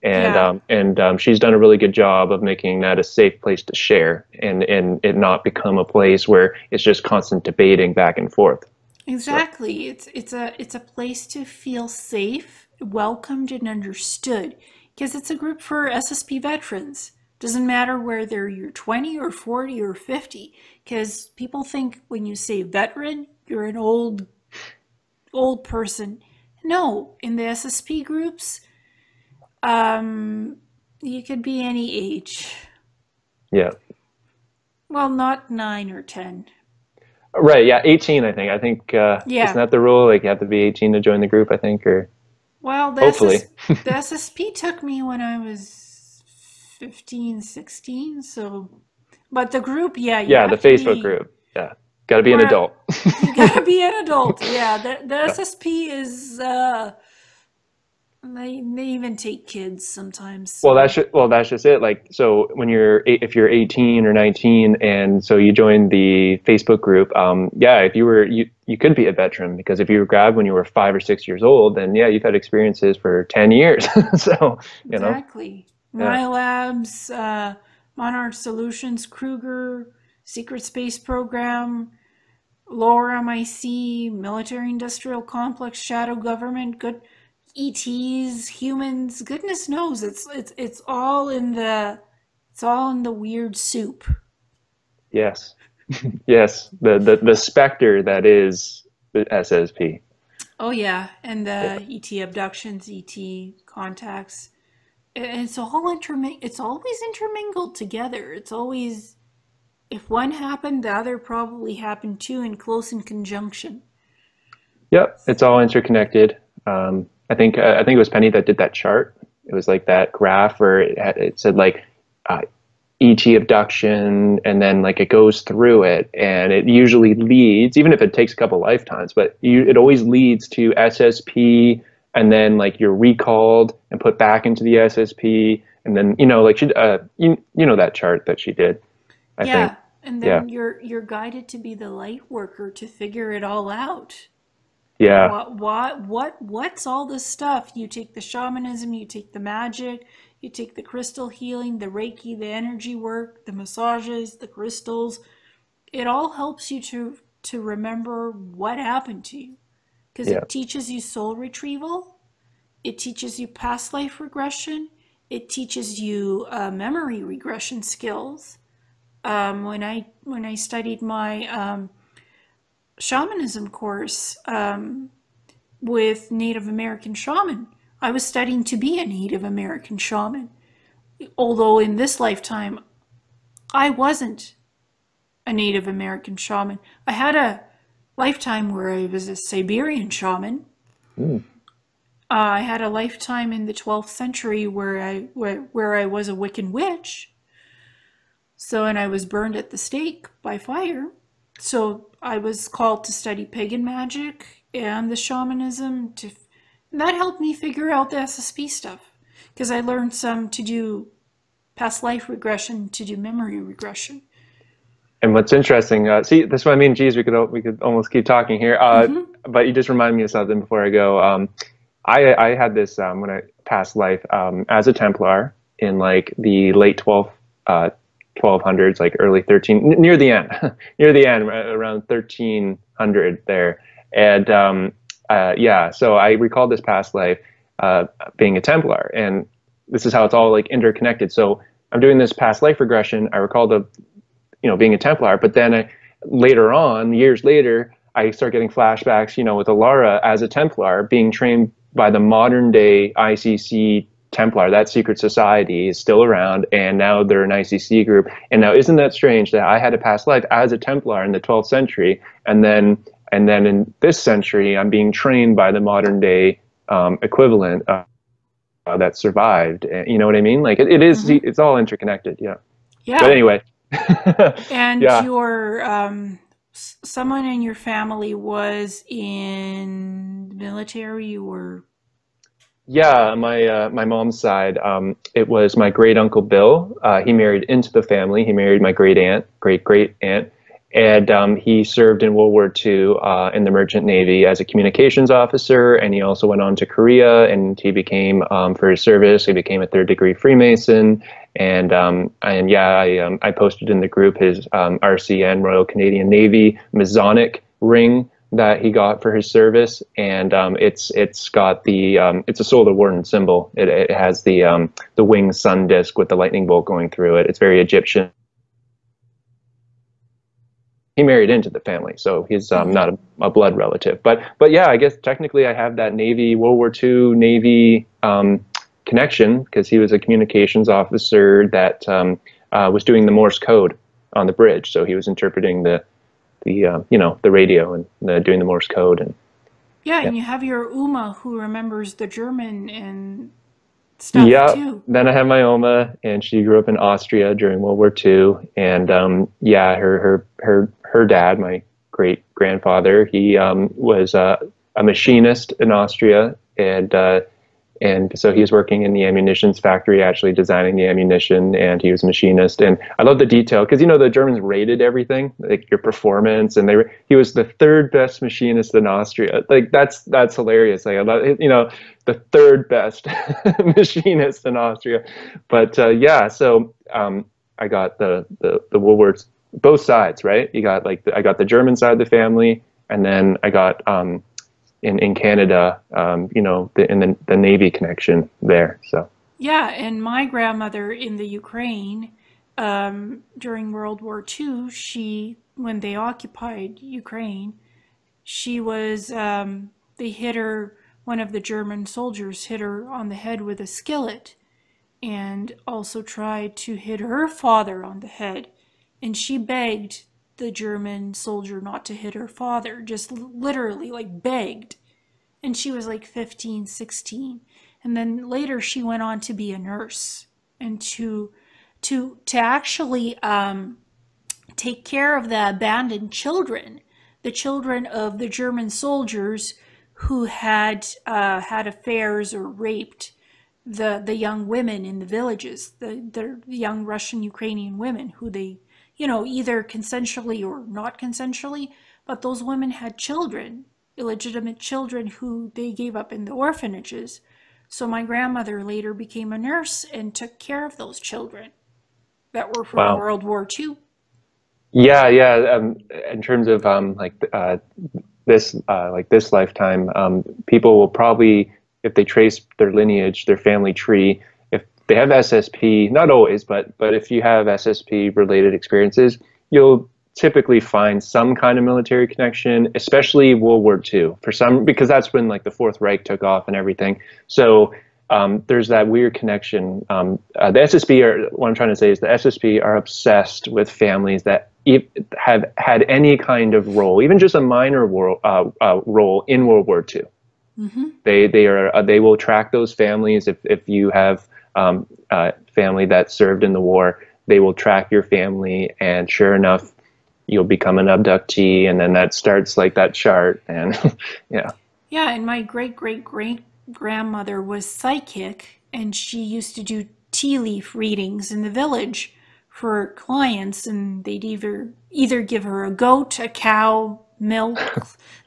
[SPEAKER 2] And
[SPEAKER 1] Yeah,
[SPEAKER 2] she's done a really good job of making that a safe place to share, and it not become a place where it's just constant debating back and forth. So
[SPEAKER 1] exactly. It's a place to feel safe, welcomed, and understood. Because it's a group for SSP veterans. Doesn't matter whether you're 20 or 40 or 50. Because people think when you say veteran, you're an old person. No, in the SSP groups, um, you could be any age.
[SPEAKER 2] yeah,
[SPEAKER 1] Well, not 9 or 10.
[SPEAKER 2] right. Yeah, 18. I think isn't
[SPEAKER 1] Yeah.
[SPEAKER 2] that the rule? Like you have to be 18 to join the group. I think, or
[SPEAKER 1] Well,
[SPEAKER 2] hopefully.
[SPEAKER 1] the SSP took me when I was 15, 16. So, but the group, yeah, you
[SPEAKER 2] Yeah, the
[SPEAKER 1] have to
[SPEAKER 2] Facebook
[SPEAKER 1] be,
[SPEAKER 2] group. Yeah, got to be an
[SPEAKER 1] well,
[SPEAKER 2] adult.
[SPEAKER 1] you gotta be an adult. Yeah, the
[SPEAKER 2] Yeah.
[SPEAKER 1] SSP is, they even take kids sometimes.
[SPEAKER 2] Well,
[SPEAKER 1] So,
[SPEAKER 2] that's just it. Like, so if you're 18 or 19, and so you join the Facebook group, yeah, if you could be a veteran, because if you were grabbed when you were 5 or 6 years old, then yeah, you've had experiences for 10 years. So, you know,
[SPEAKER 1] exactly.
[SPEAKER 2] yeah,
[SPEAKER 1] My labs, Monarch Solutions, Kruger, Secret Space Program, Lower MIC, military industrial complex, shadow government, good ETs, humans, goodness knows it's all in the weird soup.
[SPEAKER 2] yes, yes, the specter that is the SSP.
[SPEAKER 1] Oh yeah, and
[SPEAKER 2] Yeah.
[SPEAKER 1] the ET abductions, ET contacts. It's always intermingled together. It's always, if one happened, the other probably happened too, in close in conjunction.
[SPEAKER 2] Yep, it's all interconnected. I think it was Penny that did that chart. It was like that graph where it said like uh, ET abduction, and then like it goes through it, and it usually leads, even if it takes a couple lifetimes, but it always leads to SSP, and then like you're recalled and put back into the SSP, and then like you know that chart that she did, I think.
[SPEAKER 1] Yeah, and
[SPEAKER 2] Yeah,
[SPEAKER 1] then you're guided to be the light worker to figure it all out.
[SPEAKER 2] yeah,
[SPEAKER 1] What's all this stuff? You take the shamanism, you take the magic, you take the crystal healing, the Reiki, the energy work, the massages, the crystals. It all helps you to remember what happened to you because
[SPEAKER 2] yeah.
[SPEAKER 1] it teaches you soul retrieval, it teaches you past life regression, it teaches you memory regression skills. When I studied my shamanism course with Native American shaman. I was studying to be a Native American shaman, although in this lifetime I wasn't a Native American shaman. I had a lifetime where I was a Siberian shaman.
[SPEAKER 2] Mm.
[SPEAKER 1] I had a lifetime in the 12th century where I was a Wiccan witch. So, and I was burned at the stake by fire. So I was called to study pagan magic and the shamanism and that helped me figure out the SSP stuff because I learned some to do past life regression, to do memory regression.
[SPEAKER 2] And what's interesting, see, that's what I mean. Geez, we could almost keep talking here.
[SPEAKER 1] Mm-hmm.
[SPEAKER 2] But you just reminded me of something before I go. I had this when I past life as a Templar in like the late 1200s, like early 13, near the end, near the end, around 1300 there. And yeah, so I recalled this past life being a Templar, and this is how it's all like interconnected. So I'm doing this past life regression. I recall being a Templar, but then later on, years later, I start getting flashbacks, with Alara as a Templar being trained by the modern day ICC Templar. That secret society is still around, and now they're an ICC group. And now, isn't that strange that I had a past life as a Templar in the 12th century, and then in this century, I'm being trained by the modern day equivalent that survived. You know what I mean? Like it is,
[SPEAKER 1] Mm-hmm.
[SPEAKER 2] it's all interconnected. Yeah. But
[SPEAKER 1] Yeah.
[SPEAKER 2] anyway,
[SPEAKER 1] And
[SPEAKER 2] yeah.
[SPEAKER 1] your someone in your family was in the military or
[SPEAKER 2] Yeah, my mom's side, it was my great uncle Bill. He married into the family. He married my great great aunt, and he served in World War II in the Merchant Navy as a communications officer. And he also went on to Korea, and he became for his service, he became a third degree Freemason. And yeah, I posted in the group his RCN Royal Canadian Navy Masonic ring that he got for his service, and it's got it's a Solar Warden symbol. It has the winged sun disk with the lightning bolt going through it. It's very Egyptian. He married into the family, so he's
[SPEAKER 1] mm-hmm.
[SPEAKER 2] not a blood relative. But yeah, I guess technically I have that Navy World War II Navy connection because he was a communications officer that was doing the Morse code on the bridge. So he was interpreting the radio and doing the Morse code. And
[SPEAKER 1] Yeah,
[SPEAKER 2] yeah.
[SPEAKER 1] and you have your Uma who remembers the German and stuff
[SPEAKER 2] Yeah,
[SPEAKER 1] too.
[SPEAKER 2] then I have my Oma, and she grew up in Austria during World War II. And yeah, her dad, my great grandfather, he was a machinist in Austria, and so he was working in the ammunitions factory, actually designing the ammunition, and he was a machinist. And I love the detail because the Germans rated everything, like your performance, and he was the third best machinist in Austria. Like that's hilarious. Like I love the third best machinist in Austria. But yeah, so I got the World War, both sides, right? You got I got the German side of the family, and then I got in Canada, in the Navy connection there. So
[SPEAKER 1] Yeah, and my grandmother in the Ukraine during World War II, when they occupied Ukraine, she was, they hit her, one of the German soldiers hit her on the head with a skillet and also tried to hit her father on the head. And she begged the German soldier not to hit her father, just literally like begged. and she was like 15, 16. And then later she went on to be a nurse and to actually take care of the abandoned children, the children of the German soldiers who had had affairs or raped the young women in the villages, the young Russian Ukrainian women who they, either consensually or not consensually, but those women had children, illegitimate children who they gave up in the orphanages. So my grandmother later became a nurse and took care of those children that were from
[SPEAKER 2] Wow.
[SPEAKER 1] World War II.
[SPEAKER 2] Yeah, yeah. In terms of this lifetime, people will probably, if they trace their lineage, their family tree, if they have SSP, not always, but if you have SSP related experiences, you'll typically find some kind of military connection, especially World War II, because that's when like the Fourth Reich took off and everything. So there's that weird connection. The SSP what I'm trying to say is the SSP are obsessed with families that have had any kind of role, even just a minor role in World War II.
[SPEAKER 1] Mm-hmm.
[SPEAKER 2] They will track those families. If you have family that served in the war, they will track your family, and sure enough, you'll become an abductee, and then that starts like that chart. And yeah.
[SPEAKER 1] Yeah, and my great grandmother was psychic, and she used to do tea leaf readings in the village for clients, and they'd either give her a goat, a cow, milk.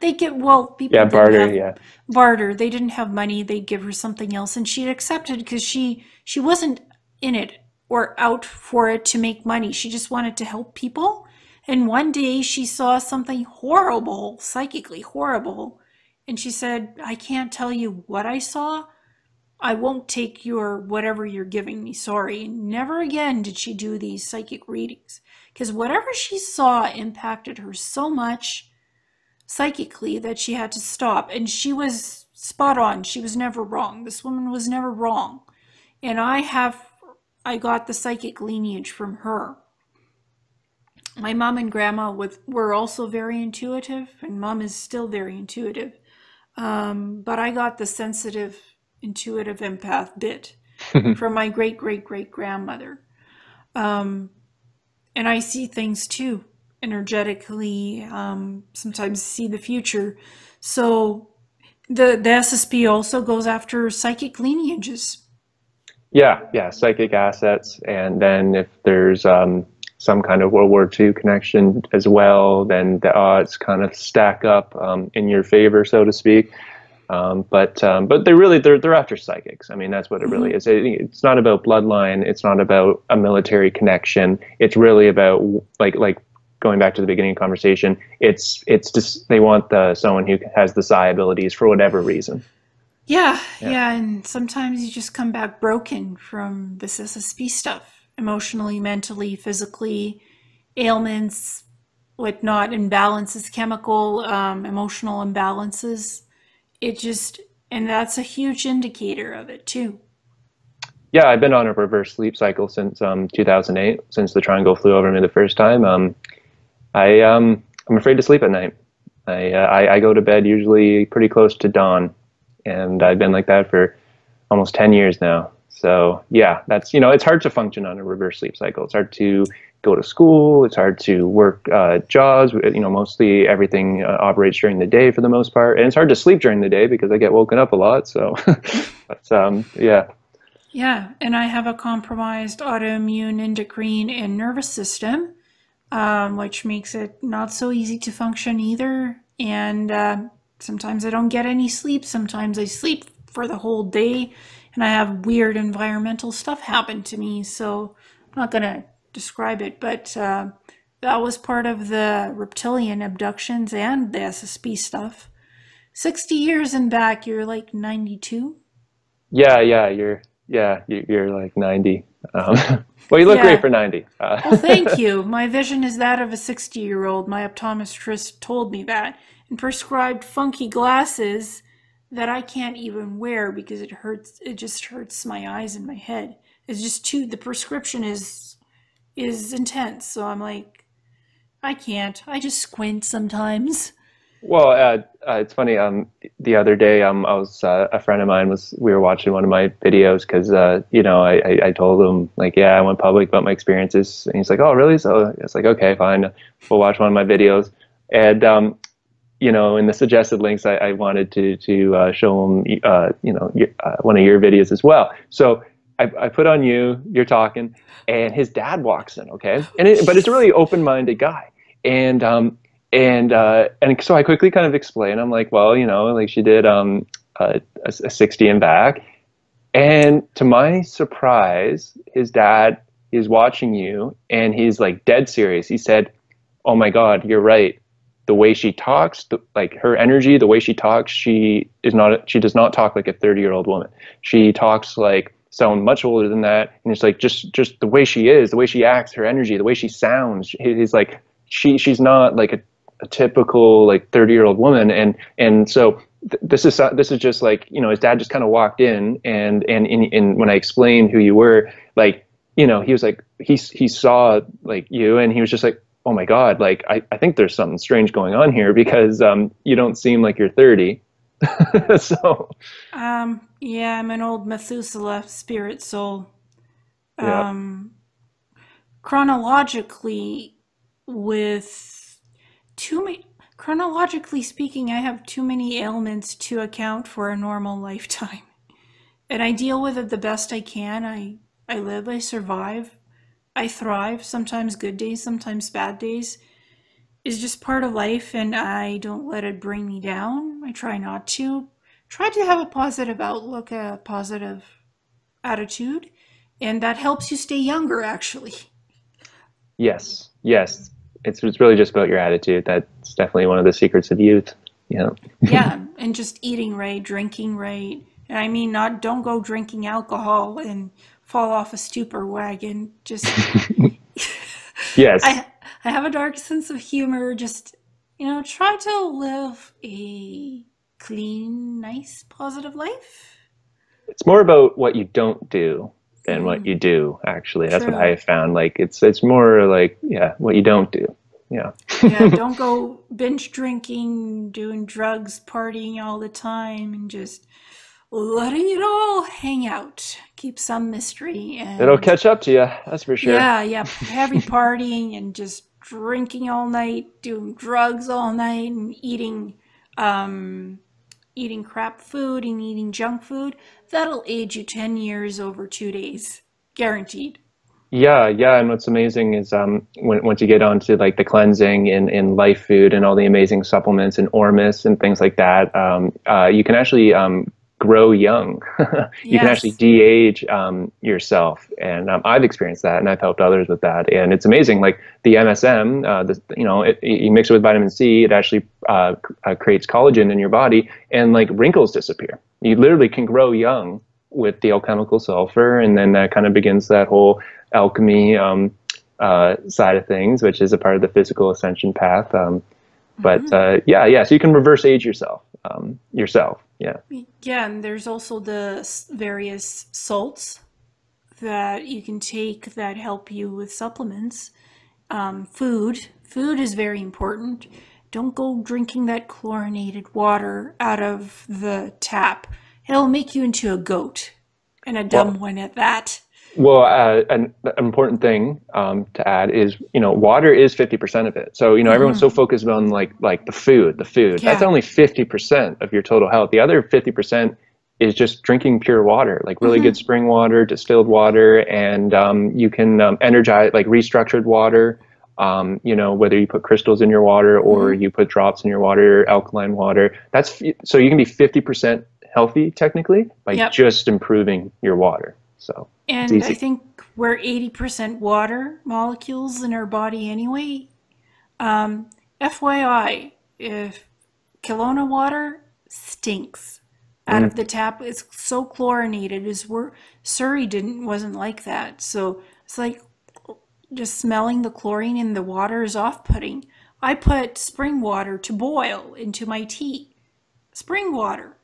[SPEAKER 1] They get people
[SPEAKER 2] Yeah,
[SPEAKER 1] didn't
[SPEAKER 2] barter.
[SPEAKER 1] have
[SPEAKER 2] Yeah.
[SPEAKER 1] barter. They didn't have money. They'd give her something else, and she'd accept it because she wasn't in it or out for it to make money. She just wanted to help people. And one day she saw something horrible, psychically horrible, and she said, "I can't tell you what I saw. I won't take your whatever you're giving me, sorry." And never again did she do these psychic readings, because whatever she saw impacted her so much psychically that she had to stop. And she was spot on. She was never wrong. This woman was never wrong. And I got the psychic lineage from her. My mom and grandma were also very intuitive, and mom is still very intuitive. But I got the sensitive, intuitive empath bit from my great grandmother. And I see things too, energetically, sometimes see the future. So the SSP also goes after psychic lineages.
[SPEAKER 2] Yeah, psychic assets, and then if there's some kind of World War II connection as well, then the odds kind of stack up in your favor, so to speak. But they're after psychics. I mean, that's what it really is. It's not about bloodline. It's not about a military connection. It's really about like going back to the beginning of the conversation. It's just they want someone who has the psi abilities for whatever reason.
[SPEAKER 1] Yeah, and sometimes you just come back broken from this SSP stuff, emotionally, mentally, physically, ailments, whatnot, imbalances, chemical, emotional imbalances. And that's a huge indicator of it too.
[SPEAKER 2] Yeah, I've been on a reverse sleep cycle since 2008, since the triangle flew over me the first time. I'm afraid to sleep at night. I go to bed usually pretty close to dawn, and I've been like that for almost 10 years now. So yeah, that's, it's hard to function on a reverse sleep cycle. It's hard to go to school. It's hard to work jobs. Mostly everything operates during the day for the most part, and it's hard to sleep during the day because I get woken up a lot. So, but yeah.
[SPEAKER 1] Yeah, and I have a compromised autoimmune, endocrine, and nervous system, which makes it not so easy to function either. And sometimes I don't get any sleep. Sometimes I sleep for the whole day, and I have weird environmental stuff happen to me. So I'm not going to describe it, but that was part of the reptilian abductions and the SSP stuff. 60 years and back, you're like 92?
[SPEAKER 2] Yeah, you're like 90. Well, you look great
[SPEAKER 1] Yeah.
[SPEAKER 2] for 90.
[SPEAKER 1] Well, thank you. My vision is that of a 60-year-old. My optometrist told me that and prescribed funky glasses that I can't even wear because it hurts. It just hurts my eyes and my head. It's just the prescription is intense. So I'm like, I can't. I just squint sometimes.
[SPEAKER 2] Well, it's funny. The other day, I was a friend of mine was we were watching one of my videos because I told him like, yeah, I went public about my experiences, and he's like, oh, really? So it's like, okay, fine, we'll watch one of my videos, and in the suggested links, I wanted to show him one of your videos as well. So I put on you, you're talking, and his dad walks in, okay, but it's a really open-minded guy, and and so I quickly kind of explain. I'm like, well, like she did a 60 and back, and to my surprise, his dad is watching you, and he's like dead serious. He said, "Oh my God, you're right. The way she talks, like her energy, the way she talks, she does not talk like a 30-year-old woman. She talks like someone much older than that, and it's like just the way she is, the way she acts, her energy, the way she sounds. He's like she's not like a typical like 30-year-old woman, and so this is just like his dad just kind of walked in, and when I explained who you were, like he was like he saw like you, and he was just like, oh my God, like I think there's something strange going on here because you don't seem like you're 30. So
[SPEAKER 1] Yeah, I'm an old Methuselah spirit soul.
[SPEAKER 2] yeah.
[SPEAKER 1] Um, chronologically, with too many, chronologically speaking, I have too many ailments to account for a normal lifetime. And I deal with it the best I can. I live, I survive, I thrive, sometimes good days, sometimes bad days. Is just part of life, and I don't let it bring me down. I try not to. Try to have a positive outlook, a positive attitude, and that helps you stay younger, actually.
[SPEAKER 2] Yes, yes. It's really just about your attitude. That's definitely one of the secrets of youth. Yeah.
[SPEAKER 1] Yeah, and just eating right, drinking right. And I mean, not don't go drinking alcohol and fall off a stupor wagon. Just
[SPEAKER 2] Yes.
[SPEAKER 1] I I have a dark sense of humor. Just try to live a clean, nice, positive life.
[SPEAKER 2] It's more about what you don't do than what
[SPEAKER 1] Mm,
[SPEAKER 2] you do, actually. That's what I
[SPEAKER 1] true.
[SPEAKER 2] have found. Like it's more like, yeah, what you don't do. Yeah.
[SPEAKER 1] Yeah, don't go binge drinking, doing drugs, partying all the time, and just letting it all hang out. Keep some mystery
[SPEAKER 2] It'll
[SPEAKER 1] and
[SPEAKER 2] catch up to you, that's for sure.
[SPEAKER 1] yeah, yeah, heavy partying and just drinking all night, doing drugs all night, and um, eating crap food and eating junk food. That'll age you 10 years over 2 days, guaranteed.
[SPEAKER 2] Yeah, yeah, and what's amazing is once you get onto like the cleansing and life food and all the amazing supplements and Ormus and things like that, you can actually grow young. You can actually
[SPEAKER 1] Yes.
[SPEAKER 2] de-age yourself, and I've experienced that, and I've helped others with that, and it's amazing. Like the MSM, you mix it with vitamin C, it actually creates collagen in your body, and like wrinkles disappear. You literally can grow young with the alchemical sulfur, and then that kind of begins that whole alchemy side of things, which is a part of the physical ascension path. But yeah, yeah. So you can reverse age yourself, yourself. Yeah.
[SPEAKER 1] Yeah, and there's also the various salts that you can take that help you with supplements. Food is very important. Don't go drinking that chlorinated water out of the tap. It'll make you into a goat, and a
[SPEAKER 2] Well,
[SPEAKER 1] dumb one at that.
[SPEAKER 2] well, an important thing to add is, water is 50% of it. So, everyone's so focused on like the food. That's
[SPEAKER 1] Yeah.
[SPEAKER 2] only 50% of your total health. The other 50% is just drinking pure water, like really good spring water, distilled water, and you can energize like restructured water. Whether you put crystals in your water or you put drops in your water, alkaline water. So you can be 50% healthy technically by
[SPEAKER 1] Yep.
[SPEAKER 2] just improving your water. So it's
[SPEAKER 1] And I
[SPEAKER 2] easy.
[SPEAKER 1] think we're 80% water molecules in our body anyway. FYI, if Kelowna water stinks out
[SPEAKER 2] Mm.
[SPEAKER 1] of the tap, it's so chlorinated. Is where Surrey wasn't like that. So it's like just smelling the chlorine in the water is off-putting. I put spring water to boil into my tea. Spring water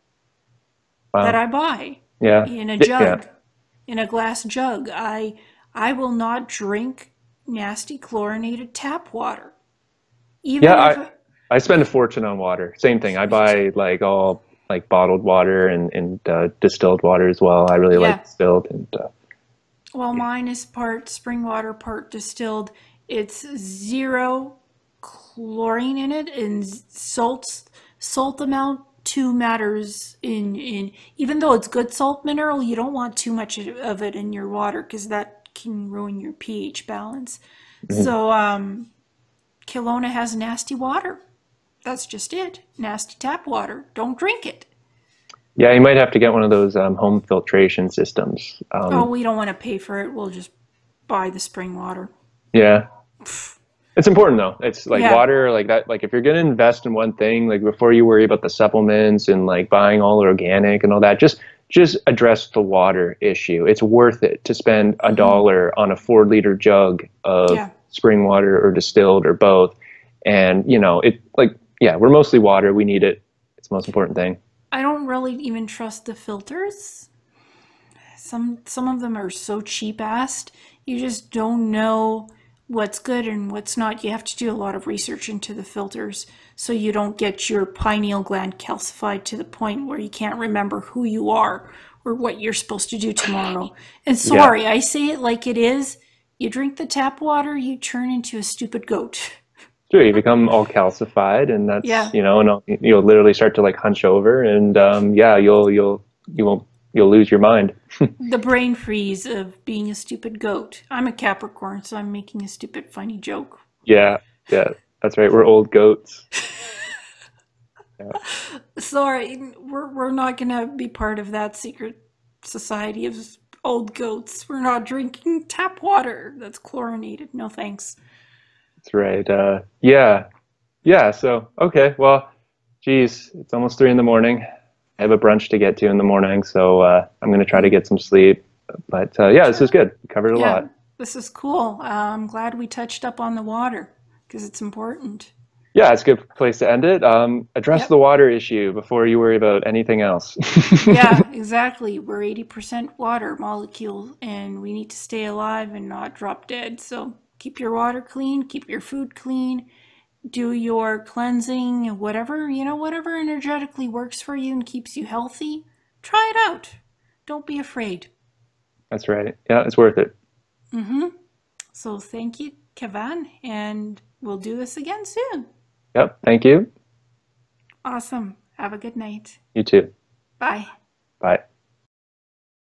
[SPEAKER 1] that
[SPEAKER 2] Wow.
[SPEAKER 1] I buy
[SPEAKER 2] Yeah.
[SPEAKER 1] in a
[SPEAKER 2] Yeah.
[SPEAKER 1] jug, in a glass jug. I will not drink nasty chlorinated tap water.
[SPEAKER 2] Yeah.
[SPEAKER 1] Even if
[SPEAKER 2] I I spend a fortune on water. Same thing. I buy like all like bottled water and distilled water as well. I really like
[SPEAKER 1] Yeah.
[SPEAKER 2] distilled and
[SPEAKER 1] Well,
[SPEAKER 2] yeah.
[SPEAKER 1] mine is part spring water, part distilled. It's zero chlorine in it, and salt amount too matters in even though it's good salt mineral, you don't want too much of it in your water because that can ruin your pH balance.
[SPEAKER 2] Mhm.
[SPEAKER 1] So Kelowna has nasty water. That's just it. Nasty tap water. Don't drink it.
[SPEAKER 2] Yeah, you might have to get one of those home filtration systems.
[SPEAKER 1] Oh, we don't want to pay for it. We'll just buy the spring water.
[SPEAKER 2] Yeah. It's important though. It's like
[SPEAKER 1] Yeah.
[SPEAKER 2] water, like that. Like if you're gonna invest in one thing, like before you worry about the supplements and like buying all organic and all that, just address the water issue. It's worth it to spend a
[SPEAKER 1] Mm-hmm.
[SPEAKER 2] dollar on a 4 liter jug of
[SPEAKER 1] Yeah.
[SPEAKER 2] spring water or distilled or both. And it like yeah, we're mostly water. We need it. It's the most important thing.
[SPEAKER 1] I don't really even trust the filters. Some of them are so cheap assed. You just don't know what's good and what's not. You have to do a lot of research into the filters so you don't get your pineal gland calcified to the point where you can't remember who you are or what you're supposed to do tomorrow. And
[SPEAKER 2] Yeah.
[SPEAKER 1] sorry, I say it like it is. You drink the tap water, you turn into a stupid goat.
[SPEAKER 2] Sure, you become all calcified, and that's
[SPEAKER 1] Yeah.
[SPEAKER 2] and you'll literally start to like hunch over, and yeah, you'll lose your mind.
[SPEAKER 1] The brain freeze of being a stupid goat. I'm a Capricorn, so I'm making a stupid funny joke.
[SPEAKER 2] Yeah, yeah, that's right. We're old goats. Yeah,
[SPEAKER 1] Sorry, we're not gonna be part of that secret society of old goats. We're not drinking tap water that's chlorinated. No thanks.
[SPEAKER 2] that's right. Yeah, yeah. So okay, well, geez, it's almost 3 in the morning. I have a brunch to get to in the morning, so I'm gonna try to get some sleep. But yeah, this is
[SPEAKER 1] Sure.
[SPEAKER 2] good. We covered a
[SPEAKER 1] Yeah,
[SPEAKER 2] lot.
[SPEAKER 1] this is cool. I'm glad we touched up on the water because it's important.
[SPEAKER 2] Yeah, it's a good place to end it. Address the
[SPEAKER 1] Yep.
[SPEAKER 2] water issue before you worry about anything else.
[SPEAKER 1] Yeah, exactly. We're 80% water molecules and we need to stay alive and not drop dead. So keep your water clean, keep your food clean, do your cleansing, whatever, whatever energetically works for you and keeps you healthy. Try it out. Don't be afraid.
[SPEAKER 2] That's right. Yeah, it's worth it.
[SPEAKER 1] Mm-hmm. So thank you, Kevan, and we'll do this again soon.
[SPEAKER 2] Yep. Thank you.
[SPEAKER 1] Awesome. Have a good night.
[SPEAKER 2] You too.
[SPEAKER 1] Bye.
[SPEAKER 2] Bye.